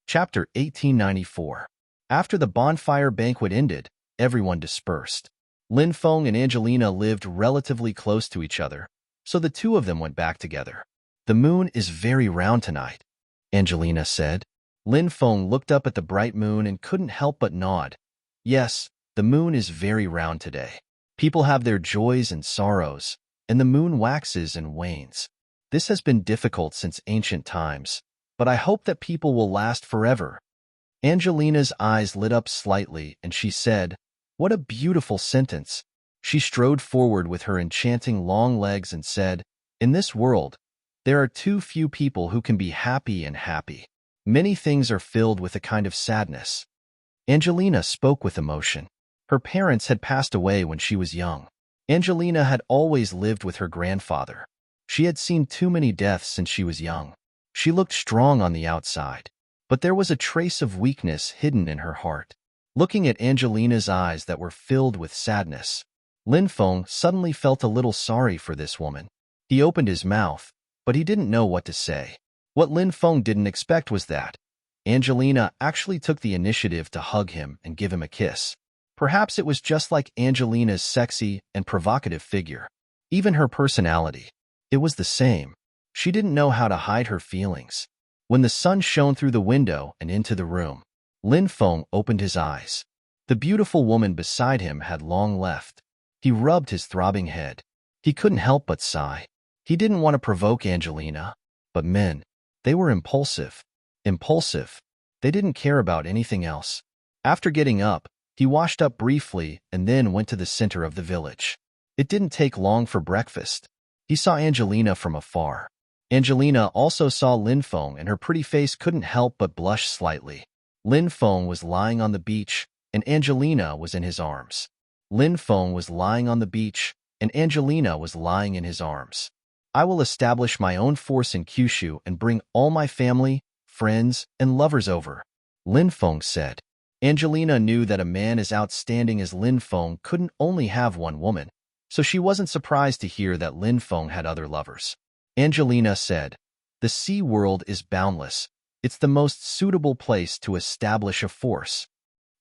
Chapter 1894. After the bonfire banquet ended, everyone dispersed. Lin Feng and Angelina lived relatively close to each other, so the two of them went back together. "The moon is very round tonight," Angelina said. Lin Feng looked up at the bright moon and couldn't help but nod. "Yes, the moon is very round today. People have their joys and sorrows, and the moon waxes and wanes. This has been difficult since ancient times, but I hope that people will last forever." Angelina's eyes lit up slightly, and she said, "What a beautiful sentence." She strode forward with her enchanting long legs and said, "In this world, there are too few people who can be happy and happy. Many things are filled with a kind of sadness." Angelina spoke with emotion. Her parents had passed away when she was young. Angelina had always lived with her grandfather. She had seen too many deaths since she was young. She looked strong on the outside, but there was a trace of weakness hidden in her heart. Looking at Angelina's eyes that were filled with sadness, Lin Feng suddenly felt a little sorry for this woman. He opened his mouth, but he didn't know what to say. What Lin Feng didn't expect was that Angelina actually took the initiative to hug him and give him a kiss. Perhaps it was just like Angelina's sexy and provocative figure. Even her personality. It was the same. She didn't know how to hide her feelings. When the sun shone through the window and into the room, Lin Feng opened his eyes. The beautiful woman beside him had long left. He rubbed his throbbing head. He couldn't help but sigh. He didn't want to provoke Angelina, but men, they were impulsive. Impulsive. They didn't care about anything else. After getting up, he washed up briefly and then went to the center of the village. It didn't take long for breakfast. He saw Angelina from afar. Angelina also saw Lin Feng, and her pretty face couldn't help but blush slightly. Lin Feng was lying on the beach, and Angelina was in his arms. Lin Feng was lying on the beach, and Angelina was lying in his arms. "I will establish my own force in Kyushu and bring all my family, friends, and lovers over," Lin Feng said. Angelina knew that a man as outstanding as Lin Feng couldn't only have one woman, so she wasn't surprised to hear that Lin Feng had other lovers. Angelina said, "The sea world is boundless. It's the most suitable place to establish a force."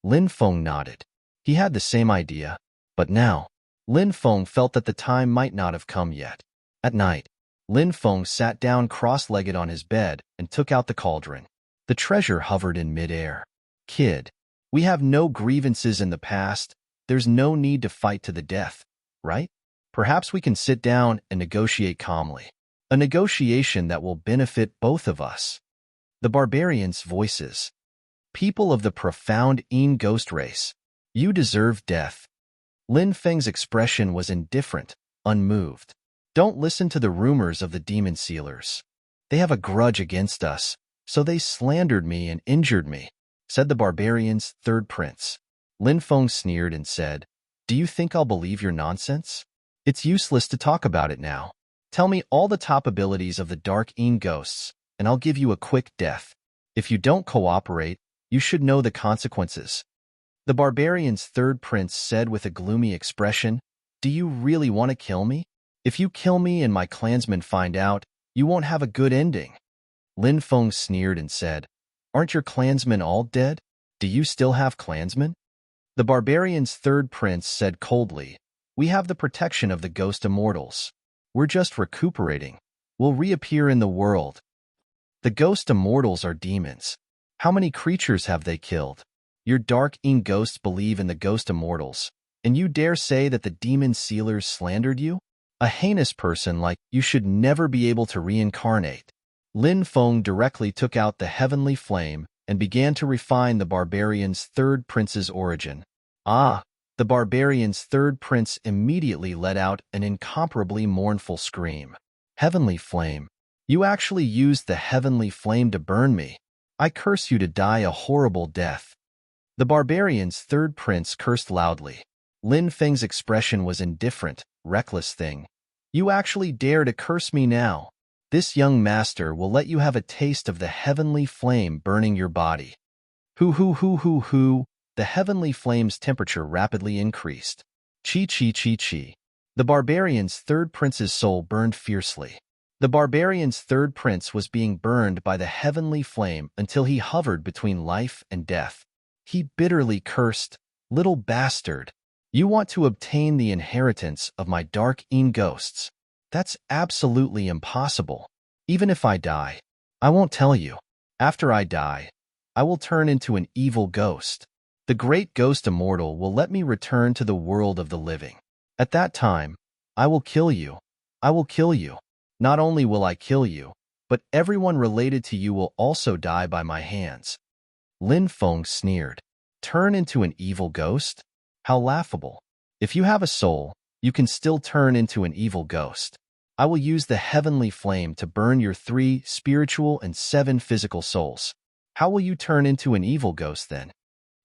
Lin Feng nodded. He had the same idea, but now, Lin Feng felt that the time might not have come yet. At night, Lin Feng sat down cross-legged on his bed and took out the cauldron. The treasure hovered in midair. "Kid, we have no grievances in the past. There's no need to fight to the death, right? Perhaps we can sit down and negotiate calmly. A negotiation that will benefit both of us." The barbarians' voices. "People of the profound Yin ghost race, you deserve death." Lin Feng's expression was indifferent, unmoved. "Don't listen to the rumors of the demon sealers. They have a grudge against us, so they slandered me and injured me," said the barbarian's third prince. Lin Feng sneered and said, "Do you think I'll believe your nonsense?" It's useless to talk about it now. Tell me all the top abilities of the Dark Een ghosts, and I'll give you a quick death. If you don't cooperate, you should know the consequences. The barbarian's third prince said with a gloomy expression, "Do you really want to kill me? If you kill me and my clansmen find out, you won't have a good ending." Lin Feng sneered and said, "Aren't your clansmen all dead? Do you still have clansmen?" The barbarian's third prince said coldly, "We have the protection of the ghost immortals. We're just recuperating. We'll reappear in the world." The ghost immortals are demons. How many creatures have they killed? Your Dark Een ghosts believe in the ghost immortals, and you dare say that the demon sealers slandered you? A heinous person like you should never be able to reincarnate. Lin Feng directly took out the heavenly flame and began to refine the barbarian's third prince's origin. Ah! The barbarian's third prince immediately let out an incomparably mournful scream. "Heavenly flame! You actually used the heavenly flame to burn me. I curse you to die a horrible death." The barbarian's third prince cursed loudly. Lin Feng's expression was indifferent, reckless thing. "You actually dare to curse me now? This young master will let you have a taste of the heavenly flame burning your body." Hoo hoo hoo hoo hoo. The heavenly flame's temperature rapidly increased. Chi chi chi chi. The barbarian's third prince's soul burned fiercely. The barbarian's third prince was being burned by the heavenly flame until he hovered between life and death. He bitterly cursed, "Little bastard! You want to obtain the inheritance of my Dark Een ghosts? That's absolutely impossible. Even if I die, I won't tell you. After I die, I will turn into an evil ghost. The great ghost immortal will let me return to the world of the living. At that time, I will kill you. I will kill you. Not only will I kill you, but everyone related to you will also die by my hands." Lin Feng sneered. "Turn into an evil ghost? How laughable. If you have a soul, you can still turn into an evil ghost. I will use the heavenly flame to burn your 3 spiritual and 7 physical souls. How will you turn into an evil ghost then?"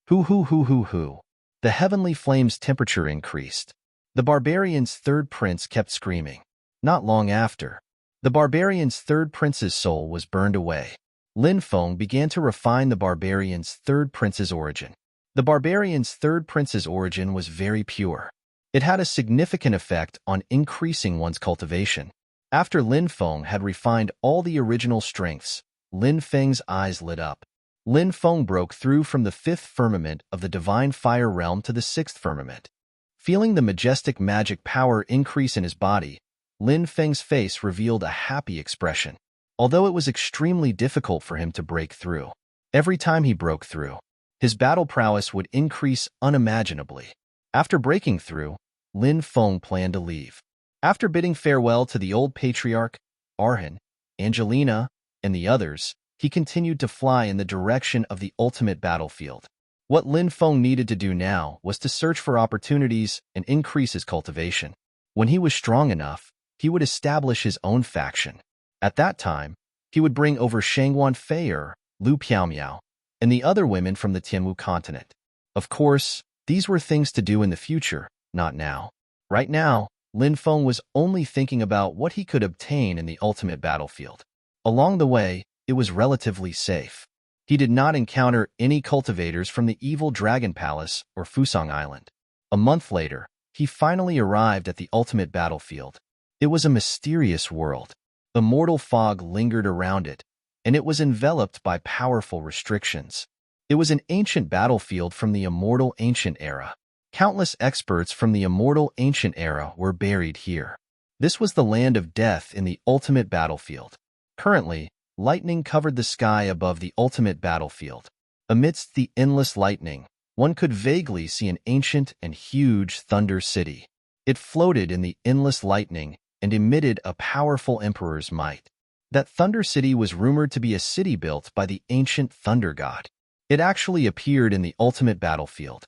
Hoo hoo hoo hoo hoo. The heavenly flame's temperature increased. The barbarian's third prince kept screaming. Not long after, the barbarian's third prince's soul was burned away. Lin Feng began to refine the barbarian's third prince's origin. The barbarian's third prince's origin was very pure. It had a significant effect on increasing one's cultivation. After Lin Feng had refined all the original strengths, Lin Feng's eyes lit up. Lin Feng broke through from the 5th firmament of the divine fire realm to the 6th firmament. Feeling the majestic magic power increase in his body, Lin Feng's face revealed a happy expression. Although it was extremely difficult for him to break through, every time he broke through, his battle prowess would increase unimaginably. After breaking through, Lin Feng planned to leave. After bidding farewell to the old patriarch, Arhan, Angelina, and the others, he continued to fly in the direction of the ultimate battlefield. What Lin Feng needed to do now was to search for opportunities and increase his cultivation. When he was strong enough, he would establish his own faction. At that time, he would bring over Shangguan Fei'er, Lu Piaomiao, and the other women from the Tianwu continent. Of course, these were things to do in the future, not now. Right now, Lin Feng was only thinking about what he could obtain in the ultimate battlefield. Along the way, it was relatively safe. He did not encounter any cultivators from the evil Dragon Palace or Fusang Island. A month later, he finally arrived at the ultimate battlefield. It was a mysterious world. Immortal fog lingered around it, and it was enveloped by powerful restrictions. It was an ancient battlefield from the immortal ancient era. Countless experts from the immortal ancient era were buried here. This was the land of death in the ultimate battlefield. Currently, lightning covered the sky above the ultimate battlefield. Amidst the endless lightning, one could vaguely see an ancient and huge thunder city. It floated in the endless lightning and emitted a powerful emperor's might. That thunder city was rumored to be a city built by the ancient thunder god. It actually appeared in the ultimate battlefield.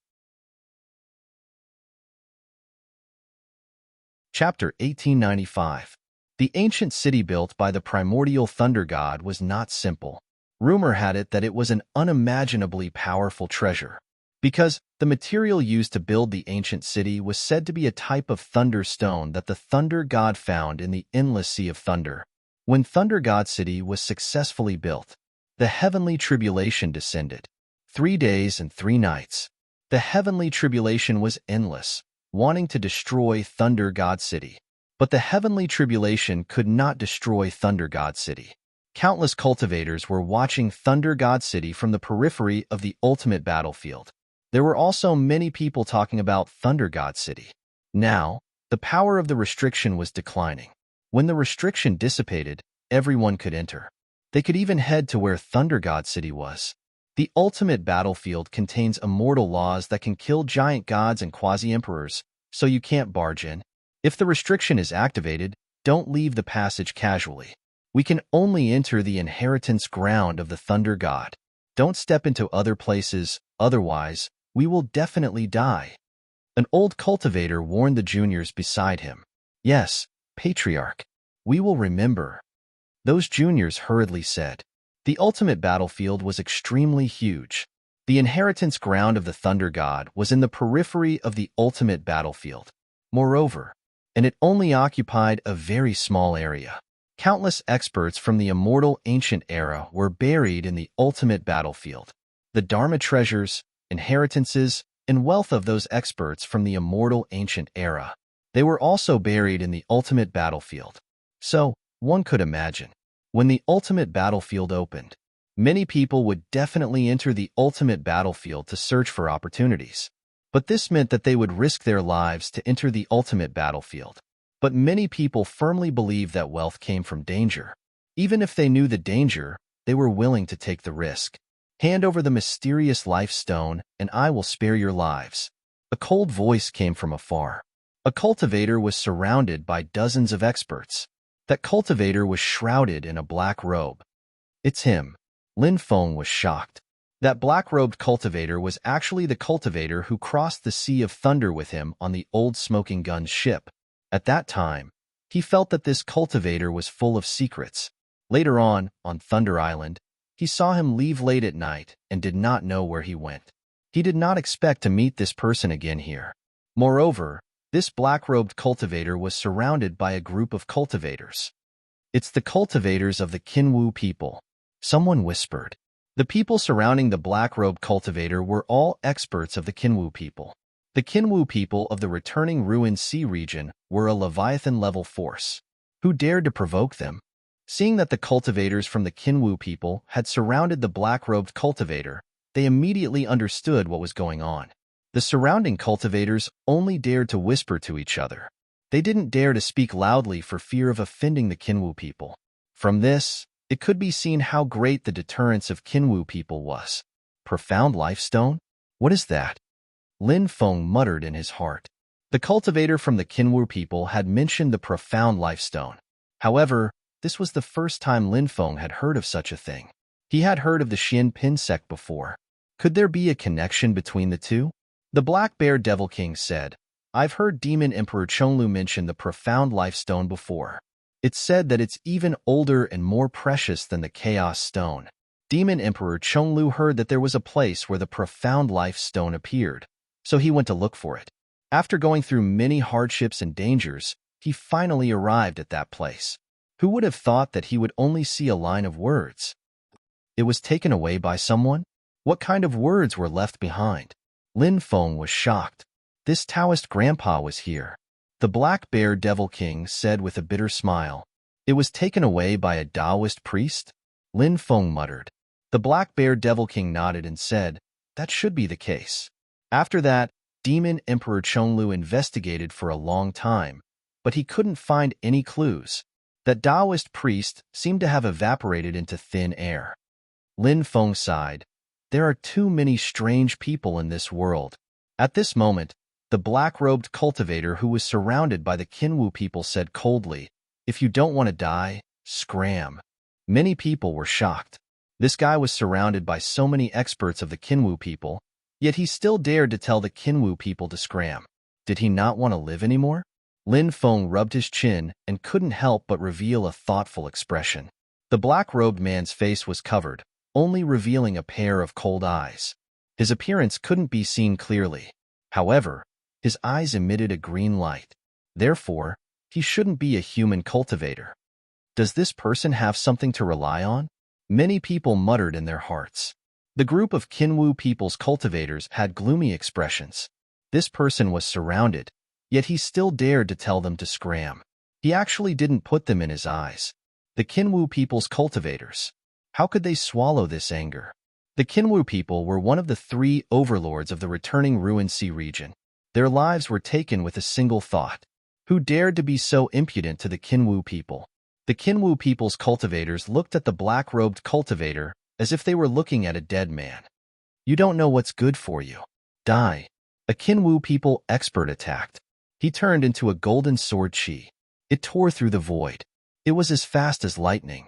Chapter 1895. The ancient city built by the primordial thunder god was not simple. Rumor had it that it was an unimaginably powerful treasure. because the material used to build the ancient city was said to be a type of thunder stone that the thunder god found in the endless sea of thunder. When Thunder God City was successfully built, the heavenly tribulation descended. 3 days and 3 nights. The heavenly tribulation was endless, wanting to destroy Thunder God City. But the heavenly tribulation could not destroy Thunder God City. Countless cultivators were watching Thunder God City from the periphery of the ultimate battlefield. There were also many people talking about Thunder God City. Now, the power of the restriction was declining. When the restriction dissipated, everyone could enter. They could even head to where Thunder God City was. The ultimate battlefield contains immortal laws that can kill giant gods and quasi-emperors, so you can't barge in. If the restriction is activated, don't leave the passage casually. We can only enter the inheritance ground of the Thunder God. Don't step into other places, otherwise, we will definitely die. An old cultivator warned the juniors beside him. Yes, Patriarch, we will remember. Those juniors hurriedly said. The ultimate battlefield was extremely huge. The inheritance ground of the Thunder God was in the periphery of the ultimate battlefield. Moreover, and it only occupied a very small area. Countless experts from the immortal ancient era were buried in the ultimate battlefield. The Dharma treasures, inheritances, and wealth of those experts from the immortal ancient era. They were also buried in the ultimate battlefield. So, one could imagine, when the ultimate battlefield opened, many people would definitely enter the ultimate battlefield to search for opportunities. But this meant that they would risk their lives to enter the ultimate battlefield. But many people firmly believed that wealth came from danger. Even if they knew the danger, they were willing to take the risk. Hand over the mysterious life stone, and I will spare your lives. A cold voice came from afar. A cultivator was surrounded by dozens of experts. That cultivator was shrouded in a black robe. It's him. Lin Feng was shocked. That black-robed cultivator was actually the cultivator who crossed the Sea of Thunder with him on the old smoking gun ship. At that time, he felt that this cultivator was full of secrets. Later on Thunder Island, he saw him leave late at night and did not know where he went. He did not expect to meet this person again here. Moreover, this black-robed cultivator was surrounded by a group of cultivators. It's the cultivators of the Kinwu people. Someone whispered. The people surrounding the black-robed cultivator were all experts of the Kinwu people. The Kinwu people of the returning ruined sea region were a Leviathan-level force. Who dared to provoke them? Seeing that the cultivators from the Kinwu people had surrounded the black-robed cultivator, they immediately understood what was going on. The surrounding cultivators only dared to whisper to each other. They didn't dare to speak loudly for fear of offending the Kinwu people. From this, it could be seen how great the deterrence of Kinwu people was. Profound life stone? What is that? Lin Feng muttered in his heart. The cultivator from the Kinwu people had mentioned the profound life stone. However, this was the first time Lin Feng had heard of such a thing. He had heard of the Xian Pin sect before. Could there be a connection between the two? The Black Bear Devil King said, I've heard Demon Emperor Chonglu mention the profound life stone before. It's said that it's even older and more precious than the Chaos Stone. Demon Emperor Chonglu heard that there was a place where the profound life stone appeared, so he went to look for it. After going through many hardships and dangers, he finally arrived at that place. Who would have thought that he would only see a line of words? It was taken away by someone? What kind of words were left behind? Lin Feng was shocked. This Taoist grandpa was here. The Black Bear Devil King said with a bitter smile. It was taken away by a Taoist priest? Lin Feng muttered. The Black Bear Devil King nodded and said, that should be the case. After that, Demon Emperor Chonglu investigated for a long time, but he couldn't find any clues. That Taoist priest seemed to have evaporated into thin air. Lin Feng sighed. There are too many strange people in this world. At this moment, the black-robed cultivator who was surrounded by the Kinwu people said coldly, if you don't want to die, scram. Many people were shocked. This guy was surrounded by so many experts of the Kinwu people, yet he still dared to tell the Kinwu people to scram. Did he not want to live anymore? Lin Feng rubbed his chin and couldn't help but reveal a thoughtful expression. The black-robed man's face was covered, only revealing a pair of cold eyes. His appearance couldn't be seen clearly. However, his eyes emitted a green light. Therefore, he shouldn't be a human cultivator. Does this person have something to rely on? Many people muttered in their hearts. The group of Kinwu people's cultivators had gloomy expressions. This person was surrounded, yet he still dared to tell them to scram. He actually didn't put them in his eyes. The Kinwu people's cultivators. How could they swallow this anger? The Kinwu people were one of the 3 overlords of the returning Ruined Sea region. Their lives were taken with a single thought. Who dared to be so impudent to the Kinwu people? The Kinwu people's cultivators looked at the black-robed cultivator as if they were looking at a dead man. You don't know what's good for you. Die. A Kinwu people expert attacked. He turned into a golden sword chi. It tore through the void. It was as fast as lightning.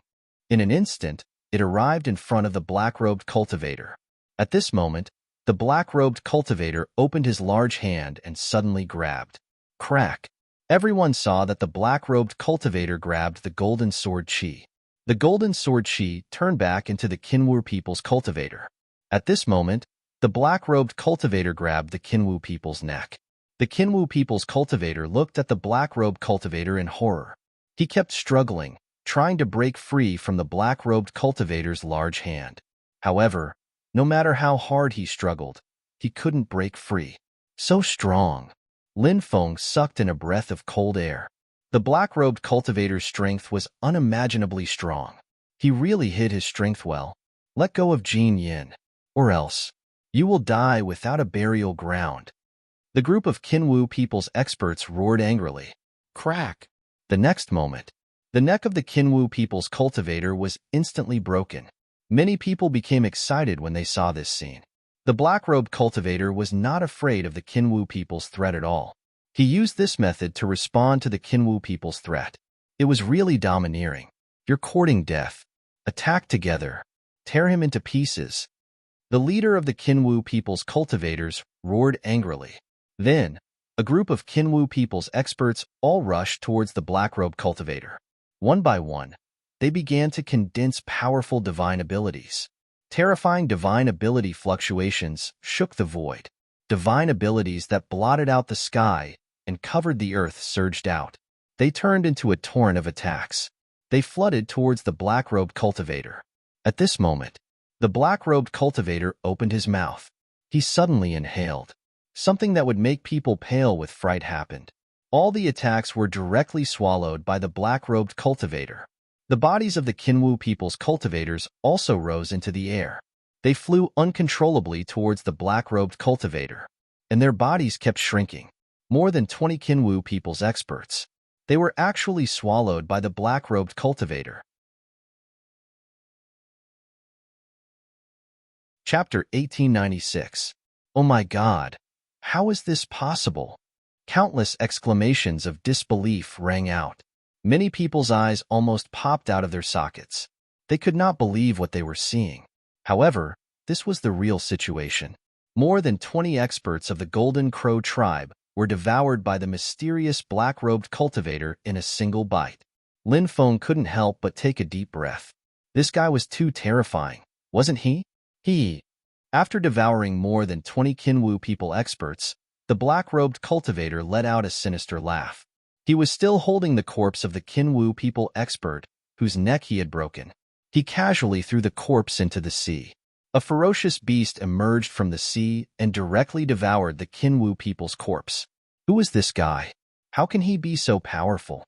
In an instant, it arrived in front of the black-robed cultivator. At this moment, the black-robed cultivator opened his large hand and suddenly grabbed. Crack! Everyone saw that the black-robed cultivator grabbed the golden sword chi. The golden sword chi turned back into the Kinwu people's cultivator. At this moment, the black-robed cultivator grabbed the Kinwu people's neck. The Kinwu people's cultivator looked at the black-robed cultivator in horror. He kept struggling, trying to break free from the black-robed cultivator's large hand. However, no matter how hard he struggled, he couldn't break free. So strong. Lin Feng sucked in a breath of cold air. The black-robed cultivator's strength was unimaginably strong. He really hid his strength well. Let go of Jin Yin, or else you will die without a burial ground. The group of Kinwu people's experts roared angrily. Crack! The next moment, the neck of the Kinwu people's cultivator was instantly broken. Many people became excited when they saw this scene. The black-robed cultivator was not afraid of the Kinwu people's threat at all. He used this method to respond to the Kinwu people's threat. It was really domineering. You're courting death. Attack together. Tear him into pieces. The leader of the Kinwu people's cultivators roared angrily. Then, a group of Kinwu people's experts all rushed towards the black-robed cultivator. One by one, they began to condense powerful divine abilities. Terrifying divine ability fluctuations shook the void. Divine abilities that blotted out the sky and covered the earth surged out. They turned into a torrent of attacks. They flooded towards the black-robed cultivator. At this moment, the black-robed cultivator opened his mouth. He suddenly inhaled. Something that would make people pale with fright happened. All the attacks were directly swallowed by the black-robed cultivator. The bodies of the Kinwu people's cultivators also rose into the air. They flew uncontrollably towards the black-robed cultivator, and their bodies kept shrinking. More than 20 Kinwu people's experts. They were actually swallowed by the black-robed cultivator. Chapter 1896. Oh my God! How is this possible? Countless exclamations of disbelief rang out. Many people's eyes almost popped out of their sockets. They could not believe what they were seeing. However, this was the real situation. More than 20 experts of the Golden Crow tribe were devoured by the mysterious black-robed cultivator in a single bite. Lin Feng couldn't help but take a deep breath. This guy was too terrifying, wasn't he? After devouring more than 20 Kinwu people experts, the black-robed cultivator let out a sinister laugh. He was still holding the corpse of the Kinwu people expert, whose neck he had broken. He casually threw the corpse into the sea. A ferocious beast emerged from the sea and directly devoured the Kinwu people's corpse. Who is this guy? How can he be so powerful?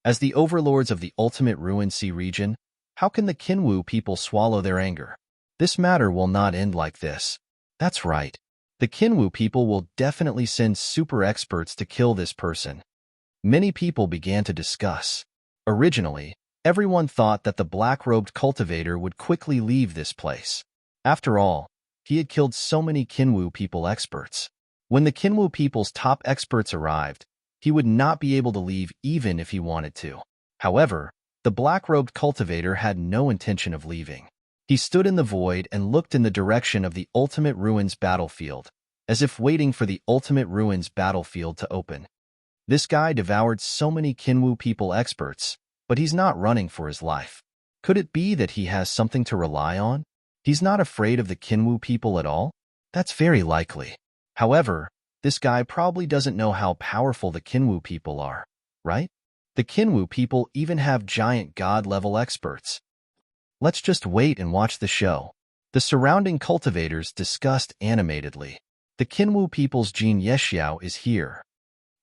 As the overlords of the ultimate Ruined Sea region, how can the Kinwu people swallow their anger? This matter will not end like this. That's right. The Kinwu people will definitely send super experts to kill this person. Many people began to discuss. Originally, everyone thought that the black-robed cultivator would quickly leave this place. After all, he had killed so many Kinwu people experts. When the Kinwu people's top experts arrived, he would not be able to leave even if he wanted to. However, the black-robed cultivator had no intention of leaving. He stood in the void and looked in the direction of the Ultimate Ruins battlefield, as if waiting for the Ultimate Ruins battlefield to open. This guy devoured so many Kinwu people experts, but he's not running for his life. Could it be that he has something to rely on? He's not afraid of the Kinwu people at all? That's very likely. However, this guy probably doesn't know how powerful the Kinwu people are, right? The Kinwu people even have giant god-level experts. Let's just wait and watch the show. The surrounding cultivators discussed animatedly. The Kinwu people's Jin Yexiao is here.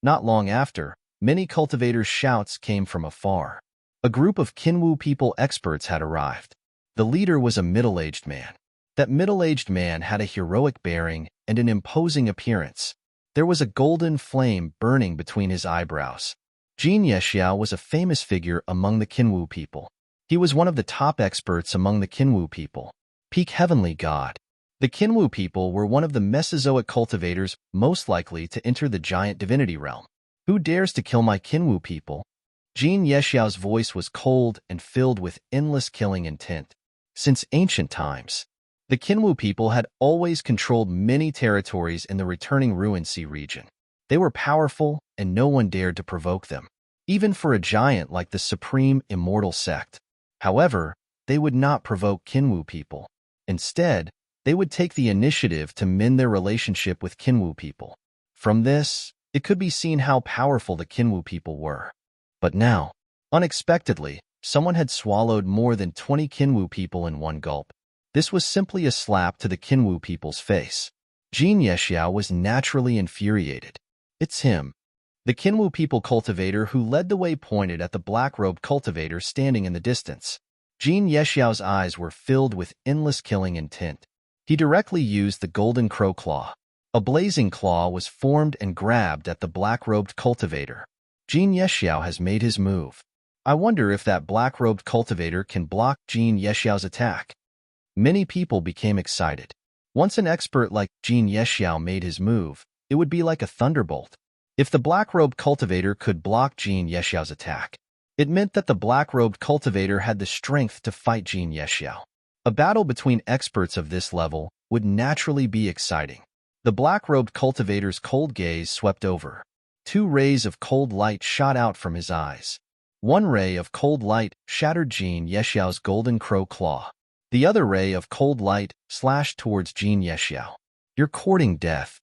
Not long after, many cultivators' shouts came from afar. A group of Kinwu people experts had arrived. The leader was a middle-aged man. That middle-aged man had a heroic bearing and an imposing appearance. There was a golden flame burning between his eyebrows. Jin Yexiao was a famous figure among the Kinwu people. He was one of the top experts among the Kinwu people. Peak heavenly god. The Kinwu people were one of the Mesozoic cultivators most likely to enter the giant divinity realm. Who dares to kill my Kinwu people? Jin Yexiao's voice was cold and filled with endless killing intent. Since ancient times, the Kinwu people had always controlled many territories in the returning Ruin Sea region. They were powerful, and no one dared to provoke them, even for a giant like the Supreme Immortal Sect. However, they would not provoke Kinwu people. Instead, they would take the initiative to mend their relationship with Kinwu people. From this, it could be seen how powerful the Kinwu people were. But now, unexpectedly, someone had swallowed more than 20 Kinwu people in one gulp. This was simply a slap to the Kinwu people's face. Jin Yexiao was naturally infuriated. It's him. The Kinwu people cultivator who led the way pointed at the black-robed cultivator standing in the distance. Jin Yexiao's eyes were filled with endless killing intent. He directly used the golden crow claw. A blazing claw was formed and grabbed at the black-robed cultivator. Jin Yexiao has made his move. I wonder if that black-robed cultivator can block Jin Yexiao's attack. Many people became excited. Once an expert like Jin Yexiao made his move, it would be like a thunderbolt. If the black-robed cultivator could block Jin Yexiao's attack, it meant that the black-robed cultivator had the strength to fight Jin Yexiao. A battle between experts of this level would naturally be exciting. The black-robed cultivator's cold gaze swept over. 2 rays of cold light shot out from his eyes. One ray of cold light shattered Jin Yexiao's golden crow claw. The other ray of cold light slashed towards Jin Yexiao. You're courting death.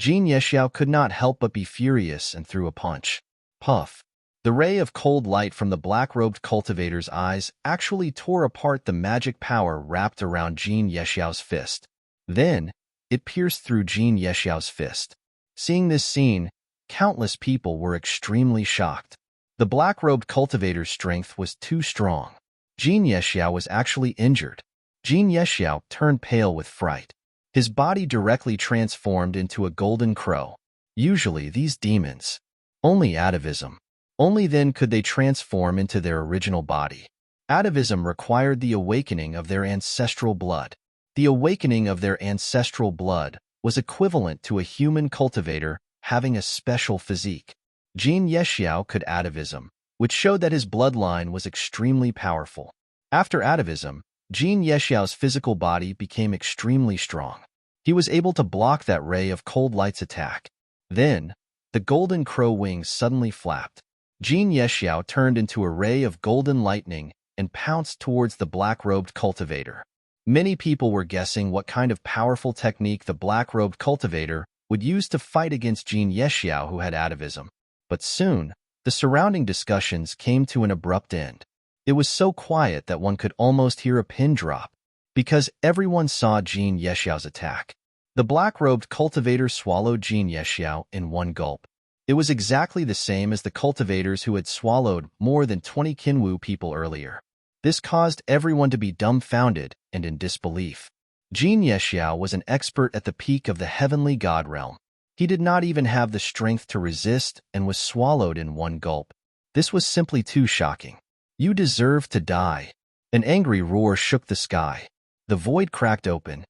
Jin Yexiao could not help but be furious and threw a punch. Puff. The ray of cold light from the black-robed cultivator's eyes actually tore apart the magic power wrapped around Jin Yexiao's fist. Then, it pierced through Jin Yexiao's fist. Seeing this scene, countless people were extremely shocked. The black-robed cultivator's strength was too strong. Jin Yexiao was actually injured. Jin Yexiao turned pale with fright. His body directly transformed into a golden crow. Usually these demons, only atavism. Only then could they transform into their original body. Atavism required the awakening of their ancestral blood. The awakening of their ancestral blood was equivalent to a human cultivator having a special physique. Jin Yexiao could atavism, which showed that his bloodline was extremely powerful. After atavism, Jin Yexiao's physical body became extremely strong. He was able to block that ray of cold light's attack. Then, the golden crow wings suddenly flapped. Jin Yexiao turned into a ray of golden lightning and pounced towards the black-robed cultivator. Many people were guessing what kind of powerful technique the black-robed cultivator would use to fight against Jin Yexiao who had atavism. But soon, the surrounding discussions came to an abrupt end. It was so quiet that one could almost hear a pin drop, because everyone saw Jin Yexiao's attack. The black-robed cultivator swallowed Jin Yexiao in one gulp. It was exactly the same as the cultivators who had swallowed more than 20 Kinwu people earlier. This caused everyone to be dumbfounded and in disbelief. Jin Yexiao was an expert at the peak of the heavenly god realm. He did not even have the strength to resist and was swallowed in one gulp. This was simply too shocking. You deserve to die. An angry roar shook the sky. The void cracked open.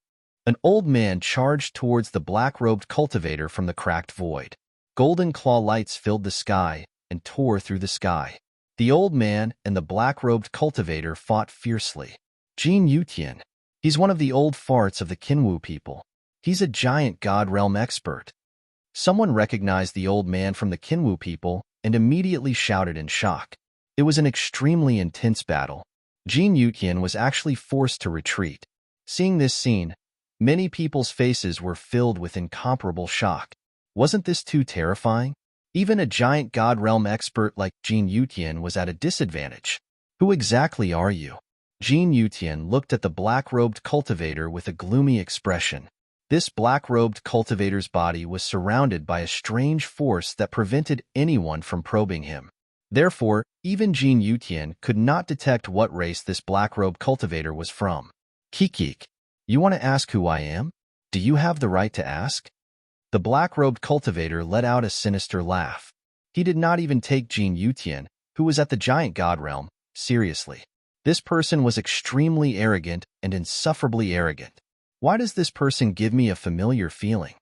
An old man charged towards the black-robed cultivator from the cracked void. Golden claw lights filled the sky and tore through the sky. The old man and the black-robed cultivator fought fiercely. Jin Yutian. He's one of the old farts of the Kinwu people. He's a giant god realm expert. Someone recognized the old man from the Kinwu people and immediately shouted in shock. It was an extremely intense battle. Jin Yutian was actually forced to retreat. Seeing this scene, Many people's faces were filled with incomparable shock. Wasn't this too terrifying? Even a giant God Realm expert like Jin Yutian was at a disadvantage. Who exactly are you? Jin Yutian looked at the black-robed cultivator with a gloomy expression. This black-robed cultivator's body was surrounded by a strange force that prevented anyone from probing him. Therefore, even Jin Yutian could not detect what race this black-robed cultivator was from. Kikik, you want to ask who I am? Do you have the right to ask? The black-robed cultivator let out a sinister laugh. He did not even take Jin Yutian, who was at the giant god realm, seriously. This person was extremely arrogant and insufferably arrogant. Why does this person give me a familiar feeling?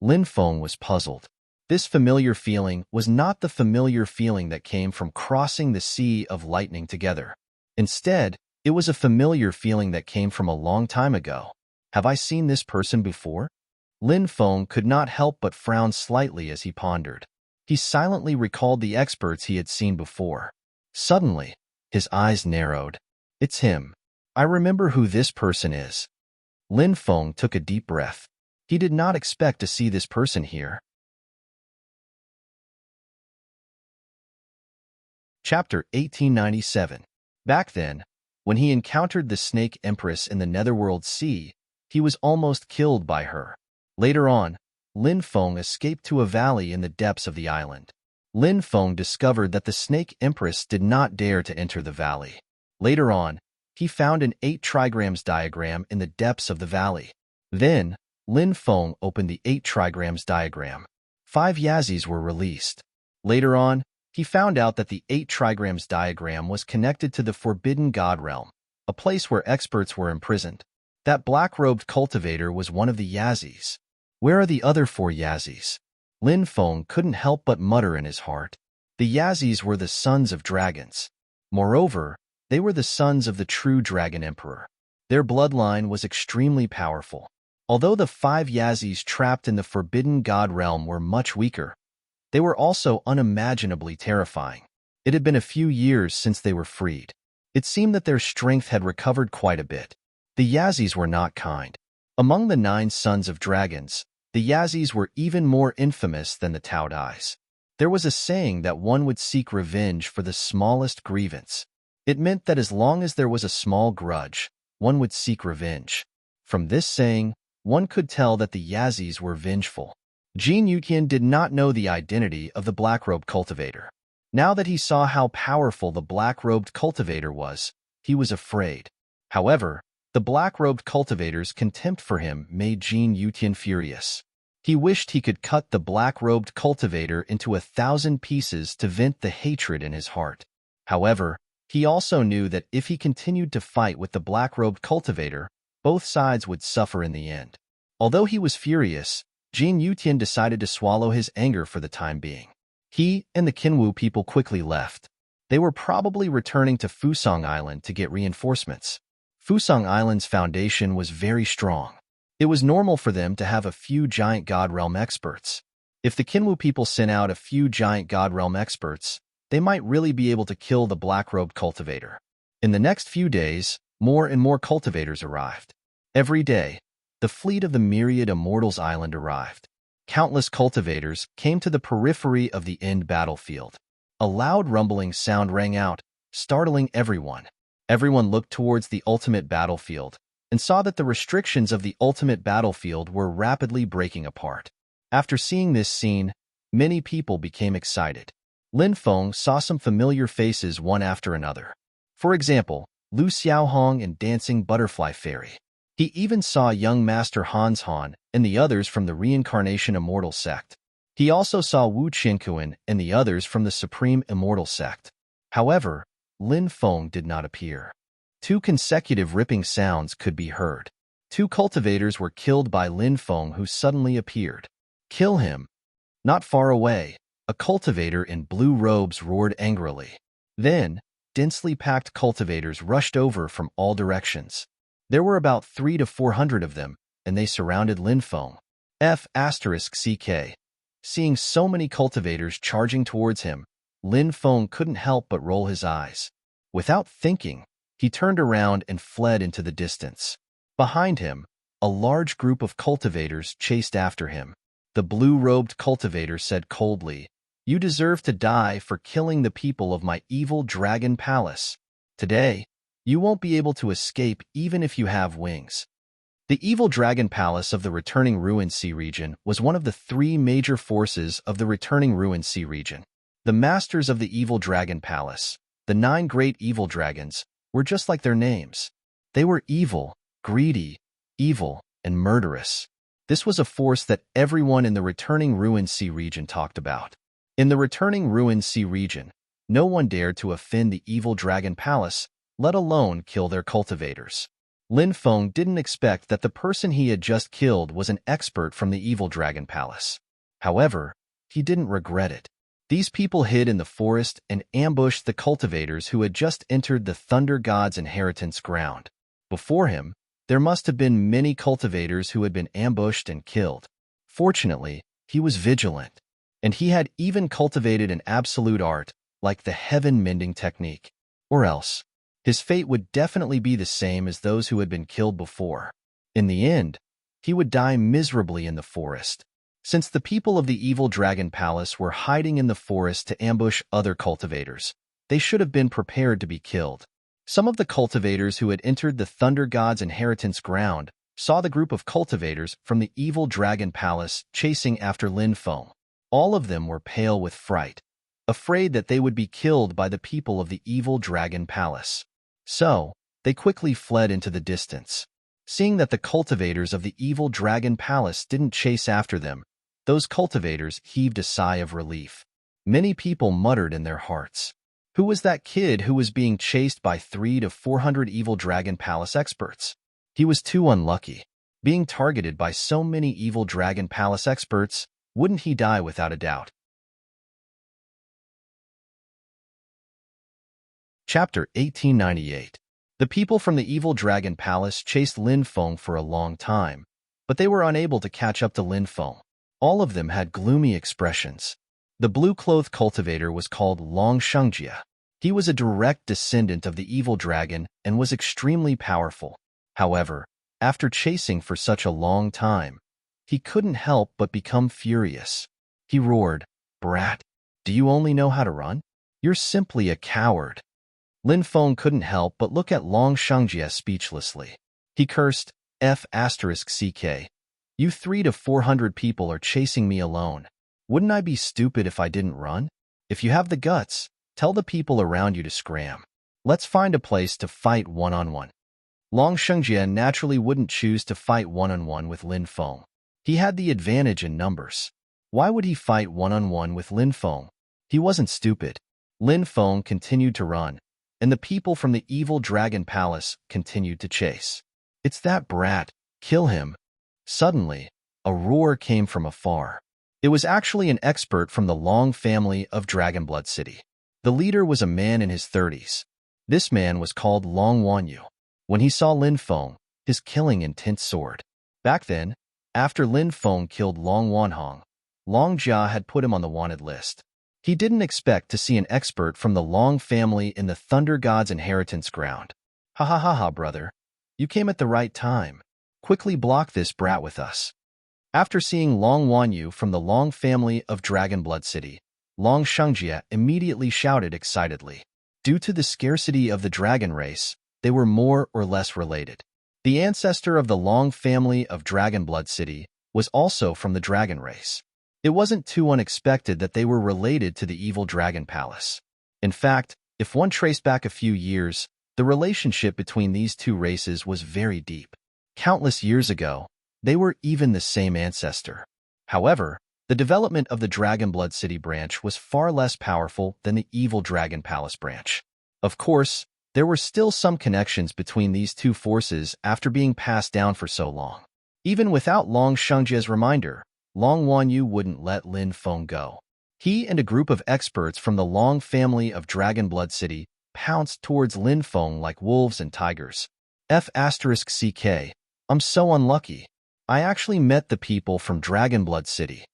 Lin Feng was puzzled. This familiar feeling was not the familiar feeling that came from crossing the sea of lightning together. Instead, it was a familiar feeling that came from a long time ago. Have I seen this person before? Lin Feng could not help but frown slightly as he pondered. He silently recalled the experts he had seen before. Suddenly, his eyes narrowed. It's him. I remember who this person is. Lin Feng took a deep breath. He did not expect to see this person here. Chapter 1897. Back then, when he encountered the Snake Empress in the Netherworld Sea, he was almost killed by her. Later on, Lin Feng escaped to a valley in the depths of the island. Lin Feng discovered that the Snake Empress did not dare to enter the valley. Later on, he found an 8 trigrams diagram in the depths of the valley. Then, Lin Feng opened the 8 trigrams diagram. 5 Yazis were released. Later on, he found out that the 8 trigrams diagram was connected to the Forbidden God Realm, a place where experts were imprisoned. That black-robed cultivator was one of the Yazis. Where are the other 4 Yazis? Lin Feng couldn't help but mutter in his heart. The Yazis were the sons of dragons. Moreover, they were the sons of the true Dragon Emperor. Their bloodline was extremely powerful. Although the 5 Yazis trapped in the Forbidden God Realm were much weaker, they were also unimaginably terrifying. It had been a few years since they were freed. It seemed that their strength had recovered quite a bit. The Yazis were not kind. Among the 9 sons of dragons, the Yazis were even more infamous than the Taodais. There was a saying that one would seek revenge for the smallest grievance. It meant that as long as there was a small grudge, one would seek revenge. From this saying, one could tell that the Yazis were vengeful. Jin Yutian did not know the identity of the black-robed cultivator. Now that he saw how powerful the black-robed cultivator was, he was afraid. However, the black-robed cultivator's contempt for him made Jin Yutian furious. He wished he could cut the black-robed cultivator into 1,000 pieces to vent the hatred in his heart. However, he also knew that if he continued to fight with the black-robed cultivator, both sides would suffer in the end. Although he was furious, Jin Yutian decided to swallow his anger for the time being. He and the Kinwu people quickly left. They were probably returning to Fusang Island to get reinforcements. Fusang Island's foundation was very strong. It was normal for them to have a few giant God Realm experts. If the Kinwu people sent out a few giant God Realm experts, they might really be able to kill the black-robed cultivator. In the next few days, more and more cultivators arrived. Every day, the fleet of the myriad Immortals Island arrived. Countless cultivators came to the periphery of the end battlefield. A loud rumbling sound rang out, startling everyone. Everyone looked towards the ultimate battlefield and saw that the restrictions of the ultimate battlefield were rapidly breaking apart. After seeing this scene, many people became excited. Lin Feng saw some familiar faces one after another. For example, Lu Xiaohong and Dancing Butterfly Fairy. He even saw young Master Hans Han and the others from the Reincarnation Immortal Sect. He also saw Wu Qinkuan and the others from the Supreme Immortal Sect. However, Lin Feng did not appear. 2 consecutive ripping sounds could be heard. 2 cultivators were killed by Lin Feng, who suddenly appeared. Kill him! Not far away, a cultivator in blue robes roared angrily. Then, densely packed cultivators rushed over from all directions. There were about 300 to 400 of them, and they surrounded Lin Feng. F***CK. Seeing so many cultivators charging towards him, Lin Feng couldn't help but roll his eyes. Without thinking, he turned around and fled into the distance. Behind him, a large group of cultivators chased after him. The blue-robed cultivator said coldly, "You deserve to die for killing the people of my evil dragon palace. Today, you won't be able to escape even if you have wings." The evil dragon palace of the returning Ruined Sea region was one of the three major forces of the returning Ruined Sea region. The masters of the evil dragon palace, the 9 great evil dragons, were just like their names. They were evil, greedy, evil, and murderous. This was a force that everyone in the returning Ruined Sea region talked about. In the returning Ruined Sea region, no one dared to offend the evil dragon palace, let alone kill their cultivators. Lin Feng didn't expect that the person he had just killed was an expert from the evil dragon palace. However, he didn't regret it. These people hid in the forest and ambushed the cultivators who had just entered the Thunder God's inheritance ground. Before him, there must have been many cultivators who had been ambushed and killed. Fortunately, he was vigilant, and he had even cultivated an absolute art, like the heaven-mending technique. Or else, his fate would definitely be the same as those who had been killed before. In the end, he would die miserably in the forest. Since the people of the evil dragon palace were hiding in the forest to ambush other cultivators, they should have been prepared to be killed. Some of the cultivators who had entered the Thunder God's inheritance ground saw the group of cultivators from the evil dragon palace chasing after Lin Feng. All of them were pale with fright, afraid that they would be killed by the people of the evil dragon palace. So, they quickly fled into the distance. Seeing that the cultivators of the evil dragon palace didn't chase after them, those cultivators heaved a sigh of relief. Many people muttered in their hearts, "Who was that kid who was being chased by 300 to 400 evil dragon palace experts? He was too unlucky. Being targeted by so many evil dragon palace experts, wouldn't he die without a doubt?" Chapter 1898. The people from the evil dragon palace chased Lin Feng for a long time, but they were unable to catch up to Lin Feng. All of them had gloomy expressions. The blue-clothed cultivator was called Long Shengjie. He was a direct descendant of the evil dragon and was extremely powerful. However, after chasing for such a long time, he couldn't help but become furious. He roared, "Brat, do you only know how to run? You're simply a coward." Lin Feng couldn't help but look at Long Shengjie speechlessly. He cursed, "F***ck. You 300 to 400 people are chasing me alone. Wouldn't I be stupid if I didn't run? If you have the guts, tell the people around you to scram. Let's find a place to fight one-on-one." Long Shengjie naturally wouldn't choose to fight one-on-one with Lin Feng. He had the advantage in numbers. Why would he fight one-on-one with Lin Feng? He wasn't stupid. Lin Feng continued to run, and the people from the evil dragon palace continued to chase. "It's that brat. Kill him." Suddenly, a roar came from afar. It was actually an expert from the Long family of Dragonblood City. The leader was a man in his 30s. This man was called Long Wanyu. When he saw Lin Feng, his killing intent soared. Back then, after Lin Feng killed Long Wanhong, Long Jia had put him on the wanted list. He didn't expect to see an expert from the Long family in the Thunder God's inheritance ground. "Ha ha ha ha, brother. You came at the right time. Quickly block this brat with us." After seeing Long Wanyu from the Long family of Dragonblood City, Long Shengjie immediately shouted excitedly. Due to the scarcity of the dragon race, they were more or less related. The ancestor of the Long family of Dragonblood City was also from the dragon race. It wasn't too unexpected that they were related to the evil dragon palace. In fact, if one traced back a few years, the relationship between these two races was very deep. Countless years ago, they were even the same ancestor. However, the development of the Dragonblood City branch was far less powerful than the evil Dragon Palace branch. Of course, there were still some connections between these two forces after being passed down for so long. Even without Long Shengjie's reminder, Long Wanyu wouldn't let Lin Feng go. He and a group of experts from the Long family of Dragonblood City pounced towards Lin Feng like wolves and tigers. F***ck. I'm so unlucky. I actually met the people from Dragonblood City.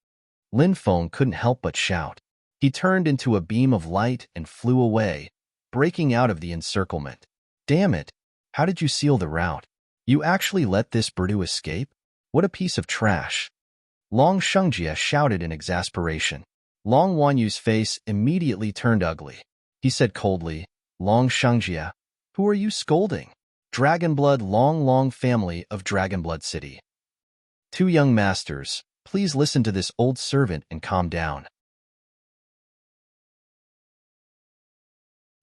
Lin Feng couldn't help but shout. He turned into a beam of light and flew away, breaking out of the encirclement. "Damn it! How did you seal the route? You actually let this Berdu escape? What a piece of trash. Long Shungjie shouted in exasperation. Long Wanyu's face immediately turned ugly. He said coldly, Long Shungjie, who are you scolding? Dragonblood Long family of Dragonblood City. Two young masters, please listen to this old servant and calm down.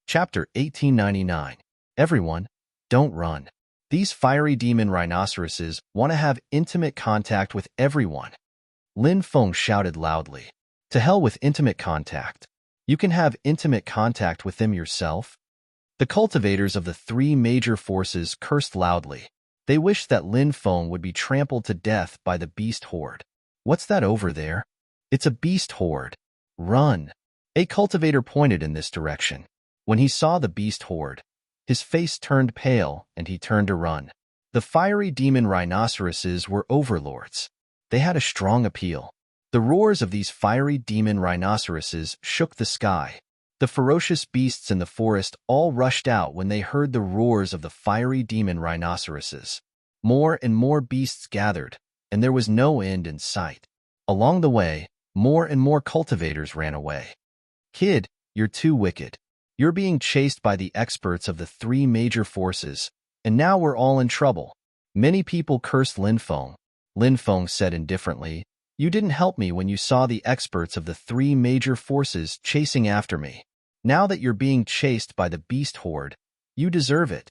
Chapter 1899. Everyone, don't run. These fiery demon rhinoceroses want to have intimate contact with everyone. Lin Feng shouted loudly. To hell with intimate contact. You can have intimate contact with them yourself. The cultivators of the three major forces cursed loudly. They wished that Lin Feng would be trampled to death by the beast horde. What's that over there? It's a beast horde. Run. A cultivator pointed in this direction. When he saw the beast horde, his face turned pale and he turned to run. The fiery demon rhinoceroses were overlords. They had a strong appeal. The roars of these fiery demon rhinoceroses shook the sky. The ferocious beasts in the forest all rushed out when they heard the roars of the fiery demon rhinoceroses. More and more beasts gathered, and there was no end in sight. Along the way, more and more cultivators ran away. Kid, you're too wicked. You're being chased by the experts of the three major forces, and now we're all in trouble. Many people cursed Lin Feng. Lin Feng said indifferently, You didn't help me when you saw the experts of the three major forces chasing after me. Now that you're being chased by the beast horde, you deserve it.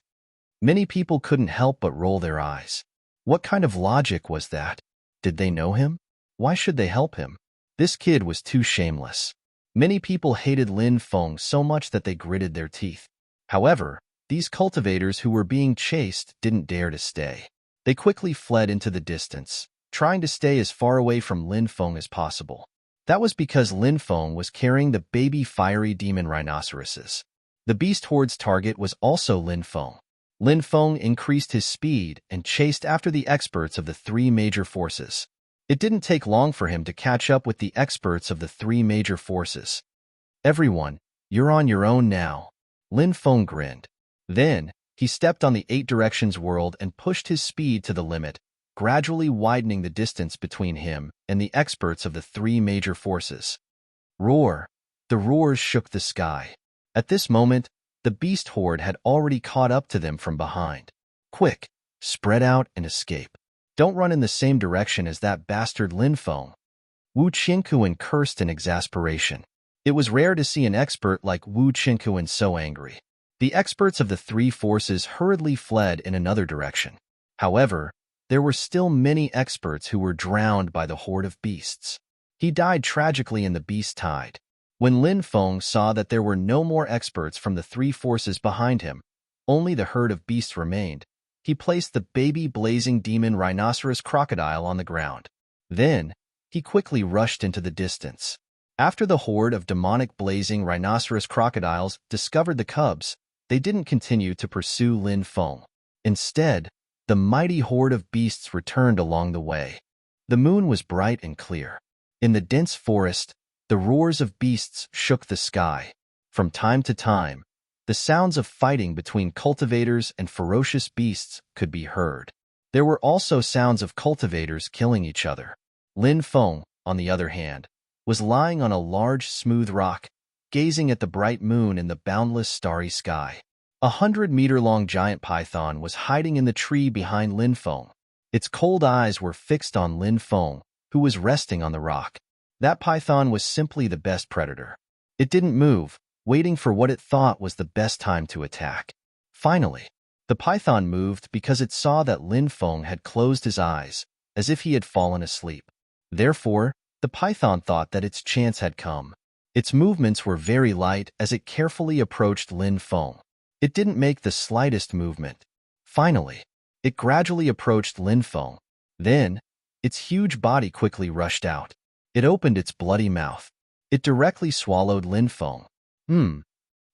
Many people couldn't help but roll their eyes. What kind of logic was that? Did they know him? Why should they help him? This kid was too shameless. Many people hated Lin Feng so much that they gritted their teeth. However, these cultivators who were being chased didn't dare to stay. They quickly fled into the distance, trying to stay as far away from Lin Feng as possible. That was because Lin Feng was carrying the baby fiery demon rhinoceroses. The beast horde's target was also Lin Feng. Lin Feng increased his speed and chased after the experts of the three major forces. It didn't take long for him to catch up with the experts of the three major forces. Everyone, you're on your own now. Lin Feng grinned. Then, he stepped on the 8 Directions world and pushed his speed to the limit, gradually widening the distance between him and the experts of the three major forces. Roar! The roars shook the sky. At this moment, the beast horde had already caught up to them from behind. Quick, spread out and escape. Don't run in the same direction as that bastard Lin Feng. Wu Qingkuan cursed in exasperation. It was rare to see an expert like Wu Qingkuan so angry. The experts of the three forces hurriedly fled in another direction. However, there were still many experts who were drowned by the horde of beasts. He died tragically in the beast tide. When Lin Feng saw that there were no more experts from the three forces behind him, only the herd of beasts remained, he placed the baby blazing demon rhinoceros crocodile on the ground. Then, he quickly rushed into the distance. After the horde of demonic blazing rhinoceros crocodiles discovered the cubs, they didn't continue to pursue Lin Feng. Instead, the mighty horde of beasts returned along the way. The moon was bright and clear. In the dense forest, the roars of beasts shook the sky. From time to time, the sounds of fighting between cultivators and ferocious beasts could be heard. There were also sounds of cultivators killing each other. Lin Feng, on the other hand, was lying on a large, smooth rock, gazing at the bright moon in the boundless starry sky. 100-meter-long giant python was hiding in the tree behind Lin Feng. Its cold eyes were fixed on Lin Feng, who was resting on the rock. That python was simply the best predator. It didn't move, waiting for what it thought was the best time to attack. Finally, the python moved because it saw that Lin Feng had closed his eyes, as if he had fallen asleep. Therefore, the python thought that its chance had come. Its movements were very light as it carefully approached Lin Feng. It didn't make the slightest movement. Finally, it gradually approached Lin Feng. Then, its huge body quickly rushed out. It opened its bloody mouth. It directly swallowed Lin Feng.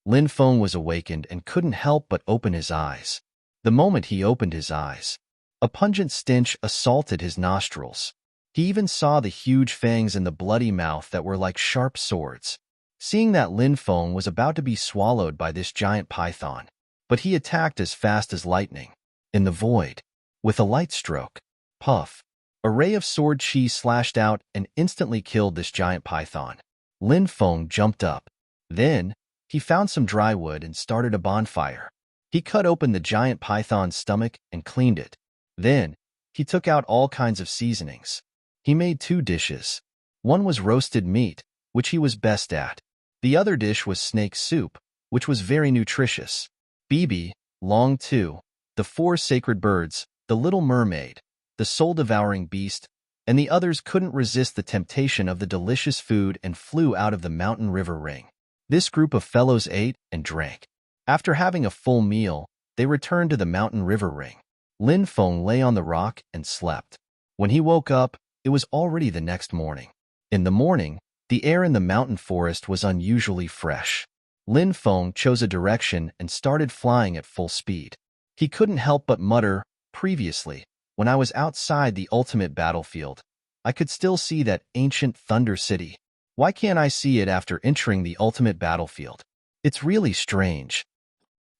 Lin Feng was awakened and couldn't help but open his eyes. The moment he opened his eyes, a pungent stench assaulted his nostrils. He even saw the huge fangs in the bloody mouth that were like sharp swords. Seeing that Lin Feng was about to be swallowed by this giant python, but he attacked as fast as lightning. In the void, With a light stroke, puff, a ray of sword chi slashed out and instantly killed this giant python. Lin Feng jumped up. Then, he found some dry wood and started a bonfire. He cut open the giant python's stomach and cleaned it. Then, he took out all kinds of seasonings. He made 2 dishes. One was roasted meat, which he was best at. The other dish was snake soup, which was very nutritious. Bibi, Long Tu, the 4 sacred birds, the little mermaid, the soul-devouring beast, and the others couldn't resist the temptation of the delicious food and flew out of the mountain river ring. This group of fellows ate and drank. After having a full meal, they returned to the mountain river ring. Lin Feng lay on the rock and slept. When he woke up, it was already the next morning. In the morning, the air in the mountain forest was unusually fresh. Lin Feng chose a direction and started flying at full speed. He couldn't help but mutter, "Previously, when I was outside the ultimate battlefield, I could still see that ancient Thunder City. Why can't I see it after entering the ultimate battlefield? It's really strange."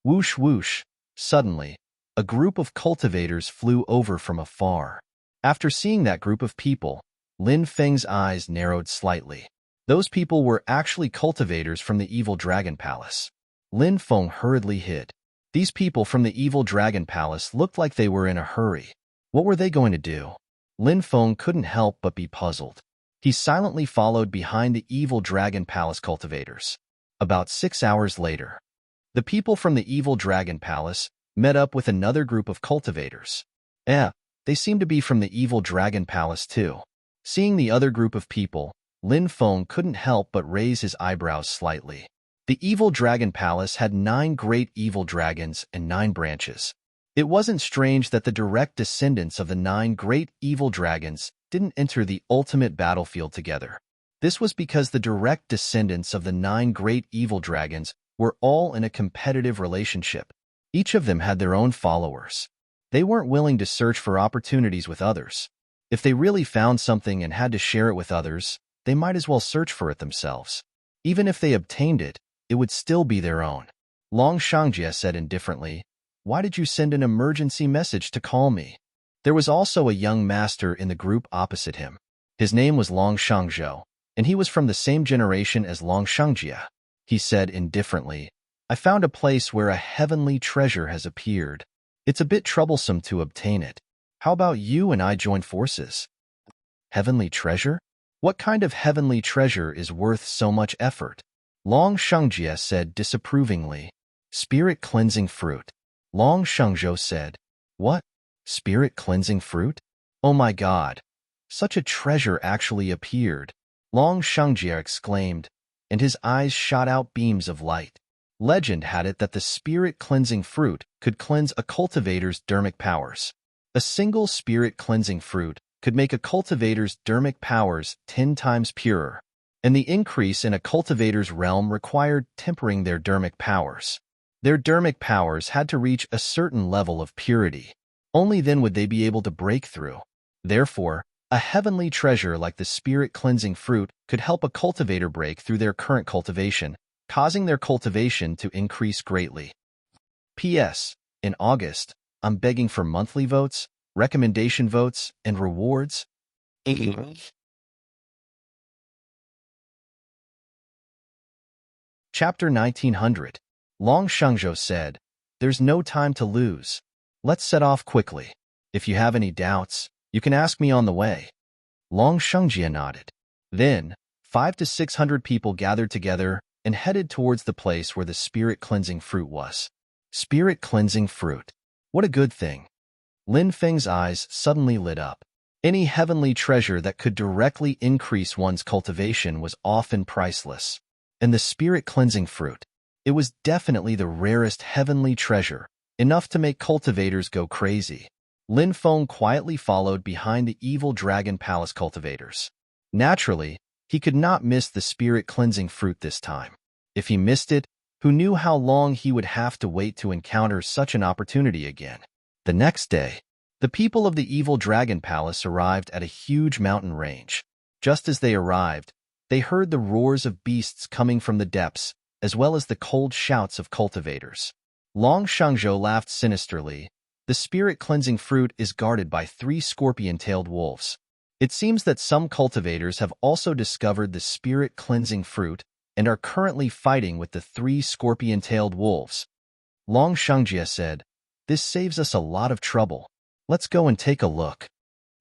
Whoosh whoosh. Suddenly, a group of cultivators flew over from afar. After seeing that group of people, Lin Feng's eyes narrowed slightly. Those people were actually cultivators from the Evil Dragon Palace. Lin Feng hurriedly hid. These people from the Evil Dragon Palace looked like they were in a hurry. What were they going to do? Lin Feng couldn't help but be puzzled. He silently followed behind the Evil Dragon Palace cultivators. About 6 hours later, the people from the Evil Dragon Palace met up with another group of cultivators. They seemed to be from the Evil Dragon Palace too. Seeing the other group of people, Lin Feng couldn't help but raise his eyebrows slightly. The Evil Dragon Palace had 9 great evil dragons and 9 branches. It wasn't strange that the direct descendants of the 9 great evil dragons didn't enter the ultimate battlefield together. This was because the direct descendants of the 9 great evil dragons were all in a competitive relationship. Each of them had their own followers. They weren't willing to search for opportunities with others. If they really found something and had to share it with others, they might as well search for it themselves. Even if they obtained it, it would still be their own. Long Shangjie said indifferently, "Why did you send an emergency message to call me?" There was also a young master in the group opposite him. His name was Long Shangzhou, and he was from the same generation as Long Shangjie. He said indifferently, "I found a place where a heavenly treasure has appeared. It's a bit troublesome to obtain it. How about you and I join forces?" Heavenly treasure? What kind of heavenly treasure is worth so much effort? Long Shangjie said disapprovingly, "Spirit cleansing fruit." Long Shangzhou said, "What? Spirit cleansing fruit? Oh my God! Such a treasure actually appeared." Long Shangjie exclaimed, and his eyes shot out beams of light. Legend had it that the spirit cleansing fruit could cleanse a cultivator's dermic powers. A single spirit cleansing fruit could make a cultivator's dermic powers 10 times purer, and the increase in a cultivator's realm required tempering their dermic powers. Their dermic powers had to reach a certain level of purity. Only then would they be able to break through. Therefore, a heavenly treasure like the spirit-cleansing fruit could help a cultivator break through their current cultivation, causing their cultivation to increase greatly. P.S. In August, I'm begging for monthly votes, recommendation votes, and rewards. Chapter 1900. Long Shangzhou said, "There's no time to lose. Let's set off quickly. If you have any doubts, you can ask me on the way." Long Shangjie nodded. Then, 500 to 600 people gathered together and headed towards the place where the spirit-cleansing fruit was. Spirit-cleansing fruit. What a good thing. Lin Feng's eyes suddenly lit up. Any heavenly treasure that could directly increase one's cultivation was often priceless. And the spirit-cleansing fruit, it was definitely the rarest heavenly treasure, enough to make cultivators go crazy. Lin Feng quietly followed behind the evil dragon palace cultivators. Naturally, he could not miss the spirit-cleansing fruit this time. If he missed it, who knew how long he would have to wait to encounter such an opportunity again? The next day, the people of the evil dragon palace arrived at a huge mountain range. Just as they arrived, they heard the roars of beasts coming from the depths, as well as the cold shouts of cultivators. Long Shangzhou laughed sinisterly. The spirit-cleansing fruit is guarded by 3 scorpion-tailed wolves. It seems that some cultivators have also discovered the spirit-cleansing fruit and are currently fighting with the 3 scorpion-tailed wolves. Long Shengjie said, "This saves us a lot of trouble. Let's go and take a look."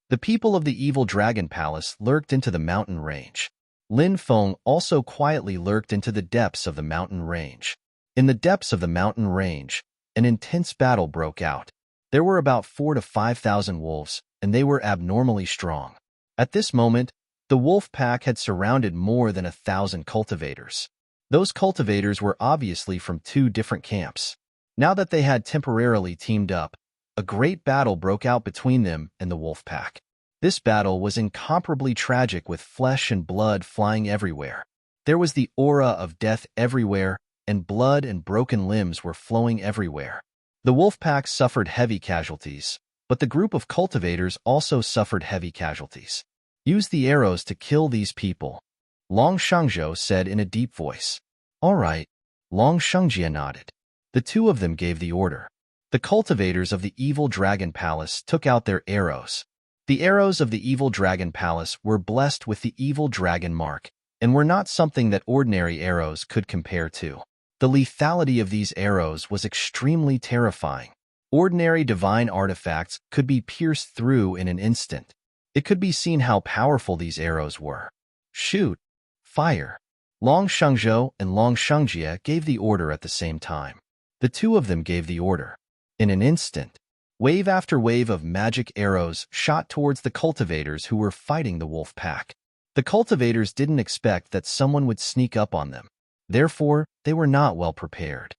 The people of the evil dragon palace lurked into the mountain range. Lin Feng also quietly lurked into the depths of the mountain range. In the depths of the mountain range, an intense battle broke out. There were about 4,000 to 5,000 wolves, and they were abnormally strong. At this moment, the wolf pack had surrounded more than 1,000 cultivators. Those cultivators were obviously from 2 different camps. Now that they had temporarily teamed up, a great battle broke out between them and the wolf pack. This battle was incomparably tragic, with flesh and blood flying everywhere. There was the aura of death everywhere, and blood and broken limbs were flowing everywhere. The wolf pack suffered heavy casualties, but the group of cultivators also suffered heavy casualties. "Use the arrows to kill these people," Long Shengjie said in a deep voice. "All right," Long Shengjie nodded. The 2 of them gave the order. The cultivators of the evil dragon palace took out their arrows. The arrows of the evil dragon palace were blessed with the evil dragon mark, and were not something that ordinary arrows could compare to. The lethality of these arrows was extremely terrifying. Ordinary divine artifacts could be pierced through in an instant. It could be seen how powerful these arrows were. "Shoot! Fire!" Long Shengjie and Long Shengjie gave the order at the same time. The 2 of them gave the order. In an instant, wave after wave of magic arrows shot towards the cultivators who were fighting the wolf pack. The cultivators didn't expect that someone would sneak up on them. Therefore, they were not well prepared.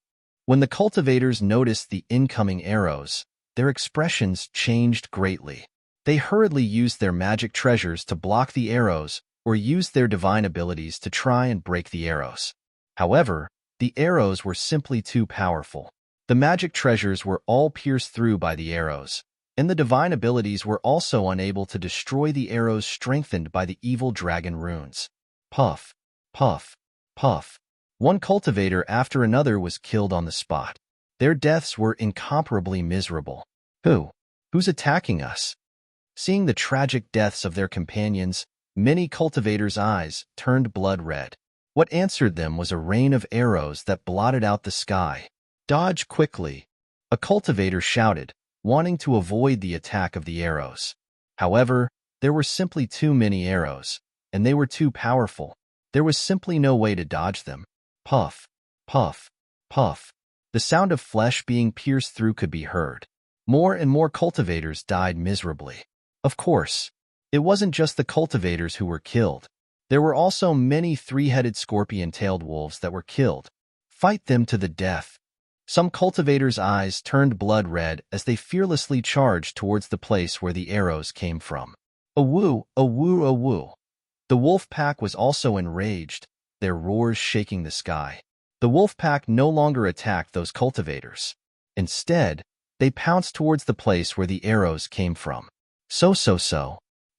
When the cultivators noticed the incoming arrows, their expressions changed greatly. They hurriedly used their magic treasures to block the arrows or used their divine abilities to try and break the arrows. However, the arrows were simply too powerful. The magic treasures were all pierced through by the arrows, and the divine abilities were also unable to destroy the arrows strengthened by the evil dragon runes. Puff, puff, puff. One cultivator after another was killed on the spot. Their deaths were incomparably miserable. Who's attacking us? Seeing the tragic deaths of their companions, many cultivators' eyes turned blood red. What answered them was a rain of arrows that blotted out the sky. "Dodge quickly," a cultivator shouted, wanting to avoid the attack of the arrows. However, there were simply too many arrows, and they were too powerful. There was simply no way to dodge them. Puff, puff, puff. The sound of flesh being pierced through could be heard. More and more cultivators died miserably. Of course, it wasn't just the cultivators who were killed. There were also many 3-headed scorpion-tailed wolves that were killed. Fight them to the death. Some cultivators' eyes turned blood red as they fearlessly charged towards the place where the arrows came from. "Awoo, awoo, awoo." The wolf pack was also enraged, their roars shaking the sky. The wolf pack no longer attacked those cultivators. Instead, they pounced towards the place where the arrows came from. So.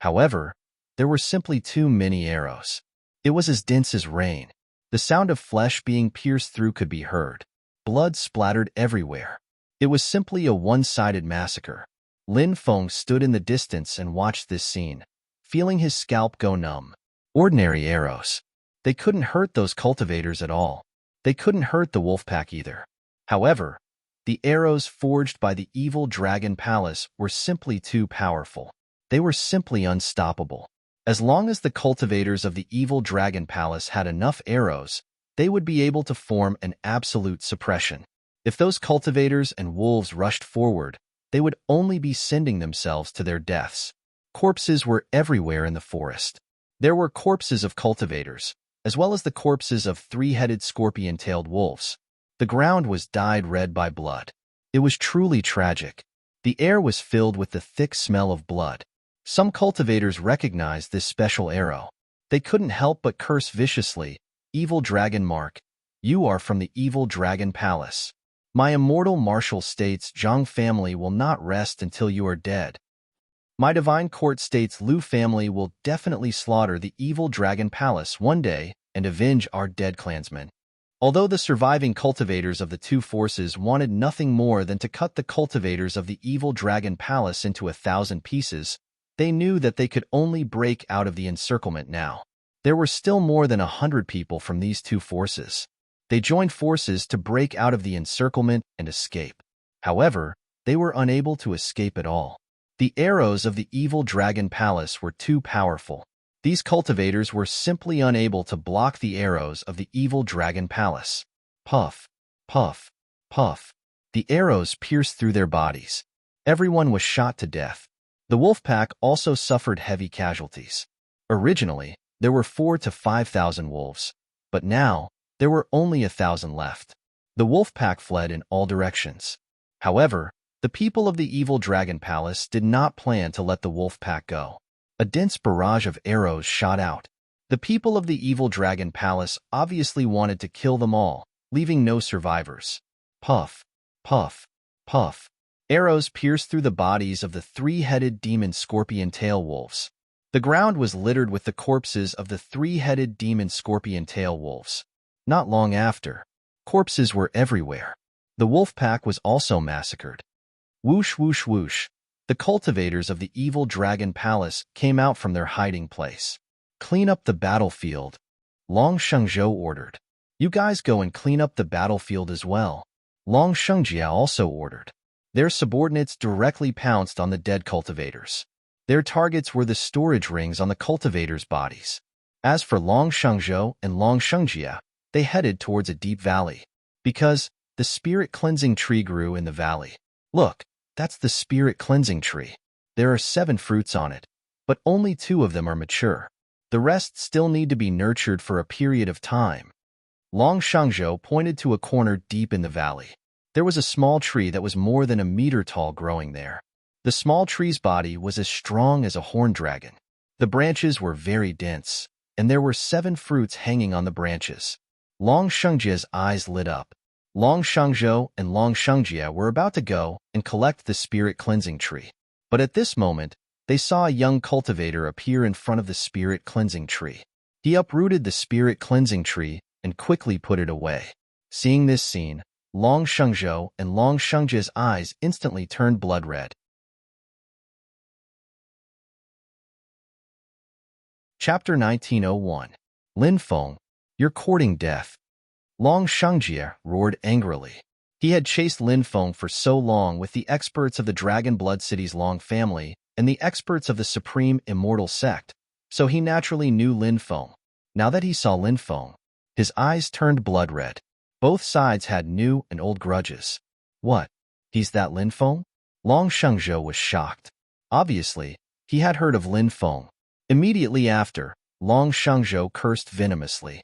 However, there were simply too many arrows. It was as dense as rain. The sound of flesh being pierced through could be heard. Blood splattered everywhere. It was simply a one-sided massacre. Lin Feng stood in the distance and watched this scene, feeling his scalp go numb. Ordinary arrows. They couldn't hurt those cultivators at all. They couldn't hurt the wolf pack either. However, the arrows forged by the evil dragon palace were simply too powerful. They were simply unstoppable. As long as the cultivators of the evil dragon palace had enough arrows, they would be able to form an absolute suppression. If those cultivators and wolves rushed forward, they would only be sending themselves to their deaths. Corpses were everywhere in the forest. There were corpses of cultivators, as well as the corpses of 3-headed scorpion-tailed wolves. The ground was dyed red by blood. It was truly tragic. The air was filled with the thick smell of blood. Some cultivators recognized this special arrow. They couldn't help but curse viciously, "Evil Dragon Mark, you are from the Evil Dragon Palace. My immortal martial states Zhang family will not rest until you are dead. My divine court states Liu family will definitely slaughter the Evil Dragon Palace one day and avenge our dead clansmen." Although the surviving cultivators of the two forces wanted nothing more than to cut the cultivators of the evil dragon palace into 1,000 pieces, they knew that they could only break out of the encirclement now. There were still more than 100 people from these two forces. They joined forces to break out of the encirclement and escape. However, they were unable to escape at all. The arrows of the evil dragon palace were too powerful. These cultivators were simply unable to block the arrows of the evil dragon palace. Puff, puff, puff. The arrows pierced through their bodies. Everyone was shot to death. The wolf pack also suffered heavy casualties. Originally, there were 4,000 to 5,000 wolves, but now there were only 1,000 left. The wolf pack fled in all directions. However, the people of the evil dragon palace did not plan to let the wolf pack go. A dense barrage of arrows shot out. The people of the evil dragon palace obviously wanted to kill them all, leaving no survivors. Puff, puff, puff. Arrows pierced through the bodies of the three-headed demon scorpion tail wolves. The ground was littered with the corpses of the three-headed demon scorpion tail wolves. Not long after, corpses were everywhere. The wolf pack was also massacred. Whoosh, whoosh, whoosh. The cultivators of the evil dragon palace came out from their hiding place. Clean up the battlefield, Long Shengzhou ordered. You guys go and clean up the battlefield as well, Long Shengjia also ordered. Their subordinates directly pounced on the dead cultivators. Their targets were the storage rings on the cultivators' bodies. As for Long Shengzhou and Long Shengjia, they headed towards a deep valley, because the spirit cleansing tree grew in the valley. Look, that's the spirit cleansing tree. There are 7 fruits on it, but only 2 of them are mature. The rest still need to be nurtured for a period of time. Long Shengzhou pointed to a corner deep in the valley. There was a small tree that was more than a meter tall growing there. The small tree's body was as strong as a horned dragon. The branches were very dense, and there were 7 fruits hanging on the branches. Long Shengjia's eyes lit up. Long Shengzhou and Long Shengjia were about to go and collect the spirit cleansing tree. But at this moment, they saw a young cultivator appear in front of the spirit cleansing tree. He uprooted the spirit cleansing tree and quickly put it away. Seeing this scene, Long Shengzhou and Long Shengjia's eyes instantly turned blood red. Chapter 1901. Lin Feng, you're courting death. Long Shengjia roared angrily. He had chased Lin Feng for so long with the experts of the Dragon Blood City's Long family and the experts of the Supreme Immortal Sect, so he naturally knew Lin Feng. Now that he saw Lin Feng, his eyes turned blood red. Both sides had new and old grudges. What? He's that Lin Feng? Long Shengzhou was shocked. Obviously, he had heard of Lin Feng. Immediately after, Long Shengzhou cursed venomously.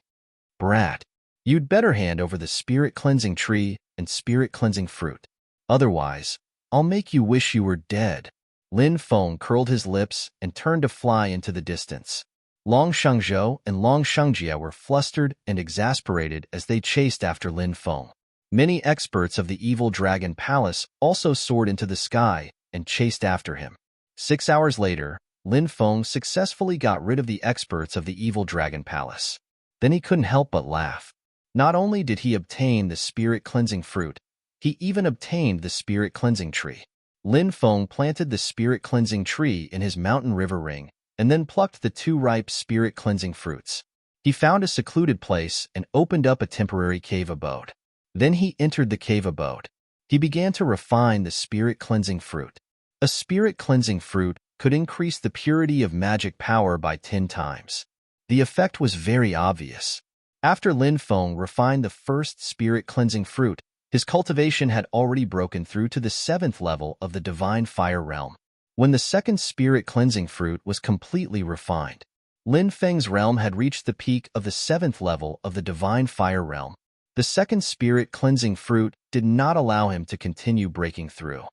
Brat, you'd better hand over the spirit cleansing tree and spirit cleansing fruit. Otherwise, I'll make you wish you were dead. Lin Feng curled his lips and turned to fly into the distance. Long Shengzhou and Long Shengjia were flustered and exasperated as they chased after Lin Feng. Many experts of the evil dragon palace also soared into the sky and chased after him. 6 hours later, Lin Feng successfully got rid of the experts of the evil dragon palace. Then he couldn't help but laugh. Not only did he obtain the spirit cleansing fruit, he even obtained the spirit cleansing tree. Lin Feng planted the spirit cleansing tree in his mountain river ring and then plucked the 2 ripe spirit cleansing fruits. He found a secluded place and opened up a temporary cave abode. Then he entered the cave abode. He began to refine the spirit cleansing fruit. A spirit cleansing fruit could increase the purity of magic power by 10 times. The effect was very obvious. After Lin Feng refined the first spirit cleansing fruit, his cultivation had already broken through to the 7th level of the divine fire realm. When the second spirit cleansing fruit was completely refined, Lin Feng's realm had reached the peak of the 7th level of the divine fire realm. The second spirit cleansing fruit did not allow him to continue breaking through.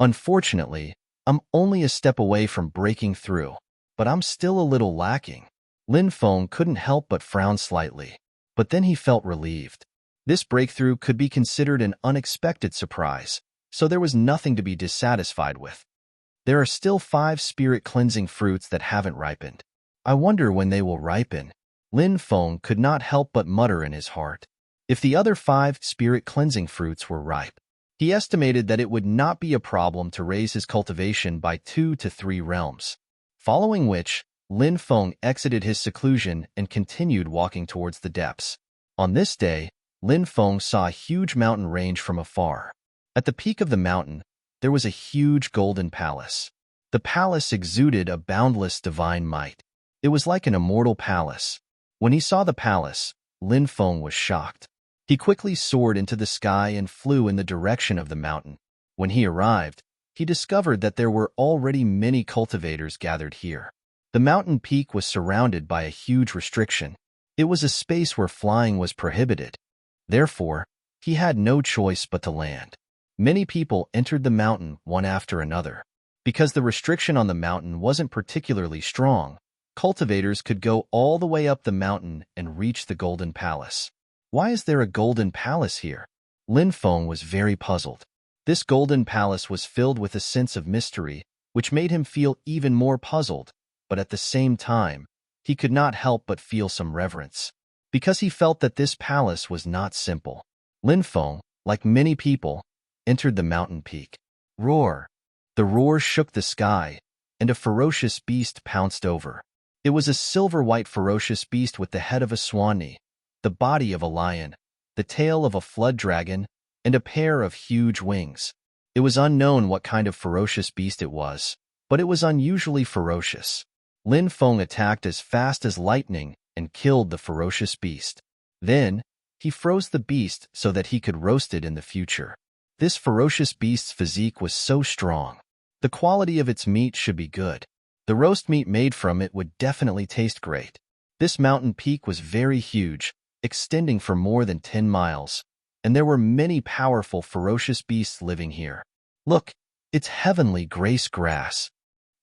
Unfortunately, I'm only a step away from breaking through, but I'm still a little lacking. Lin Feng couldn't help but frown slightly, but then he felt relieved. This breakthrough could be considered an unexpected surprise, so there was nothing to be dissatisfied with. There are still 5 spirit cleansing fruits that haven't ripened. I wonder when they will ripen. Lin Feng could not help but mutter in his heart. If the other 5 spirit cleansing fruits were ripe, he estimated that it would not be a problem to raise his cultivation by 2 to 3 realms. Following which, Lin Feng exited his seclusion and continued walking towards the depths. On this day, Lin Feng saw a huge mountain range from afar. At the peak of the mountain, there was a huge golden palace. The palace exuded a boundless divine might. It was like an immortal palace. When he saw the palace, Lin Feng was shocked. He quickly soared into the sky and flew in the direction of the mountain. When he arrived, he discovered that there were already many cultivators gathered here. The mountain peak was surrounded by a huge restriction. It was a space where flying was prohibited. Therefore, he had no choice but to land. Many people entered the mountain one after another. Because the restriction on the mountain wasn't particularly strong, cultivators could go all the way up the mountain and reach the Golden Palace. Why is there a Golden Palace here? Lin Feng was very puzzled. This Golden Palace was filled with a sense of mystery, which made him feel even more puzzled, but at the same time, he could not help but feel some reverence. Because he felt that this palace was not simple. Lin Feng, like many people, entered the mountain peak. Roar! The roar shook the sky, and a ferocious beast pounced over. It was a silver-white ferocious beast with the head of a swan, the body of a lion, the tail of a flood dragon, and a pair of huge wings. It was unknown what kind of ferocious beast it was, but it was unusually ferocious. Lin Feng attacked as fast as lightning and killed the ferocious beast. Then, he froze the beast so that he could roast it in the future. This ferocious beast's physique was so strong. The quality of its meat should be good. The roast meat made from it would definitely taste great. This mountain peak was very huge, extending for more than 10 miles, and there were many powerful ferocious beasts living here. Look, it's heavenly grace grass.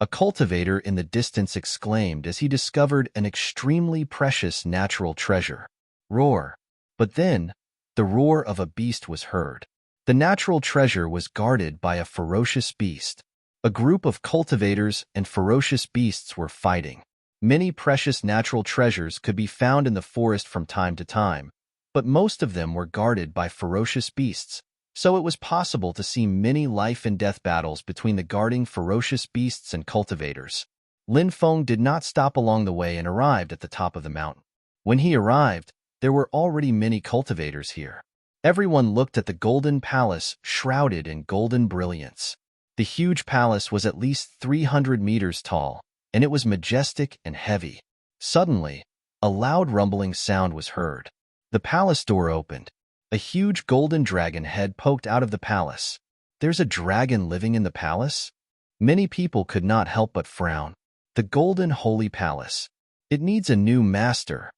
A cultivator in the distance exclaimed as he discovered an extremely precious natural treasure. Roar! But then, the roar of a beast was heard. The natural treasure was guarded by a ferocious beast. A group of cultivators and ferocious beasts were fighting. Many precious natural treasures could be found in the forest from time to time, but most of them were guarded by ferocious beasts, so it was possible to see many life-and-death battles between the guarding ferocious beasts and cultivators. Lin Feng did not stop along the way and arrived at the top of the mountain. When he arrived, there were already many cultivators here. Everyone looked at the golden palace shrouded in golden brilliance. The huge palace was at least 300 meters tall, and it was majestic and heavy. Suddenly, a loud rumbling sound was heard. The palace door opened. A huge golden dragon head poked out of the palace. There's a dragon living in the palace? Many people could not help but frown. The golden holy palace. It needs a new master.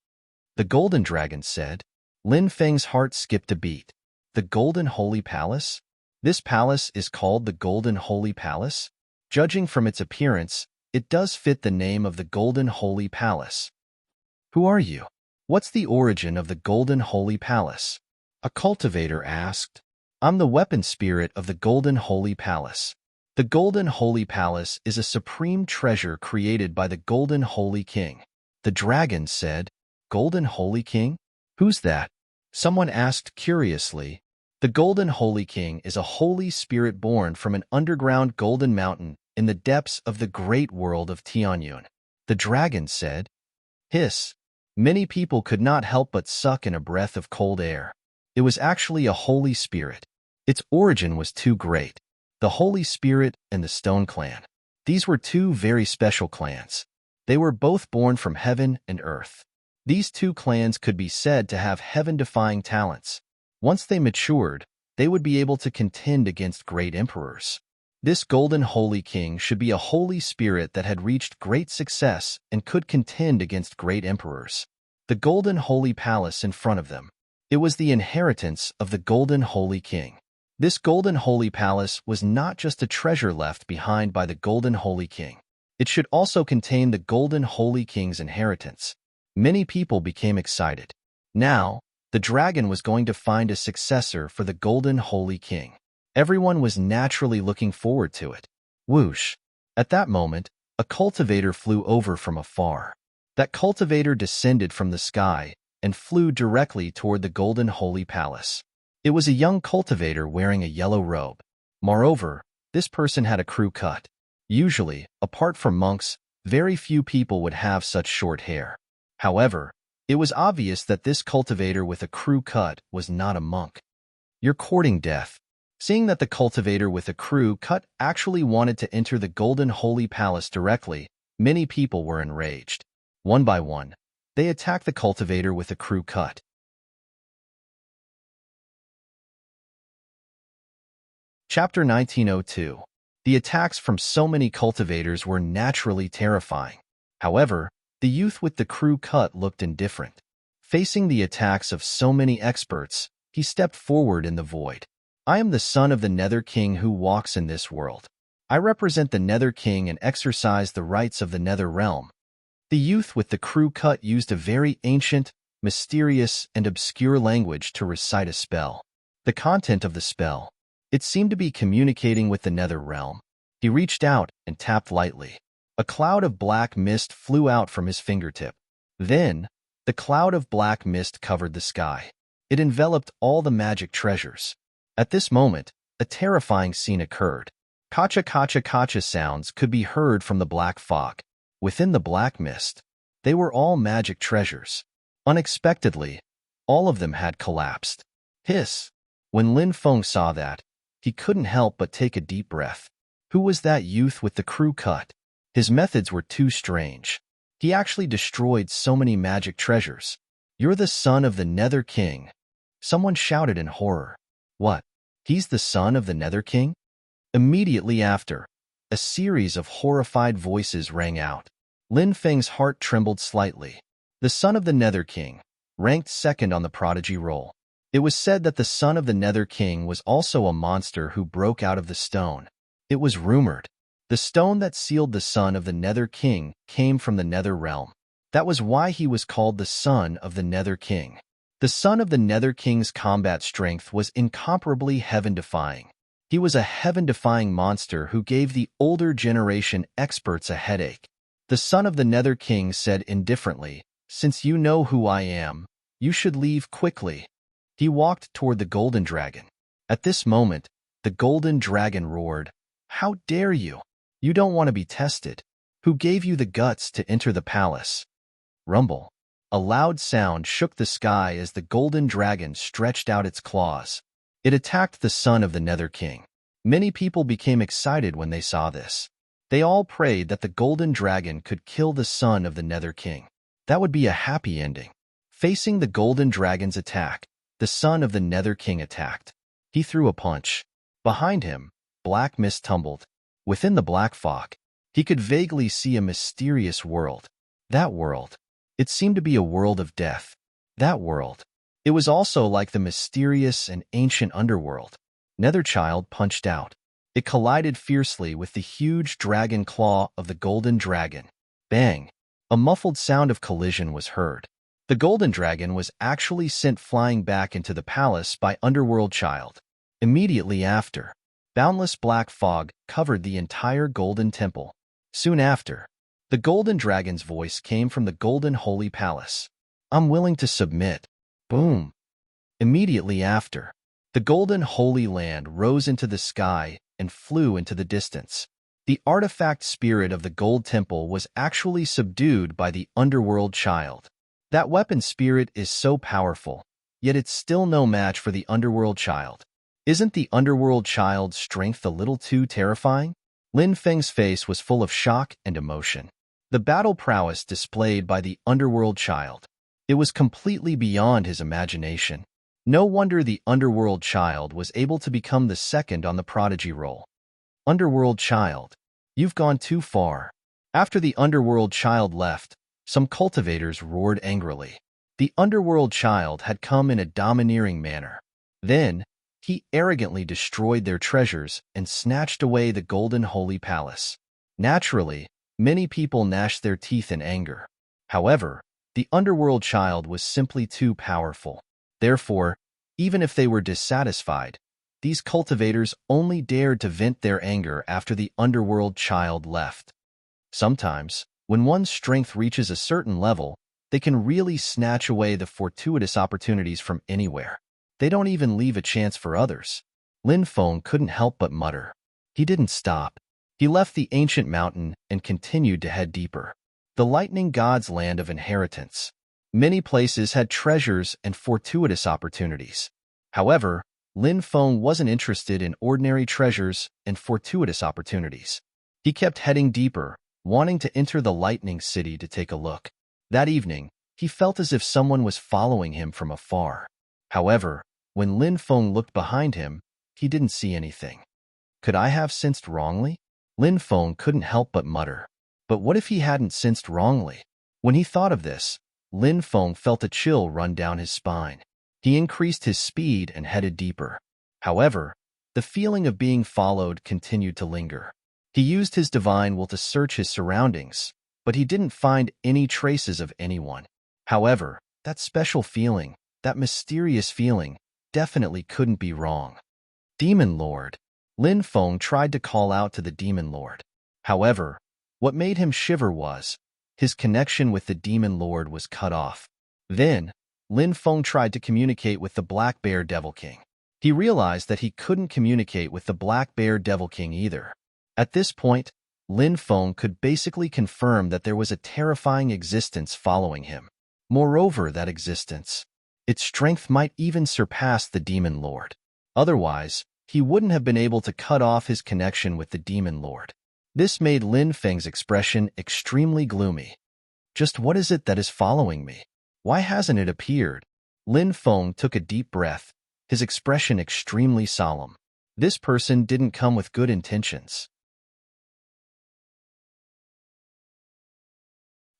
The golden dragon said. Lin Feng's heart skipped a beat. The golden holy palace? This palace is called the Golden Holy Palace? Judging from its appearance, it does fit the name of the Golden Holy Palace. Who are you? What's the origin of the Golden Holy Palace? A cultivator asked. I'm the weapon spirit of the Golden Holy Palace. The Golden Holy Palace is a supreme treasure created by the Golden Holy King. The dragon said, Golden Holy King? Who's that? Someone asked curiously. The Golden Holy King is a holy spirit born from an underground golden mountain in the depths of the great world of Tianyun. The dragon said. Hiss. Many people could not help but suck in a breath of cold air. It was actually a holy spirit. Its origin was too great. The Holy Spirit and the Stone Clan. These were two very special clans. They were both born from heaven and earth. These two clans could be said to have heaven-defying talents. Once they matured, they would be able to contend against great emperors. This Golden Holy King should be a holy spirit that had reached great success and could contend against great emperors. The Golden Holy Palace in front of them. It was the inheritance of the Golden Holy King. This Golden Holy Palace was not just a treasure left behind by the Golden Holy King. It should also contain the Golden Holy King's inheritance. Many people became excited. Now, the dragon was going to find a successor for the Golden Holy King. Everyone was naturally looking forward to it. Whoosh! At that moment, a cultivator flew over from afar. That cultivator descended from the sky and flew directly toward the golden holy palace. It was a young cultivator wearing a yellow robe. Moreover, this person had a crew cut. Usually, apart from monks, very few people would have such short hair. However, it was obvious that this cultivator with a crew cut was not a monk. "You're courting death." Seeing that the cultivator with a crew cut actually wanted to enter the golden holy palace directly, many people were enraged. One by one, they attacked the cultivator with a crew cut. Chapter 1902. The attacks from so many cultivators were naturally terrifying. However, the youth with the crew cut looked indifferent. Facing the attacks of so many experts, he stepped forward in the void. "I am the son of the Nether King who walks in this world. I represent the Nether King and exercise the rights of the Nether Realm." The youth with the crew cut used a very ancient, mysterious, and obscure language to recite a spell. The content of the spell, it seemed to be communicating with the Nether Realm. He reached out and tapped lightly. A cloud of black mist flew out from his fingertip. Then, the cloud of black mist covered the sky. It enveloped all the magic treasures. At this moment, a terrifying scene occurred. Kacha kacha kacha sounds could be heard from the black fog. Within the black mist, they were all magic treasures. Unexpectedly, all of them had collapsed. Hiss! When Lin Feng saw that, he couldn't help but take a deep breath. Who was that youth with the crew cut? His methods were too strange. He actually destroyed so many magic treasures. "You're the son of the Nether King," someone shouted in horror. "What? He's the son of the Nether King?" Immediately after, a series of horrified voices rang out. Lin Feng's heart trembled slightly. The son of the Nether King, ranked second on the prodigy roll. It was said that the son of the Nether King was also a monster who broke out of the stone. It was rumored. The stone that sealed the son of the Nether King came from the Nether Realm. That was why he was called the son of the Nether King. The son of the Nether King's combat strength was incomparably heaven-defying. He was a heaven-defying monster who gave the older generation experts a headache. The son of the Nether King said indifferently, "Since you know who I am, you should leave quickly." He walked toward the golden dragon. At this moment, the golden dragon roared, "How dare you? You don't want to be tested. Who gave you the guts to enter the palace?" Rumble. A loud sound shook the sky as the golden dragon stretched out its claws. It attacked the son of the Nether King. Many people became excited when they saw this. They all prayed that the golden dragon could kill the son of the Nether King. That would be a happy ending. Facing the golden dragon's attack, the son of the Nether King attacked. He threw a punch. Behind him, black mist tumbled. Within the black fog, he could vaguely see a mysterious world. That world. It seemed to be a world of death. That world. It was also like the mysterious and ancient underworld. Netherchild punched out. It collided fiercely with the huge dragon claw of the golden dragon. Bang! A muffled sound of collision was heard. The golden dragon was actually sent flying back into the palace by Underworld Child. Immediately after, boundless black fog covered the entire golden temple. Soon after, the golden dragon's voice came from the golden holy palace. "I'm willing to submit." Boom! Immediately after, the golden holy land rose into the sky and flew into the distance. The artifact spirit of the gold temple was actually subdued by the Underworld Child. That weapon spirit is so powerful, yet it's still no match for the Underworld Child. Isn't the Underworld Child's strength a little too terrifying? Lin Feng's face was full of shock and emotion. The battle prowess displayed by the Underworld Child. It was completely beyond his imagination. No wonder the Underworld Child was able to become the second on the prodigy roll. Underworld Child, you've gone too far. After the Underworld Child left, some cultivators roared angrily. The Underworld Child had come in a domineering manner. Then, he arrogantly destroyed their treasures and snatched away the golden holy palace. Naturally, many people gnashed their teeth in anger. However, the Underworld Child was simply too powerful. Therefore, even if they were dissatisfied, these cultivators only dared to vent their anger after the Underworld Child left. Sometimes, when one's strength reaches a certain level, They can really snatch away the fortuitous opportunities from anywhere. They don't even leave a chance for others. Lin Feng couldn't help but mutter. He didn't stop. He left the ancient mountain and continued to head deeper. The lightning god's land of inheritance. Many places had treasures and fortuitous opportunities. However, Lin Feng wasn't interested in ordinary treasures and fortuitous opportunities. He kept heading deeper, wanting to enter the lightning city to take a look. That evening, he felt as if someone was following him from afar. However, when Lin Feng looked behind him, he didn't see anything. Could I have sensed wrongly? Lin Feng couldn't help but mutter. But what if he hadn't sensed wrongly? When he thought of this, Lin Feng felt a chill run down his spine. He increased his speed and headed deeper. However, the feeling of being followed continued to linger. He used his divine will to search his surroundings, but he didn't find any traces of anyone. However, that special feeling, that mysterious feeling, definitely couldn't be wrong. Demon Lord. Lin Feng tried to call out to the Demon Lord. However, what made him shiver was, his connection with the Demon Lord was cut off. Then, Lin Feng tried to communicate with the Black Bear Devil King. He realized that he couldn't communicate with the Black Bear Devil King either. At this point, Lin Feng could basically confirm that there was a terrifying existence following him. Moreover, that existence, its strength might even surpass the Demon Lord. Otherwise, he wouldn't have been able to cut off his connection with the Demon Lord. This made Lin Feng's expression extremely gloomy. Just what is it that is following me? Why hasn't it appeared? Lin Feng took a deep breath, his expression extremely solemn. This person didn't come with good intentions.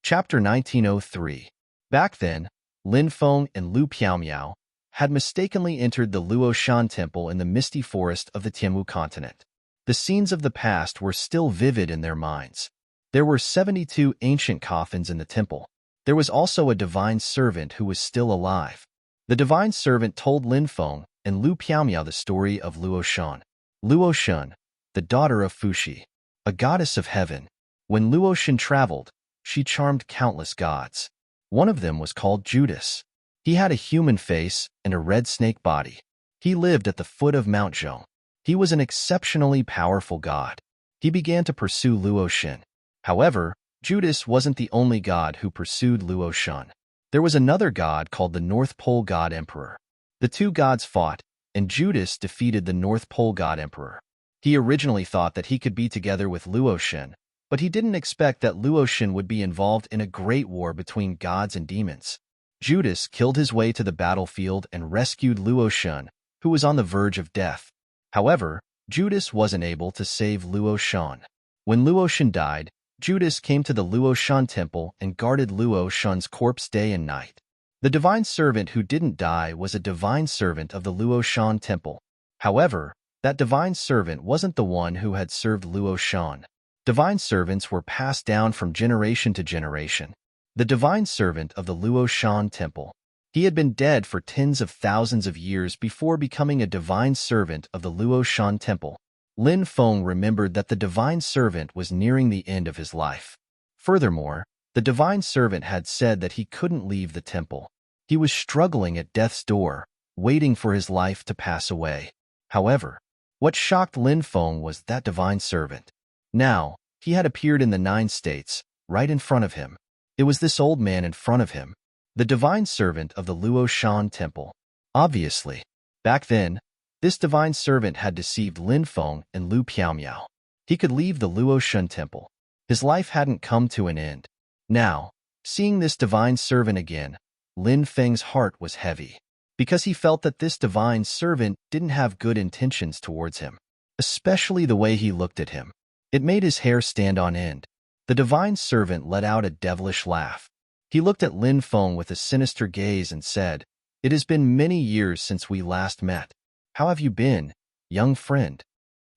Chapter 1903. Back then, Lin Feng and Lu Piaomiao had mistakenly entered the Luoshan Temple in the misty forest of the Tianwu continent. The scenes of the past were still vivid in their minds. There were 72 ancient coffins in the temple. There was also a divine servant who was still alive. The divine servant told Lin Feng and Lu Piaomiao the story of Luoshan. Luoshan, the daughter of Fuxi, a goddess of heaven. When Luoshan traveled, she charmed countless gods. One of them was called Judas. He had a human face and a red snake body. He lived at the foot of Mount Zhong. He was an exceptionally powerful god. He began to pursue Luoshan. However, Judas wasn't the only god who pursued Luoshan. There was another god called the North Pole God Emperor. The two gods fought, and Judas defeated the North Pole God Emperor. He originally thought that he could be together with Luoshan, but he didn't expect that Luoshan would be involved in a great war between gods and demons. Judas killed his way to the battlefield and rescued Luoshan, who was on the verge of death. However, Judas wasn't able to save Luoshan. When Luoshan died, Judas came to the Luoshan temple and guarded Luoshan's corpse day and night. The divine servant who didn't die was a divine servant of the Luoshan temple. However, that divine servant wasn't the one who had served Luoshan. Divine servants were passed down from generation to generation. The divine servant of the Luoshan temple. He had been dead for tens of thousands of years before becoming a divine servant of the Luoshan temple. Lin Feng remembered that the divine servant was nearing the end of his life. Furthermore, the divine servant had said that he couldn't leave the temple. He was struggling at death's door, waiting for his life to pass away. However, what shocked Lin Feng was that divine servant. Now, he had appeared in the 9 states, right in front of him. It was this old man in front of him, the divine servant of the Luoshan temple. Obviously, back then, this divine servant had deceived Lin Feng and Lu Piaomiao. He could leave the Luoshan temple. His life hadn't come to an end. Now, seeing this divine servant again, Lin Feng's heart was heavy, because he felt that this divine servant didn't have good intentions towards him, especially the way he looked at him. It made his hair stand on end. The divine servant let out a devilish laugh. He looked at Lin Feng with a sinister gaze and said, "It has been many years since we last met. How have you been, young friend?"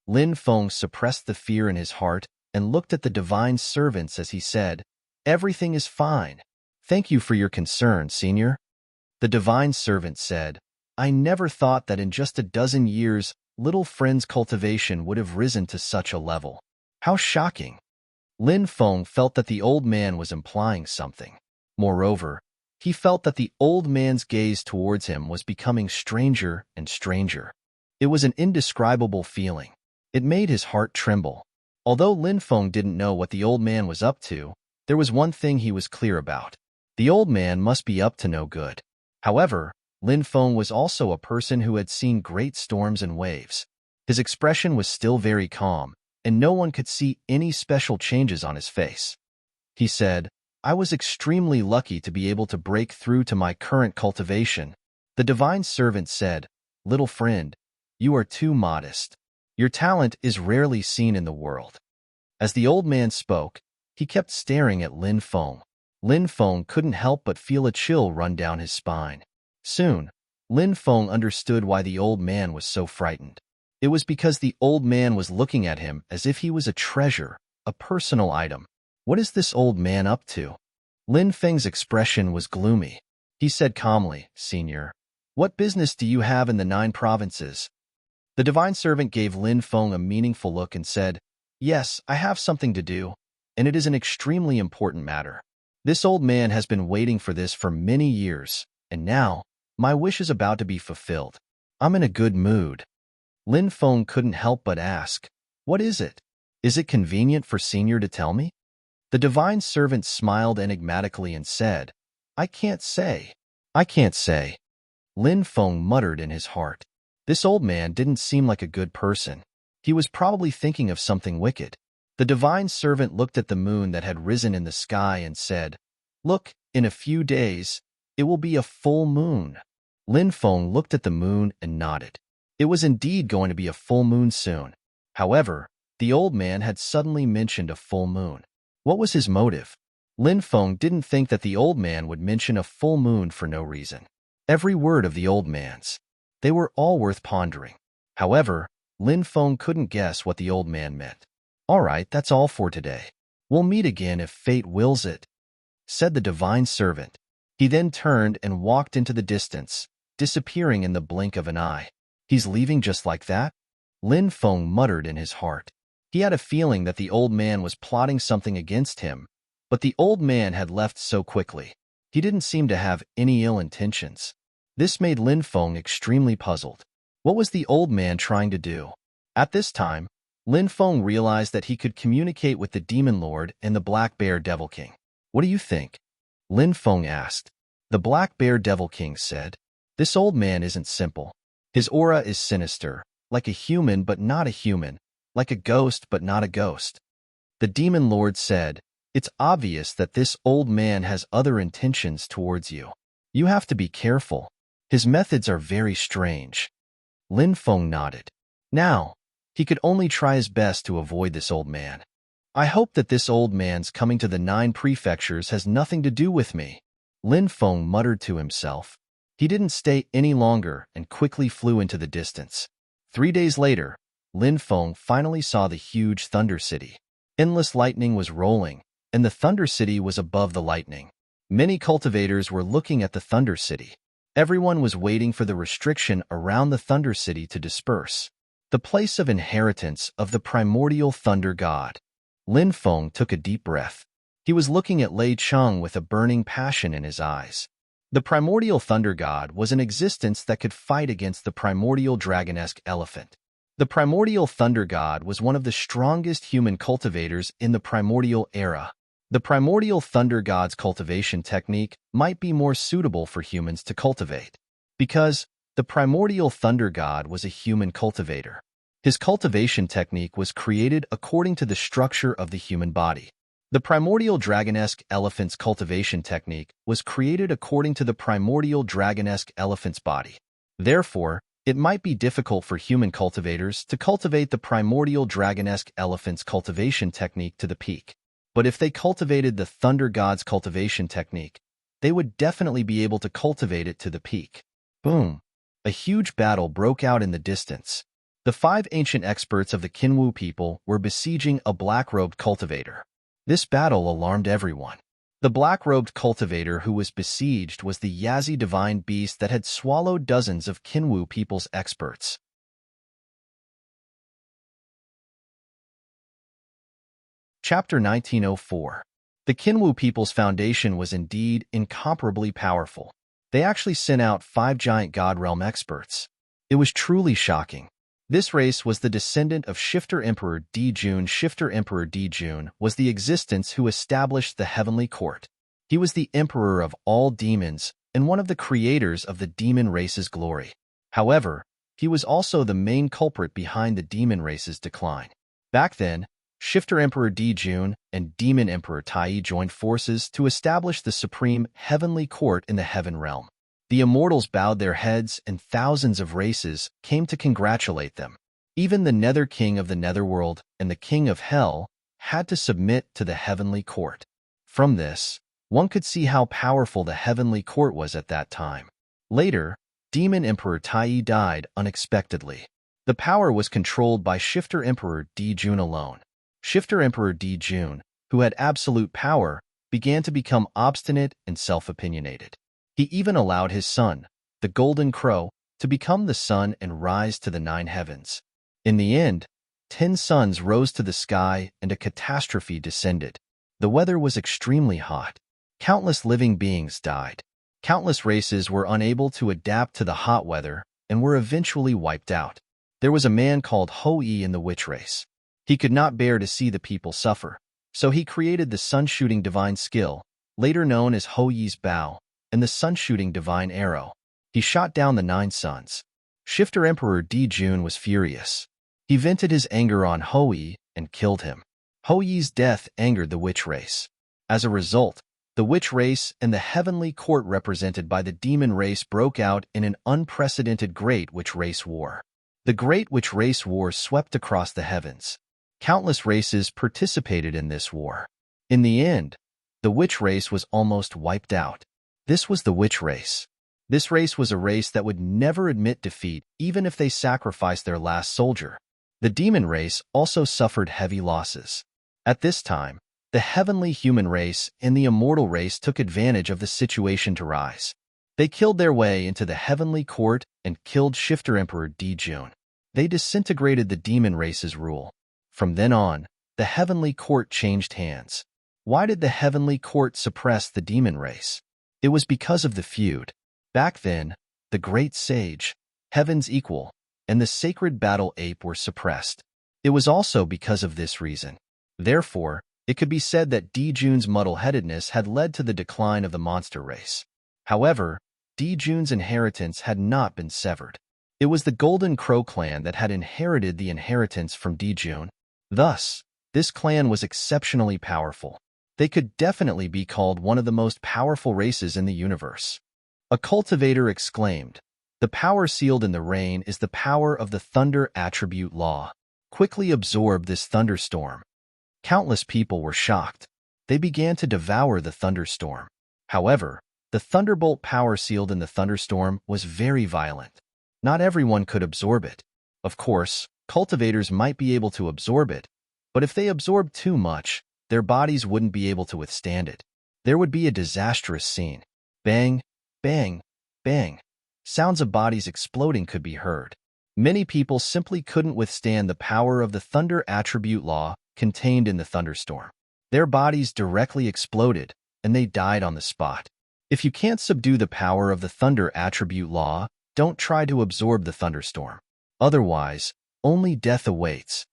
Lin Feng suppressed the fear in his heart and looked at the divine servants as he said, "Everything is fine. Thank you for your concern, senior." The divine servant said, "I never thought that in just a dozen years, little friend's cultivation would have risen to such a level. How shocking." Lin Feng felt that the old man was implying something. Moreover, he felt that the old man's gaze towards him was becoming stranger and stranger. It was an indescribable feeling. It made his heart tremble. Although Lin Feng didn't know what the old man was up to, there was one thing he was clear about. The old man must be up to no good. However, Lin Feng was also a person who had seen great storms and waves. His expression was still very calm, and no one could see any special changes on his face. He said, "I was extremely lucky to be able to break through to my current cultivation." The divine servant said, "Little friend, you are too modest. Your talent is rarely seen in the world." As the old man spoke, he kept staring at Lin Feng. Lin Feng couldn't help but feel a chill run down his spine. Soon, Lin Feng understood why the old man was so frightened. It was because the old man was looking at him as if he was a treasure, a personal item. What is this old man up to? Lin Feng's expression was gloomy. He said calmly, "Senior, what business do you have in the 9 provinces?" The divine servant gave Lin Feng a meaningful look and said, "Yes, I have something to do, and it is an extremely important matter. This old man has been waiting for this for many years, and now, my wish is about to be fulfilled. I'm in a good mood." Lin Feng couldn't help but ask, "What is it? Is it convenient for Senior to tell me?" The divine servant smiled enigmatically and said, "I can't say. I can't say." Lin Feng muttered in his heart. This old man didn't seem like a good person. He was probably thinking of something wicked. The divine servant looked at the moon that had risen in the sky and said, "Look, in a few days, it will be a full moon." Lin Feng looked at the moon and nodded. It was indeed going to be a full moon soon. However, the old man had suddenly mentioned a full moon. What was his motive? Lin Feng didn't think that the old man would mention a full moon for no reason. Every word of the old man's. They were all worth pondering. However, Lin Feng couldn't guess what the old man meant. "All right, that's all for today. We'll meet again if fate wills it," said the divine servant. He then turned and walked into the distance, disappearing in the blink of an eye. "He's leaving just like that?" Lin Feng muttered in his heart. He had a feeling that the old man was plotting something against him, but the old man had left so quickly. He didn't seem to have any ill intentions. This made Lin Feng extremely puzzled. What was the old man trying to do? At this time, Lin Feng realized that he could communicate with the Demon Lord and the Black Bear Devil King. "What do you think?" Lin Feng asked. The Black Bear Devil King said, "This old man isn't simple. His aura is sinister, like a human but not a human, like a ghost but not a ghost." The Demon Lord said, "It's obvious that this old man has other intentions towards you. You have to be careful. His methods are very strange." Lin Feng nodded. Now, he could only try his best to avoid this old man. "I hope that this old man's coming to the 9 prefectures has nothing to do with me," Lin Feng muttered to himself. He didn't stay any longer and quickly flew into the distance. 3 days later, Lin Feng finally saw the huge Thunder City. Endless lightning was rolling, and the Thunder City was above the lightning. Many cultivators were looking at the Thunder City. Everyone was waiting for the restriction around the Thunder City to disperse. The place of inheritance of the primordial thunder god. Lin Feng took a deep breath. He was looking at Lei Cheng with a burning passion in his eyes. The primordial thunder god was an existence that could fight against the primordial dragonesque elephant. The primordial thunder god was one of the strongest human cultivators in the primordial era. The primordial thunder god's cultivation technique might be more suitable for humans to cultivate, because the primordial thunder god was a human cultivator. His cultivation technique was created according to the structure of the human body. The primordial dragonesque elephant's cultivation technique was created according to the primordial dragonesque elephant's body. Therefore, it might be difficult for human cultivators to cultivate the primordial dragonesque elephant's cultivation technique to the peak. But if they cultivated the thunder god's cultivation technique, they would definitely be able to cultivate it to the peak. Boom! A huge battle broke out in the distance. The 5 ancient experts of the Kinwu people were besieging a black-robed cultivator. This battle alarmed everyone. The black-robed cultivator who was besieged was the Yazi divine beast that had swallowed dozens of Kinwu people's experts. Chapter 1904. The Kinwu people's foundation was indeed incomparably powerful. They actually sent out 5 giant God Realm experts. It was truly shocking. This race was the descendant of Shifter Emperor Dijun. Shifter Emperor Dijun was the existence who established the Heavenly Court. He was the emperor of all demons and one of the creators of the demon race's glory. However, he was also the main culprit behind the demon race's decline. Back then, Shifter Emperor Dijun and Demon Emperor Tai joined forces to establish the supreme Heavenly Court in the Heaven Realm. The immortals bowed their heads and thousands of races came to congratulate them. Even the Nether King of the Netherworld and the King of Hell had to submit to the Heavenly Court. From this, one could see how powerful the Heavenly Court was at that time. Later, Demon Emperor Tai died unexpectedly. The power was controlled by Shifter Emperor Dijun alone. Shifter Emperor Dijun, who had absolute power, began to become obstinate and self-opinionated. He even allowed his son, the Golden Crow, to become the sun and rise to the 9 heavens. In the end, 10 suns rose to the sky and a catastrophe descended. The weather was extremely hot. Countless living beings died. Countless races were unable to adapt to the hot weather and were eventually wiped out. There was a man called Hou-Yi in the witch race. He could not bear to see the people suffer, so he created the sun-shooting divine skill, later known as Hou-Yi's bow, and the sun-shooting divine arrow. He shot down the 9 suns. Shifter Emperor Dijun was furious. He vented his anger on Hou-Yi and killed him. Hou-Yi's death angered the witch race. As a result, the witch race and the Heavenly Court represented by the demon race broke out in an unprecedented Great Witch Race War. The Great Witch Race War swept across the heavens. Countless races participated in this war. In the end, the witch race was almost wiped out. This was the witch race. This race was a race that would never admit defeat even if they sacrificed their last soldier. The demon race also suffered heavy losses. At this time, the heavenly human race and the immortal race took advantage of the situation to rise. They killed their way into the Heavenly Court and killed Shifter Emperor Dijun. They disintegrated the demon race's rule. From then on, the Heavenly Court changed hands. Why did the Heavenly Court suppress the demon race? It was because of the feud. Back then, the Great Sage, Heaven's Equal, and the Sacred Battle Ape were suppressed. It was also because of this reason. Therefore, it could be said that Dijun's muddle-headedness had led to the decline of the monster race. However, Dijun's inheritance had not been severed. It was the Golden Crow clan that had inherited the inheritance from Dijun. Thus, this clan was exceptionally powerful. They could definitely be called one of the most powerful races in the universe. A cultivator exclaimed, "The power sealed in the rain is the power of the thunder attribute law. Quickly absorb this thunderstorm." Countless people were shocked. They began to devour the thunderstorm. However, the thunderbolt power sealed in the thunderstorm was very violent. Not everyone could absorb it. Of course, cultivators might be able to absorb it, but if they absorbed too much, their bodies wouldn't be able to withstand it. There would be a disastrous scene. Bang, bang, bang. Sounds of bodies exploding could be heard. Many people simply couldn't withstand the power of the thunder attribute law contained in the thunderstorm. Their bodies directly exploded, and they died on the spot. If you can't subdue the power of the thunder attribute law, don't try to absorb the thunderstorm. Otherwise, only death awaits.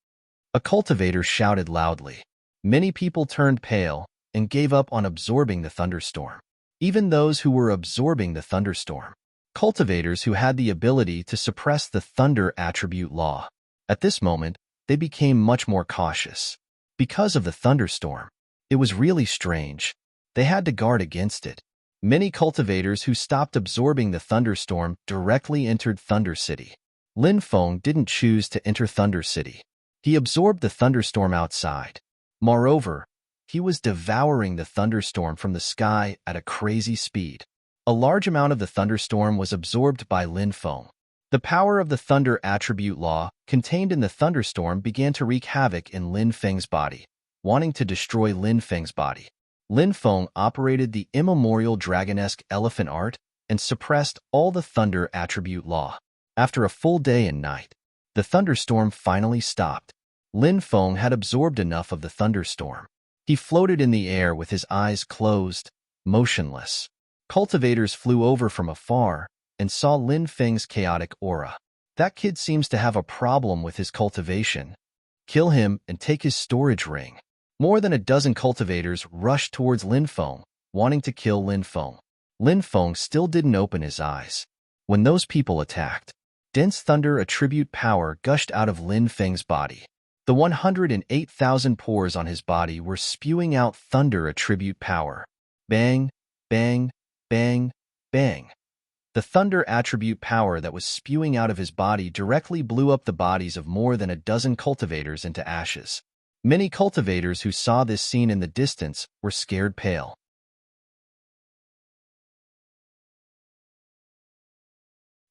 A cultivator shouted loudly. Many people turned pale and gave up on absorbing the thunderstorm. Even those who were absorbing the thunderstorm. Cultivators who had the ability to suppress the thunder attribute law. At this moment, they became much more cautious. Because of the thunderstorm, it was really strange. They had to guard against it. Many cultivators who stopped absorbing the thunderstorm directly entered Thunder City. Lin Feng didn't choose to enter Thunder City. He absorbed the thunderstorm outside. Moreover, he was devouring the thunderstorm from the sky at a crazy speed. A large amount of the thunderstorm was absorbed by Lin Feng. The power of the thunder attribute law contained in the thunderstorm began to wreak havoc in Lin Feng's body, wanting to destroy Lin Feng's body. Lin Feng operated the immemorial dragonesque elephant art and suppressed all the thunder attribute law. After a full day and night, the thunderstorm finally stopped. Lin Feng had absorbed enough of the thunderstorm. He floated in the air with his eyes closed, motionless. Cultivators flew over from afar and saw Lin Feng's chaotic aura. That kid seems to have a problem with his cultivation. Kill him and take his storage ring. More than a dozen cultivators rushed towards Lin Feng, wanting to kill Lin Feng. Lin Feng still didn't open his eyes. When those people attacked, dense thunder attribute power gushed out of Lin Feng's body. The 108,000 pores on his body were spewing out thunder attribute power. Bang, bang, bang, bang. The thunder attribute power that was spewing out of his body directly blew up the bodies of more than a dozen cultivators into ashes. Many cultivators who saw this scene in the distance were scared pale.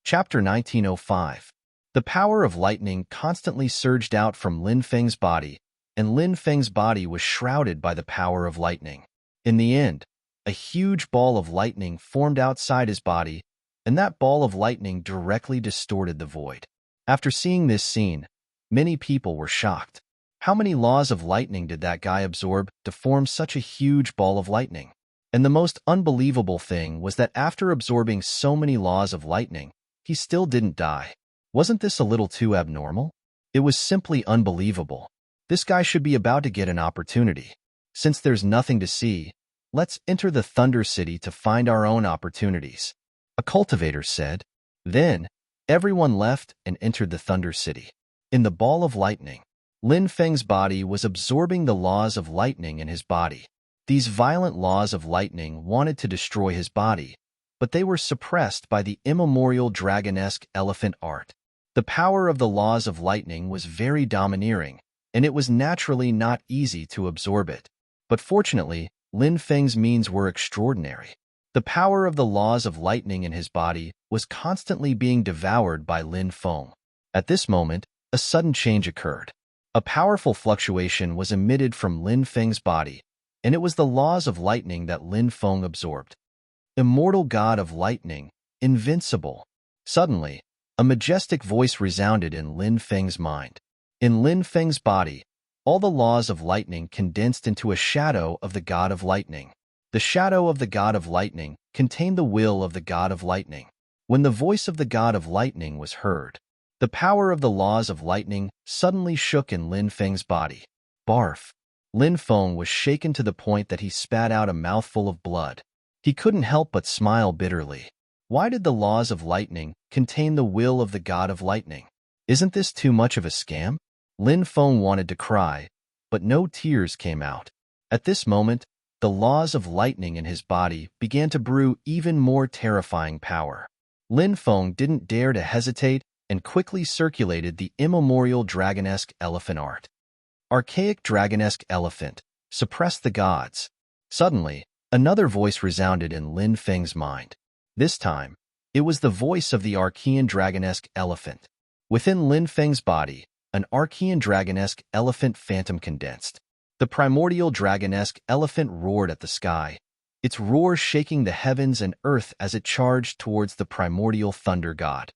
Chapter 1905. The power of lightning constantly surged out from Lin Feng's body, and Lin Feng's body was shrouded by the power of lightning. In the end, a huge ball of lightning formed outside his body, and that ball of lightning directly distorted the void. After seeing this scene, many people were shocked. How many laws of lightning did that guy absorb to form such a huge ball of lightning? And the most unbelievable thing was that after absorbing so many laws of lightning, he still didn't die. Wasn't this a little too abnormal? It was simply unbelievable. This guy should be about to get an opportunity. Since there's nothing to see, let's enter the Thunder City to find our own opportunities, a cultivator said. Then, everyone left and entered the Thunder City. In the ball of lightning, Lin Feng's body was absorbing the laws of lightning in his body. These violent laws of lightning wanted to destroy his body, but they were suppressed by the immemorial dragon-esque elephant art. The power of the laws of lightning was very domineering, and it was naturally not easy to absorb it. But fortunately, Lin Feng's means were extraordinary. The power of the laws of lightning in his body was constantly being devoured by Lin Feng. At this moment, a sudden change occurred. A powerful fluctuation was emitted from Lin Feng's body, and it was the laws of lightning that Lin Feng absorbed. Immortal god of lightning, invincible. Suddenly, a majestic voice resounded in Lin Feng's mind. In Lin Feng's body, all the laws of lightning condensed into a shadow of the god of lightning. The shadow of the god of lightning contained the will of the god of lightning. When the voice of the god of lightning was heard, the power of the laws of lightning suddenly shook in Lin Feng's body. Barf! Lin Feng was shaken to the point that he spat out a mouthful of blood. He couldn't help but smile bitterly. Why did the laws of lightning contain the will of the god of lightning? Isn't this too much of a scam? Lin Feng wanted to cry, but no tears came out. At this moment, the laws of lightning in his body began to brew even more terrifying power. Lin Feng didn't dare to hesitate and quickly circulated the immemorial dragon-esque elephant art. Archaic dragon-esque elephant, suppress the gods. Suddenly, another voice resounded in Lin Feng's mind. This time, it was the voice of the Archean dragon-esque elephant. Within Lin Feng's body, an Archean dragon-esque elephant phantom condensed. The primordial dragon-esque elephant roared at the sky, its roar shaking the heavens and earth as it charged towards the primordial thunder god.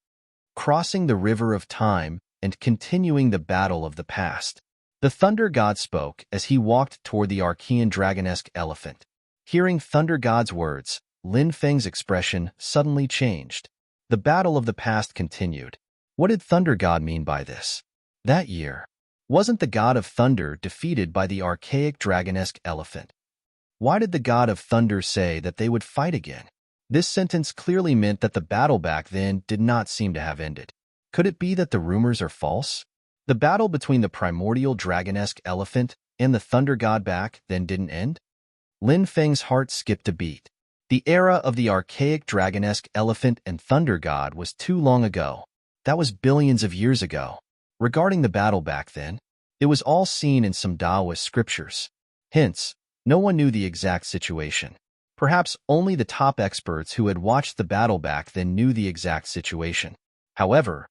Crossing the river of time and continuing the battle of the past. The thunder god spoke as he walked toward the Archean dragon-esque elephant. Hearing thunder god's words, Lin Feng's expression suddenly changed. The battle of the past continued. What did thunder god mean by this? That year, wasn't the god of thunder defeated by the archaic dragon-esque elephant? Why did the god of thunder say that they would fight again? This sentence clearly meant that the battle back then did not seem to have ended. Could it be that the rumors are false? The battle between the primordial dragon-esque elephant and the thunder god back then didn't end? Lin Feng's heart skipped a beat. The era of the archaic dragon-esque elephant and thunder god was too long ago. That was billions of years ago. Regarding the battle back then, it was all seen in some Taoist scriptures. Hence, no one knew the exact situation. Perhaps only the top experts who had watched the battle back then knew the exact situation. However,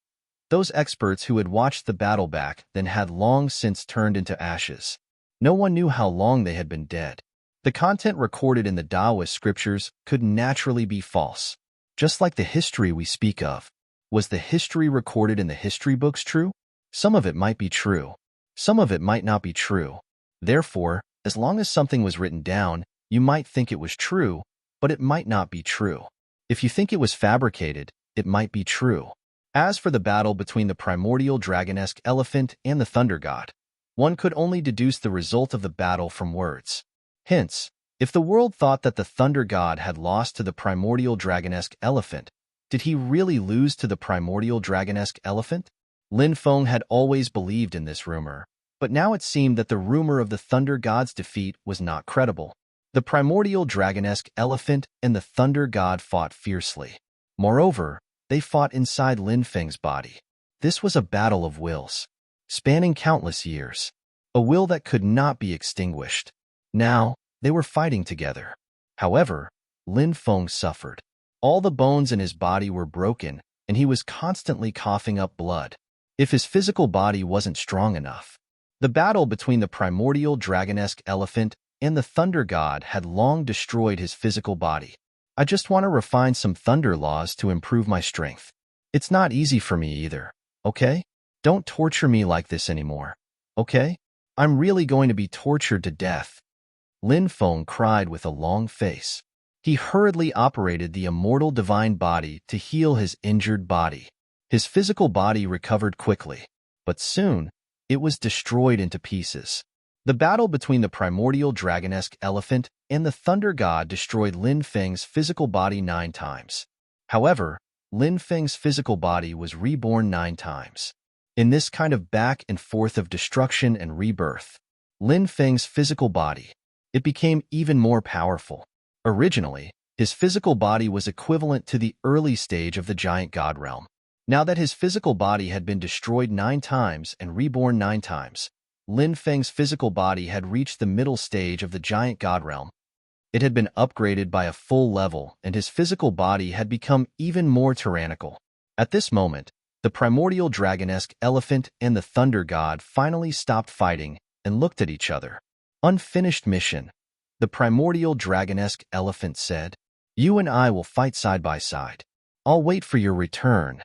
those experts who had watched the battle back then had long since turned into ashes. No one knew how long they had been dead. The content recorded in the Taoist scriptures could naturally be false. Just like the history we speak of. Was the history recorded in the history books true? Some of it might be true. Some of it might not be true. Therefore, As long as something was written down, you might think it was true, but it might not be true. If you think it was fabricated, it might be true. As for the battle between the primordial dragonesque elephant and the thunder god, one could only deduce the result of the battle from words. Hence, if the world thought that the thunder god had lost to the primordial dragonesque elephant, did he really lose to the primordial dragonesque elephant? Lin Feng had always believed in this rumor, but now it seemed that the rumor of the thunder god's defeat was not credible. The primordial dragonesque elephant and the thunder god fought fiercely. Moreover, they fought inside Lin Feng's body. This was a battle of wills, spanning countless years, a will that could not be extinguished. Now, they were fighting together. However, Lin Feng suffered. All the bones in his body were broken, and he was constantly coughing up blood. If his physical body wasn't strong enough, the battle between the primordial dragonesque elephant and the thunder god had long destroyed his physical body. I just want to refine some thunder laws to improve my strength. It's not easy for me either, okay? Don't torture me like this anymore, okay? I'm really going to be tortured to death. Lin Feng cried with a long face. He hurriedly operated the immortal divine body to heal his injured body. His physical body recovered quickly, but soon it was destroyed into pieces. The battle between the primordial dragonesque elephant and the thunder god destroyed Lin Feng's physical body 9 times. However, Lin Feng's physical body was reborn 9 times. In this kind of back and forth of destruction and rebirth, Lin Feng's physical body, it became even more powerful. Originally, his physical body was equivalent to the early stage of the giant god realm. Now that his physical body had been destroyed 9 times and reborn 9 times, Lin Feng's physical body had reached the middle stage of the giant god realm. It had been upgraded by a full level, and his physical body had become even more tyrannical. At this moment, the primordial dragonesque elephant and the thunder god finally stopped fighting and looked at each other. Unfinished mission, the primordial dragonesque elephant said. You and I will fight side by side. I'll wait for your return.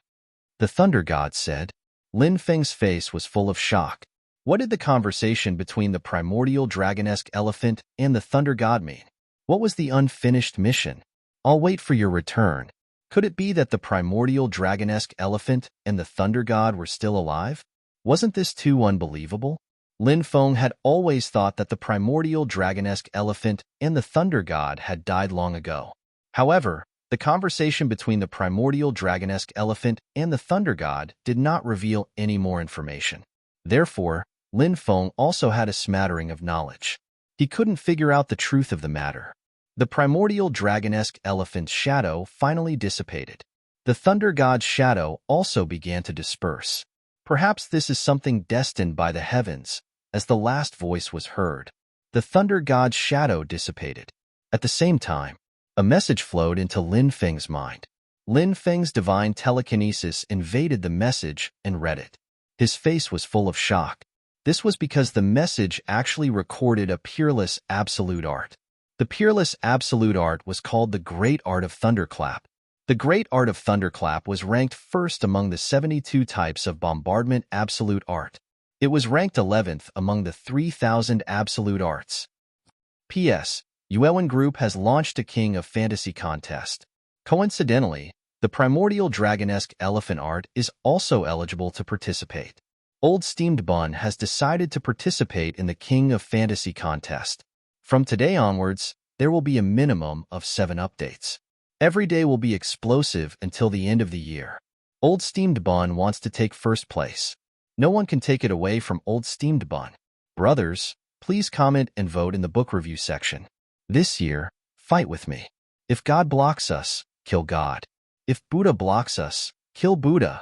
The thunder god said. Lin Feng's face was full of shock. What did the conversation between the primordial dragonesque elephant and the thunder god mean? What was the unfinished mission? I'll wait for your return. Could it be that the primordial dragonesque elephant and the thunder god were still alive? Wasn't this too unbelievable? Lin Feng had always thought that the primordial dragonesque elephant and the thunder god had died long ago. However, the conversation between the primordial dragonesque elephant and the thunder god did not reveal any more information. Therefore, Lin Feng also had a smattering of knowledge. He couldn't figure out the truth of the matter. The primordial dragonesque elephant's shadow finally dissipated. The thunder god's shadow also began to disperse. Perhaps this is something destined by the heavens, as the last voice was heard. The thunder god's shadow dissipated. At the same time, a message flowed into Lin Feng's mind. Lin Feng's divine telekinesis invaded the message and read it. His face was full of shock. This was because the message actually recorded a peerless absolute art. The peerless absolute art was called the Great Art of Thunderclap. The Great Art of Thunderclap was ranked first among the 72 types of bombardment absolute art. It was ranked 11th among the 3,000 absolute arts. P.S. Yuewen Group has launched a King of Fantasy contest. Coincidentally, the primordial dragonesque elephant art is also eligible to participate. Old Steamed Bun has decided to participate in the King of Fantasy contest. From today onwards, there will be a minimum of 7 updates. Every day will be explosive until the end of the year. Old Steamed Bun wants to take first place. No one can take it away from Old Steamed Bun. Brothers, please comment and vote in the book review section. This year, fight with me. If God blocks us, kill God. If Buddha blocks us, kill Buddha.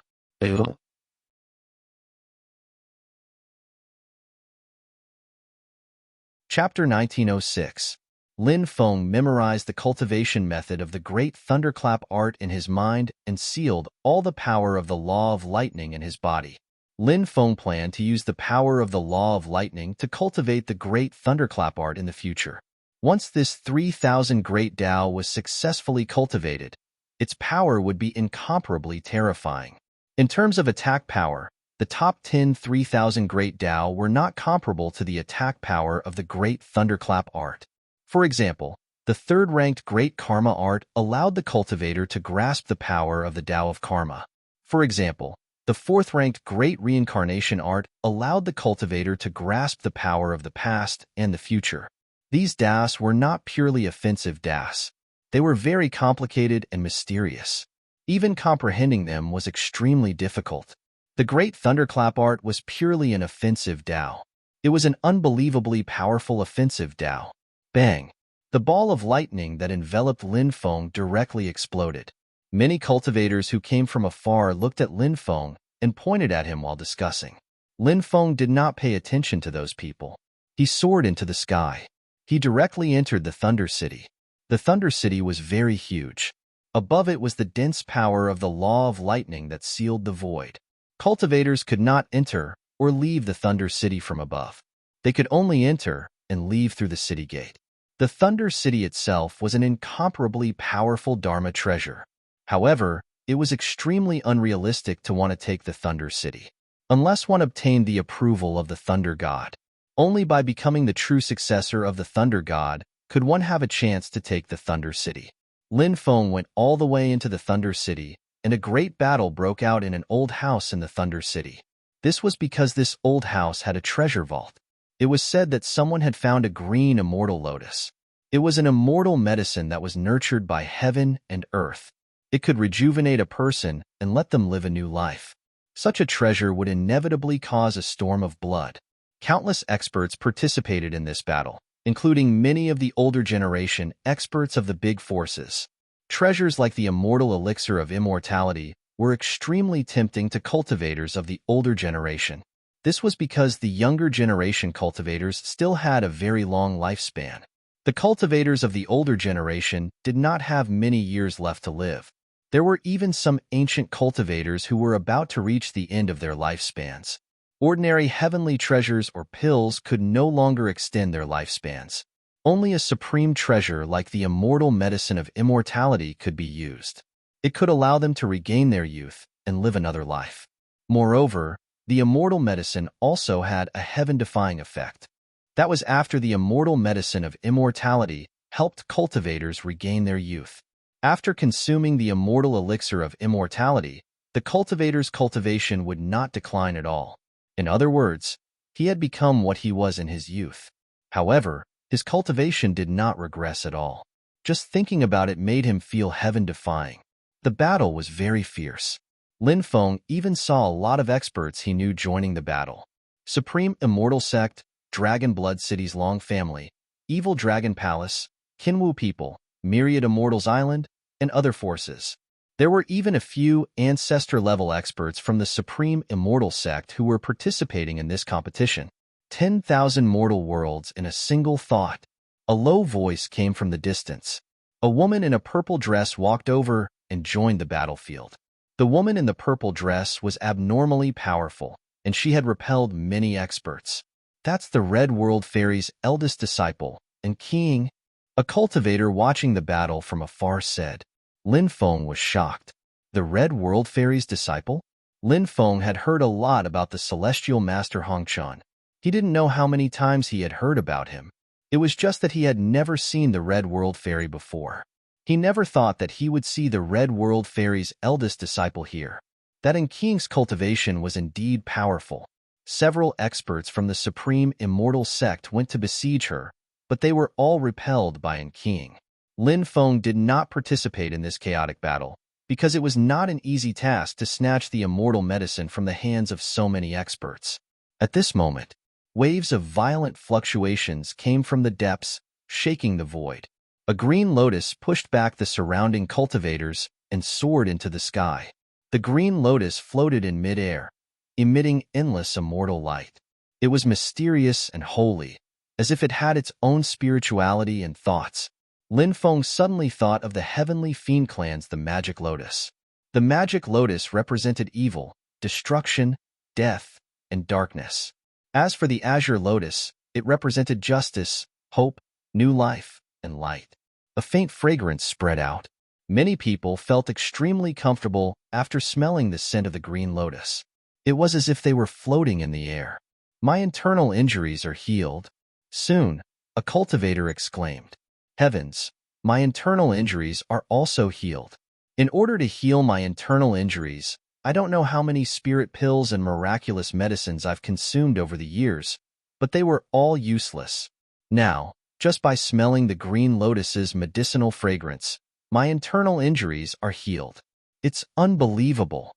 Chapter 1906. Lin Feng memorized the cultivation method of the great thunderclap art in his mind and sealed all the power of the law of lightning in his body. Lin Feng planned to use the power of the law of lightning to cultivate the great thunderclap art in the future. Once this 3,000 great Tao was successfully cultivated, its power would be incomparably terrifying. In terms of attack power, The top 10 3,000 Great Tao were not comparable to the attack power of the Great Thunderclap art. For example, the third-ranked Great Karma art allowed the cultivator to grasp the power of the Tao of Karma. For example, the fourth-ranked Great Reincarnation art allowed the cultivator to grasp the power of the past and the future. These Das were not purely offensive Das. They were very complicated and mysterious. Even comprehending them was extremely difficult. The Great Thunderclap art was purely an offensive Tao. It was an unbelievably powerful offensive Tao. Bang! The ball of lightning that enveloped Lin Feng directly exploded. Many cultivators who came from afar looked at Lin Feng and pointed at him while discussing. Lin Feng did not pay attention to those people. He soared into the sky. He directly entered the Thunder City. The Thunder City was very huge. Above it was the dense power of the law of lightning that sealed the void. Cultivators could not enter or leave the Thunder City from above. They could only enter and leave through the city gate. The Thunder City itself was an incomparably powerful Dharma treasure. However, it was extremely unrealistic to want to take the Thunder City, unless one obtained the approval of the Thunder God. Only by becoming the true successor of the Thunder God could one have a chance to take the Thunder City. Lin Feng went all the way into the Thunder City, and a great battle broke out in an old house in the Thunder City. This was because this old house had a treasure vault. It was said that someone had found a green immortal lotus. It was an immortal medicine that was nurtured by heaven and earth. It could rejuvenate a person and let them live a new life. Such a treasure would inevitably cause a storm of blood. Countless experts participated in this battle, including many of the older generation experts of the big forces. Treasures like the immortal elixir of immortality were extremely tempting to cultivators of the older generation. This was because the younger generation cultivators still had a very long lifespan. The cultivators of the older generation did not have many years left to live. There were even some ancient cultivators who were about to reach the end of their lifespans. Ordinary heavenly treasures or pills could no longer extend their lifespans. Only a supreme treasure like the immortal medicine of immortality could be used. It could allow them to regain their youth and live another life. Moreover, the immortal medicine also had a heaven-defying effect. That was after the immortal medicine of immortality helped cultivators regain their youth. After consuming the immortal elixir of immortality, the cultivator's cultivation would not decline at all. In other words, he had become what he was in his youth. However, his cultivation did not regress at all. Just thinking about it made him feel heaven-defying. The battle was very fierce. Lin Feng even saw a lot of experts he knew joining the battle. Supreme Immortal Sect, Dragon Blood City's Long Family, Evil Dragon Palace, Kinwu People, Myriad Immortals Island, and other forces. There were even a few Ancestor-level experts from the Supreme Immortal Sect who were participating in this competition. 10,000 mortal worlds in a single thought. A low voice came from the distance. A woman in a purple dress walked over and joined the battlefield. The woman in the purple dress was abnormally powerful, and she had repelled many experts. That's the Red World Fairy's eldest disciple, and King. A cultivator watching the battle from afar said. Lin Feng was shocked. The Red World Fairy's disciple? Lin Feng had heard a lot about the celestial master Hongchuan. He didn't know how many times he had heard about him. It was just that he had never seen the Red World Fairy before. He never thought that he would see the Red World Fairy's eldest disciple here. That in King's cultivation was indeed powerful. Several experts from the Supreme Immortal Sect went to besiege her, but they were all repelled by An King. Lin Feng did not participate in this chaotic battle, because it was not an easy task to snatch the immortal medicine from the hands of so many experts. At this moment, waves of violent fluctuations came from the depths, shaking the void. A green lotus pushed back the surrounding cultivators and soared into the sky. The green lotus floated in mid-air, emitting endless immortal light. It was mysterious and holy, as if it had its own spirituality and thoughts. Lin Feng suddenly thought of the heavenly fiend clan's the Magic Lotus. The Magic Lotus represented evil, destruction, death, and darkness. As for the Azure Lotus, it represented justice, hope, new life, and light. A faint fragrance spread out. Many people felt extremely comfortable after smelling the scent of the green lotus. It was as if they were floating in the air. My internal injuries are healed. Soon, a cultivator exclaimed. Heavens, my internal injuries are also healed. In order to heal my internal injuries, I don't know how many spirit pills and miraculous medicines I've consumed over the years, but they were all useless. Now, just by smelling the green lotus's medicinal fragrance, my internal injuries are healed. It's unbelievable.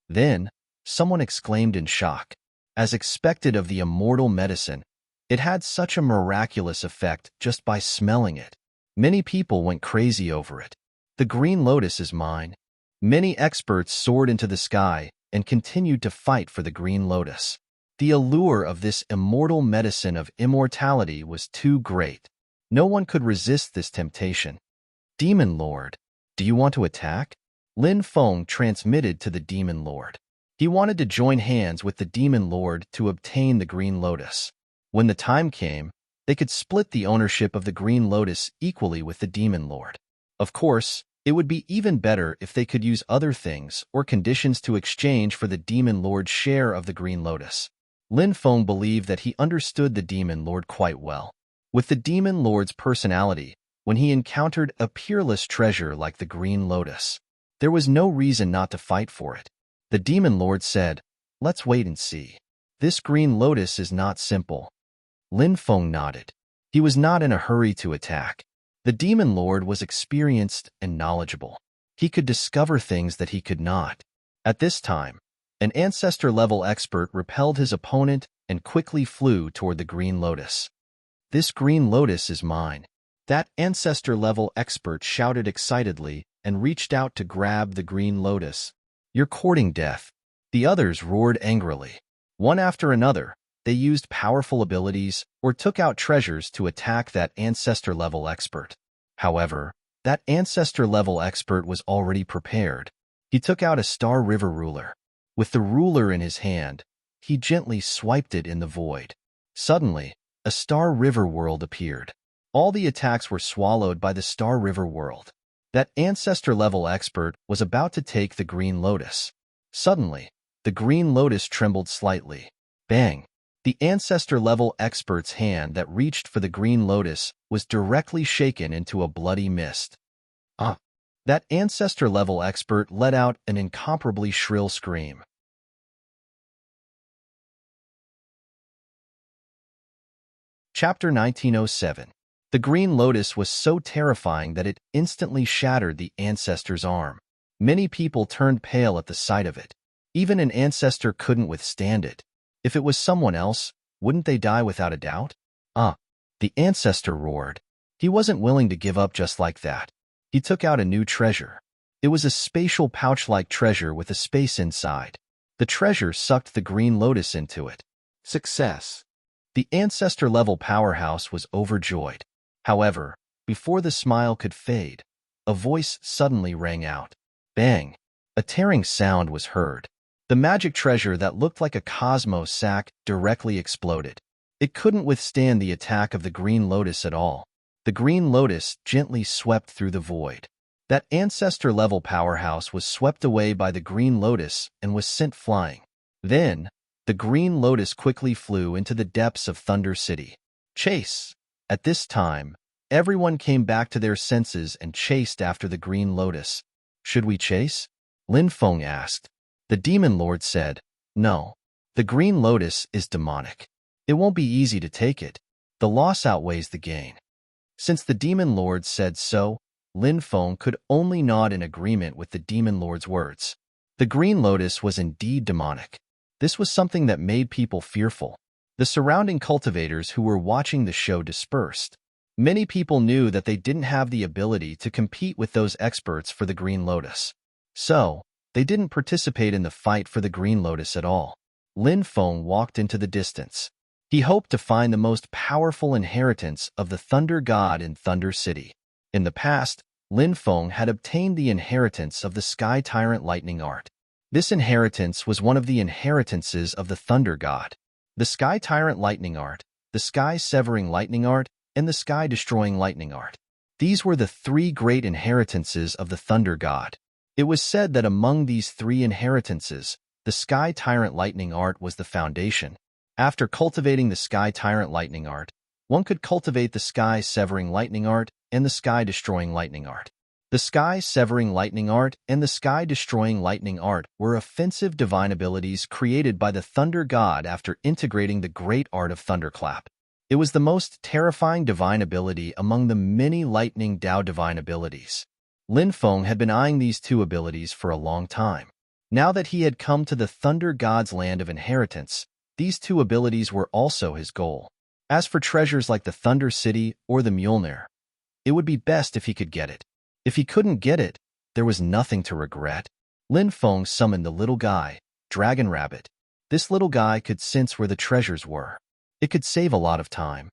Then, someone exclaimed in shock. As expected of the immortal medicine, it had such a miraculous effect just by smelling it. Many people went crazy over it. The green lotus is mine. Many experts soared into the sky and continued to fight for the green lotus. The allure of this immortal medicine of immortality was too great. No one could resist this temptation. Demon Lord, do you want to attack? Lin Feng transmitted to the Demon Lord. He wanted to join hands with the Demon Lord to obtain the green lotus. When the time came, they could split the ownership of the green lotus equally with the Demon Lord. Of course, it would be even better if they could use other things or conditions to exchange for the Demon Lord's share of the green lotus. Lin Feng believed that he understood the Demon Lord quite well. With the Demon Lord's personality, when he encountered a peerless treasure like the green lotus, there was no reason not to fight for it. The Demon Lord said, "Let's wait and see. This green lotus is not simple." Lin Feng nodded. He was not in a hurry to attack. The Demon Lord was experienced and knowledgeable. He could discover things that he could not. At this time, an ancestor-level expert repelled his opponent and quickly flew toward the green lotus. "This green lotus is mine." That ancestor-level expert shouted excitedly and reached out to grab the green lotus. "You're courting death." The others roared angrily. One after another, they used powerful abilities or took out treasures to attack that ancestor-level expert. However, that ancestor-level expert was already prepared. He took out a Star River ruler. With the ruler in his hand, he gently swiped it in the void. Suddenly, a Star River world appeared. All the attacks were swallowed by the Star River world. That ancestor-level expert was about to take the green lotus. Suddenly, the green lotus trembled slightly. Bang! The ancestor-level expert's hand that reached for the green lotus was directly shaken into a bloody mist. Ah! That ancestor-level expert let out an incomparably shrill scream. Chapter 1907. The green lotus was so terrifying that it instantly shattered the ancestor's arm. Many people turned pale at the sight of it. Even an ancestor couldn't withstand it. If it was someone else, wouldn't they die without a doubt? Ah! The ancestor roared. He wasn't willing to give up just like that. He took out a new treasure. It was a spatial pouch-like treasure with a space inside. The treasure sucked the green lotus into it. Success! The ancestor-level powerhouse was overjoyed. However, before the smile could fade, a voice suddenly rang out. Bang! A tearing sound was heard. The magic treasure that looked like a cosmos sack directly exploded. It couldn't withstand the attack of the green lotus at all. The green lotus gently swept through the void. That ancestor-level powerhouse was swept away by the green lotus and was sent flying. Then, the green lotus quickly flew into the depths of Thunder City. Chase! At this time, everyone came back to their senses and chased after the green lotus. Should we chase? Lin Feng asked. The Demon Lord said, "No. The green lotus is demonic. It won't be easy to take it. The loss outweighs the gain." Since the Demon Lord said so, Lin Feng could only nod in agreement with the Demon Lord's words. The green lotus was indeed demonic. This was something that made people fearful. The surrounding cultivators who were watching the show dispersed. Many people knew that they didn't have the ability to compete with those experts for the green lotus. So, they didn't participate in the fight for the green lotus at all. Lin Feng walked into the distance. He hoped to find the most powerful inheritance of the Thunder God in Thunder City. In the past, Lin Feng had obtained the inheritance of the Sky Tyrant Lightning Art. This inheritance was one of the inheritances of the Thunder God. The Sky Tyrant Lightning Art, the Sky Severing Lightning Art, and the Sky Destroying Lightning Art. These were the three great inheritances of the Thunder God. It was said that among these three inheritances, The Sky Tyrant Lightning Art was the foundation. After cultivating the Sky Tyrant Lightning Art, one could cultivate the Sky Severing Lightning Art and the Sky Destroying Lightning Art. The Sky Severing Lightning Art and the Sky Destroying Lightning Art were offensive divine abilities created by the Thunder God after integrating the great art of Thunderclap. It was the most terrifying divine ability among the many Lightning Dao divine abilities. Lin Feng had been eyeing these two abilities for a long time. Now that he had come to the Thunder God's land of inheritance, these two abilities were also his goal. As for treasures like the Thunder City or the Mjolnir, it would be best if he could get it. If he couldn't get it, there was nothing to regret. Lin Feng summoned the little guy, Dragon Rabbit. This little guy could sense where the treasures were. It could save a lot of time.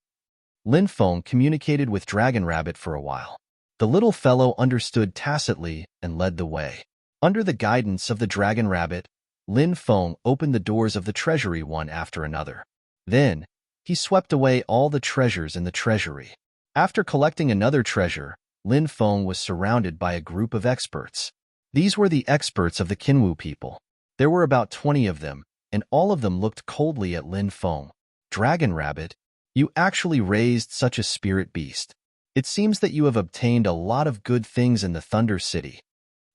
Lin Feng communicated with Dragon Rabbit for a while. The little fellow understood tacitly and led the way. Under the guidance of the Dragon Rabbit, Lin Feng opened the doors of the treasury one after another. Then, he swept away all the treasures in the treasury. After collecting another treasure, Lin Feng was surrounded by a group of experts. These were the experts of the Kinwu people. There were about 20 of them, and all of them looked coldly at Lin Feng. Dragon Rabbit, you actually raised such a spirit beast. It seems that you have obtained a lot of good things in the Thunder City,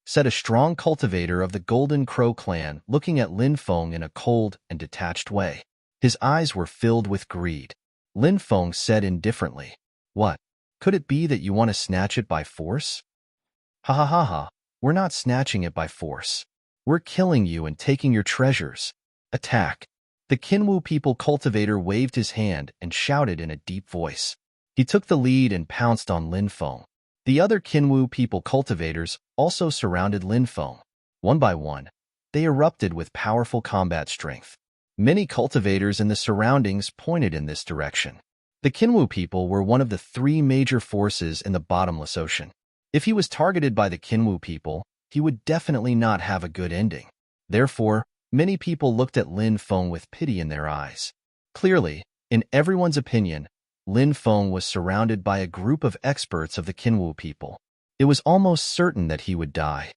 said a strong cultivator of the Golden Crow clan, looking at Lin Feng in a cold and detached way. His eyes were filled with greed. Lin Feng said indifferently, "What? Could it be that you want to snatch it by force?" "Ha ha ha ha, we're not snatching it by force. We're killing you and taking your treasures. Attack." The Kinwu people cultivator waved his hand and shouted in a deep voice. He took the lead and pounced on Lin Feng. The other Kinwu people cultivators also surrounded Lin Feng. One by one, they erupted with powerful combat strength. Many cultivators in the surroundings pointed in this direction. The Kinwu people were one of the three major forces in the bottomless ocean. If he was targeted by the Kinwu people, he would definitely not have a good ending. Therefore, many people looked at Lin Feng with pity in their eyes. Clearly, in everyone's opinion, Lin Feng was surrounded by a group of experts of the Kinwu people. It was almost certain that he would die.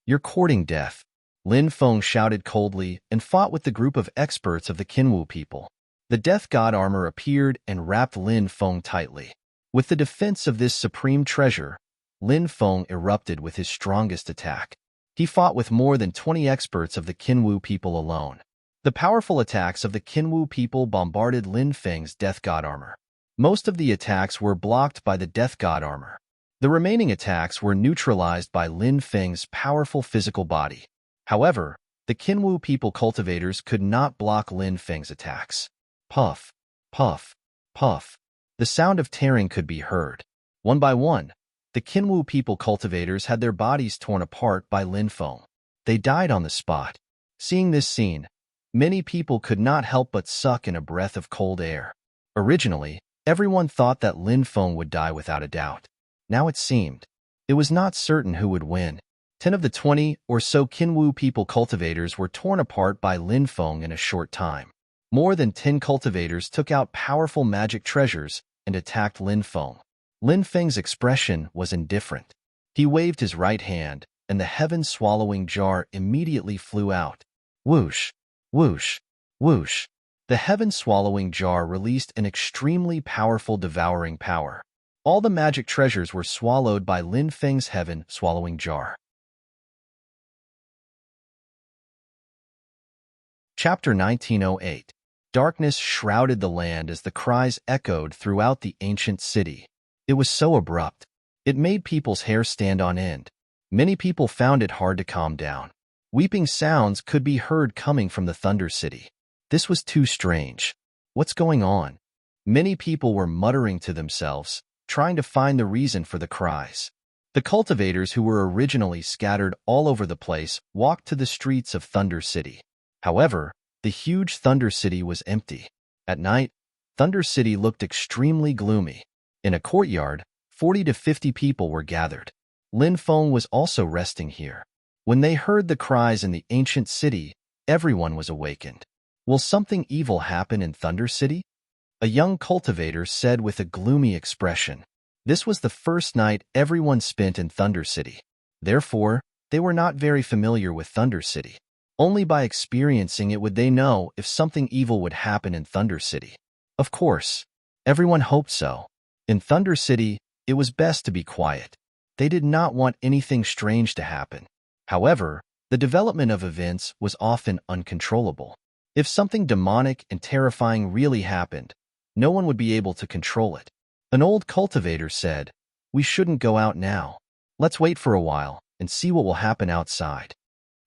"You're courting death," Lin Feng shouted coldly and fought with the group of experts of the Kinwu people. The Death God armor appeared and wrapped Lin Feng tightly. With the defense of this supreme treasure, Lin Feng erupted with his strongest attack. He fought with more than 20 experts of the Kinwu people alone. The powerful attacks of the Kinwu people bombarded Lin Feng's Death God armor. Most of the attacks were blocked by the Death God armor. The remaining attacks were neutralized by Lin Feng's powerful physical body. However, the Kinwu people cultivators could not block Lin Feng's attacks. Puff, puff, puff. The sound of tearing could be heard. One by one, the Kinwu people cultivators had their bodies torn apart by Lin Feng. They died on the spot. Seeing this scene, many people could not help but suck in a breath of cold air. Originally, everyone thought that Lin Feng would die without a doubt. Now it seemed it was not certain who would win. 10 of the 20 or so Kinwu people cultivators were torn apart by Lin Feng in a short time. More than 10 cultivators took out powerful magic treasures and attacked Lin Feng. Lin Feng's expression was indifferent. He waved his right hand, and the heaven-swallowing jar immediately flew out. Whoosh, whoosh, whoosh. The heaven-swallowing jar released an extremely powerful devouring power. All the magic treasures were swallowed by Lin Feng's heaven-swallowing jar. Chapter 1908. Darkness shrouded the land as the cries echoed throughout the ancient city. It was so abrupt. It made people's hair stand on end. Many people found it hard to calm down. Weeping sounds could be heard coming from the Thunder City. This was too strange. What's going on? Many people were muttering to themselves, trying to find the reason for the cries. The cultivators who were originally scattered all over the place walked to the streets of Thunder City. However, the huge Thunder City was empty. At night, Thunder City looked extremely gloomy. In a courtyard, 40 to 50 people were gathered. Lin Feng was also resting here. When they heard the cries in the ancient city, everyone was awakened. Will something evil happen in Thunder City? A young cultivator said with a gloomy expression. This was the first night everyone spent in Thunder City. Therefore, they were not very familiar with Thunder City. Only by experiencing it would they know if something evil would happen in Thunder City. Of course, everyone hoped so. In Thunder City, it was best to be quiet. They did not want anything strange to happen. However, the development of events was often uncontrollable. If something demonic and terrifying really happened, no one would be able to control it. An old cultivator said, "We shouldn't go out now. Let's wait for a while and see what will happen outside."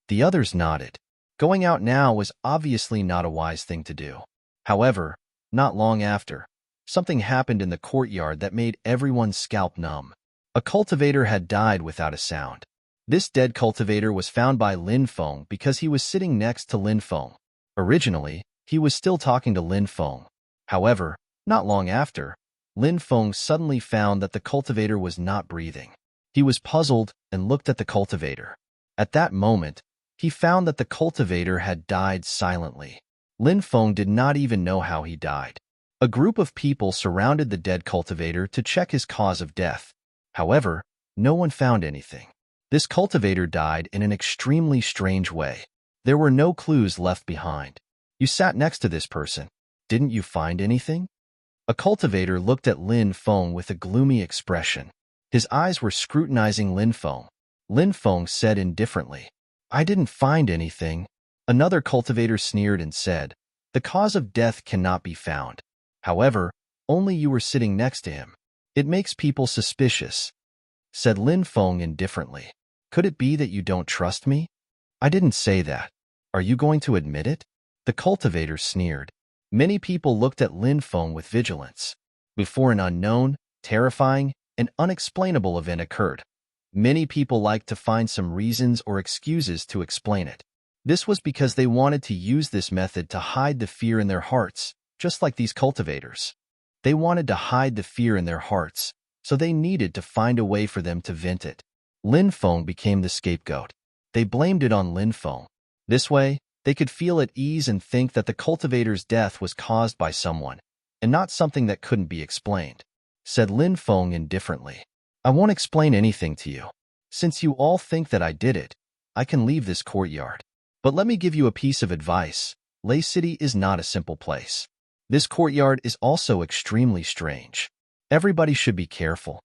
The others nodded. Going out now was obviously not a wise thing to do. However, not long after, something happened in the courtyard that made everyone's scalp numb. A cultivator had died without a sound. This dead cultivator was found by Lin Feng because he was sitting next to Lin Feng. Originally, he was still talking to Lin Feng. However, not long after, Lin Feng suddenly found that the cultivator was not breathing. He was puzzled and looked at the cultivator. At that moment, he found that the cultivator had died silently. Lin Feng did not even know how he died. A group of people surrounded the dead cultivator to check his cause of death. However, no one found anything. This cultivator died in an extremely strange way. There were no clues left behind. "You sat next to this person. Didn't you find anything?" A cultivator looked at Lin Feng with a gloomy expression. His eyes were scrutinizing Lin Feng. Lin Feng said indifferently, "I didn't find anything." Another cultivator sneered and said, "The cause of death cannot be found. However, only you were sitting next to him. It makes people suspicious," said Lin Feng indifferently. "Could it be that you don't trust me?" "I didn't say that. Are you going to admit it?" The cultivator sneered. Many people looked at Lin Feng with vigilance. Before an unknown, terrifying, and unexplainable event occurred, many people liked to find some reasons or excuses to explain it. This was because they wanted to use this method to hide the fear in their hearts, just like these cultivators. They wanted to hide the fear in their hearts, so they needed to find a way for them to vent it. Lin Feng became the scapegoat. They blamed it on Lin Feng. This way, they could feel at ease and think that the cultivator's death was caused by someone, and not something that couldn't be explained. Said Lin Feng indifferently, "I won't explain anything to you. Since you all think that I did it, I can leave this courtyard. But let me give you a piece of advice. Lei City is not a simple place. This courtyard is also extremely strange. Everybody should be careful.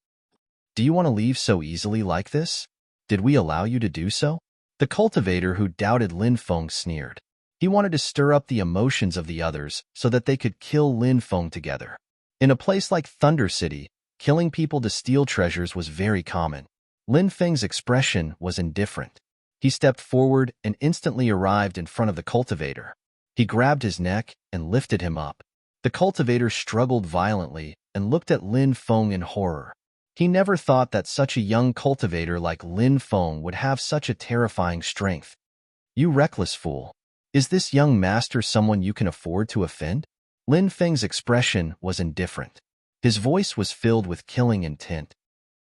Do you want to leave so easily like this? Did we allow you to do so?" The cultivator who doubted Lin Feng sneered. He wanted to stir up the emotions of the others so that they could kill Lin Feng together. In a place like Thunder City, killing people to steal treasures was very common. Lin Feng's expression was indifferent. He stepped forward and instantly arrived in front of the cultivator. He grabbed his neck and lifted him up. The cultivator struggled violently and looked at Lin Feng in horror. He never thought that such a young cultivator like Lin Feng would have such a terrifying strength. "You reckless fool. Is this young master someone you can afford to offend?" Lin Feng's expression was indifferent. His voice was filled with killing intent.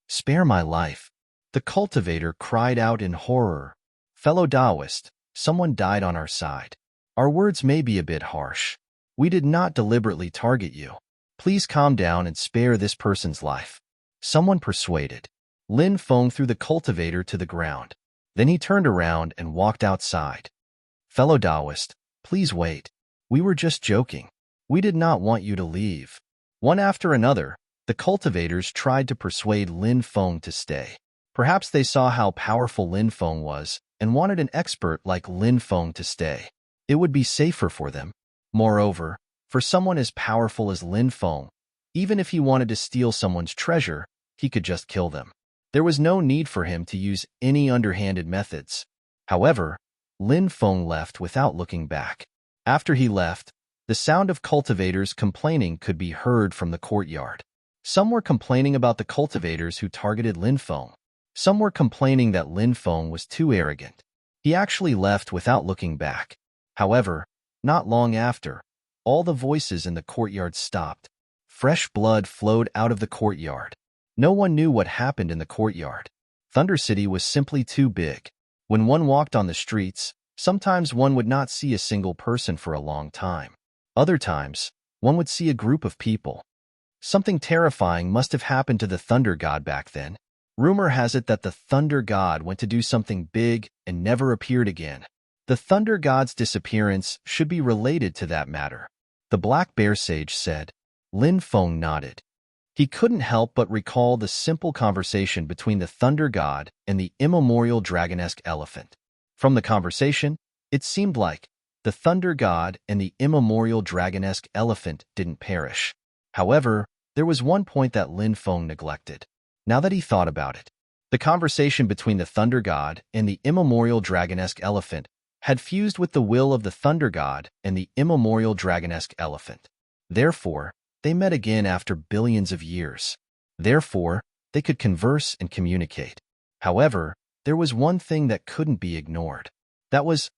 "Spare my life." The cultivator cried out in horror. "Fellow Taoist, someone died on our side. Our words may be a bit harsh. We did not deliberately target you. Please calm down and spare this person's life." Someone persuaded. Lin Feng threw the cultivator to the ground. Then he turned around and walked outside. "Fellow Taoist, please wait. We were just joking. We did not want you to leave." One after another, the cultivators tried to persuade Lin Feng to stay. Perhaps they saw how powerful Lin Feng was and wanted an expert like Lin Feng to stay. It would be safer for them. Moreover, for someone as powerful as Lin Feng, even if he wanted to steal someone's treasure, he could just kill them. There was no need for him to use any underhanded methods. However, Lin Feng left without looking back. After he left, the sound of cultivators complaining could be heard from the courtyard. Some were complaining about the cultivators who targeted Lin Feng. Some were complaining that Lin Feng was too arrogant. He actually left without looking back. However, not long after, all the voices in the courtyard stopped. Fresh blood flowed out of the courtyard. No one knew what happened in the courtyard. Thunder City was simply too big. When one walked on the streets, sometimes one would not see a single person for a long time. Other times, one would see a group of people. Something terrifying must have happened to the Thunder God back then. Rumor has it that the Thunder God went to do something big and never appeared again. The thunder god's disappearance should be related to that matter. The black bear sage said. Lin Feng nodded. He couldn't help but recall the simple conversation between the thunder god and the immemorial dragonesque elephant. From the conversation, it seemed like the thunder god and the immemorial dragonesque elephant didn't perish. However, there was one point that Lin Feng neglected. Now that he thought about it, the conversation between the thunder god and the immemorial dragonesque elephant had fused with the will of the thunder god and the immemorial dragonesque elephant. Therefore, they met again after billions of years. Therefore, they could converse and communicate. However, there was one thing that couldn't be ignored. That was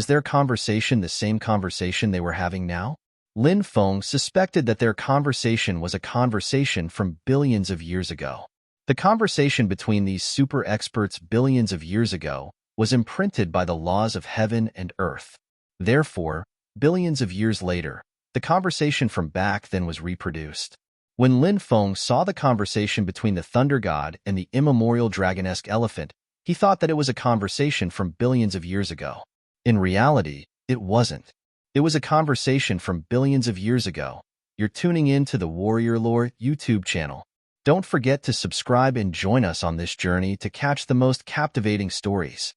their conversation the same conversation they were having now? Lin Feng suspected that their conversation was a conversation from billions of years ago. The conversation between these super experts billions of years ago was imprinted by the laws of heaven and earth. Therefore, billions of years later, the conversation from back then was reproduced. When Lin Feng saw the conversation between the thunder god and the immemorial dragonesque elephant, he thought that it was a conversation from billions of years ago. In reality, it wasn't. It was a conversation from billions of years ago. You're tuning in to the Warrior Lore YouTube channel. Don't forget to subscribe and join us on this journey to catch the most captivating stories.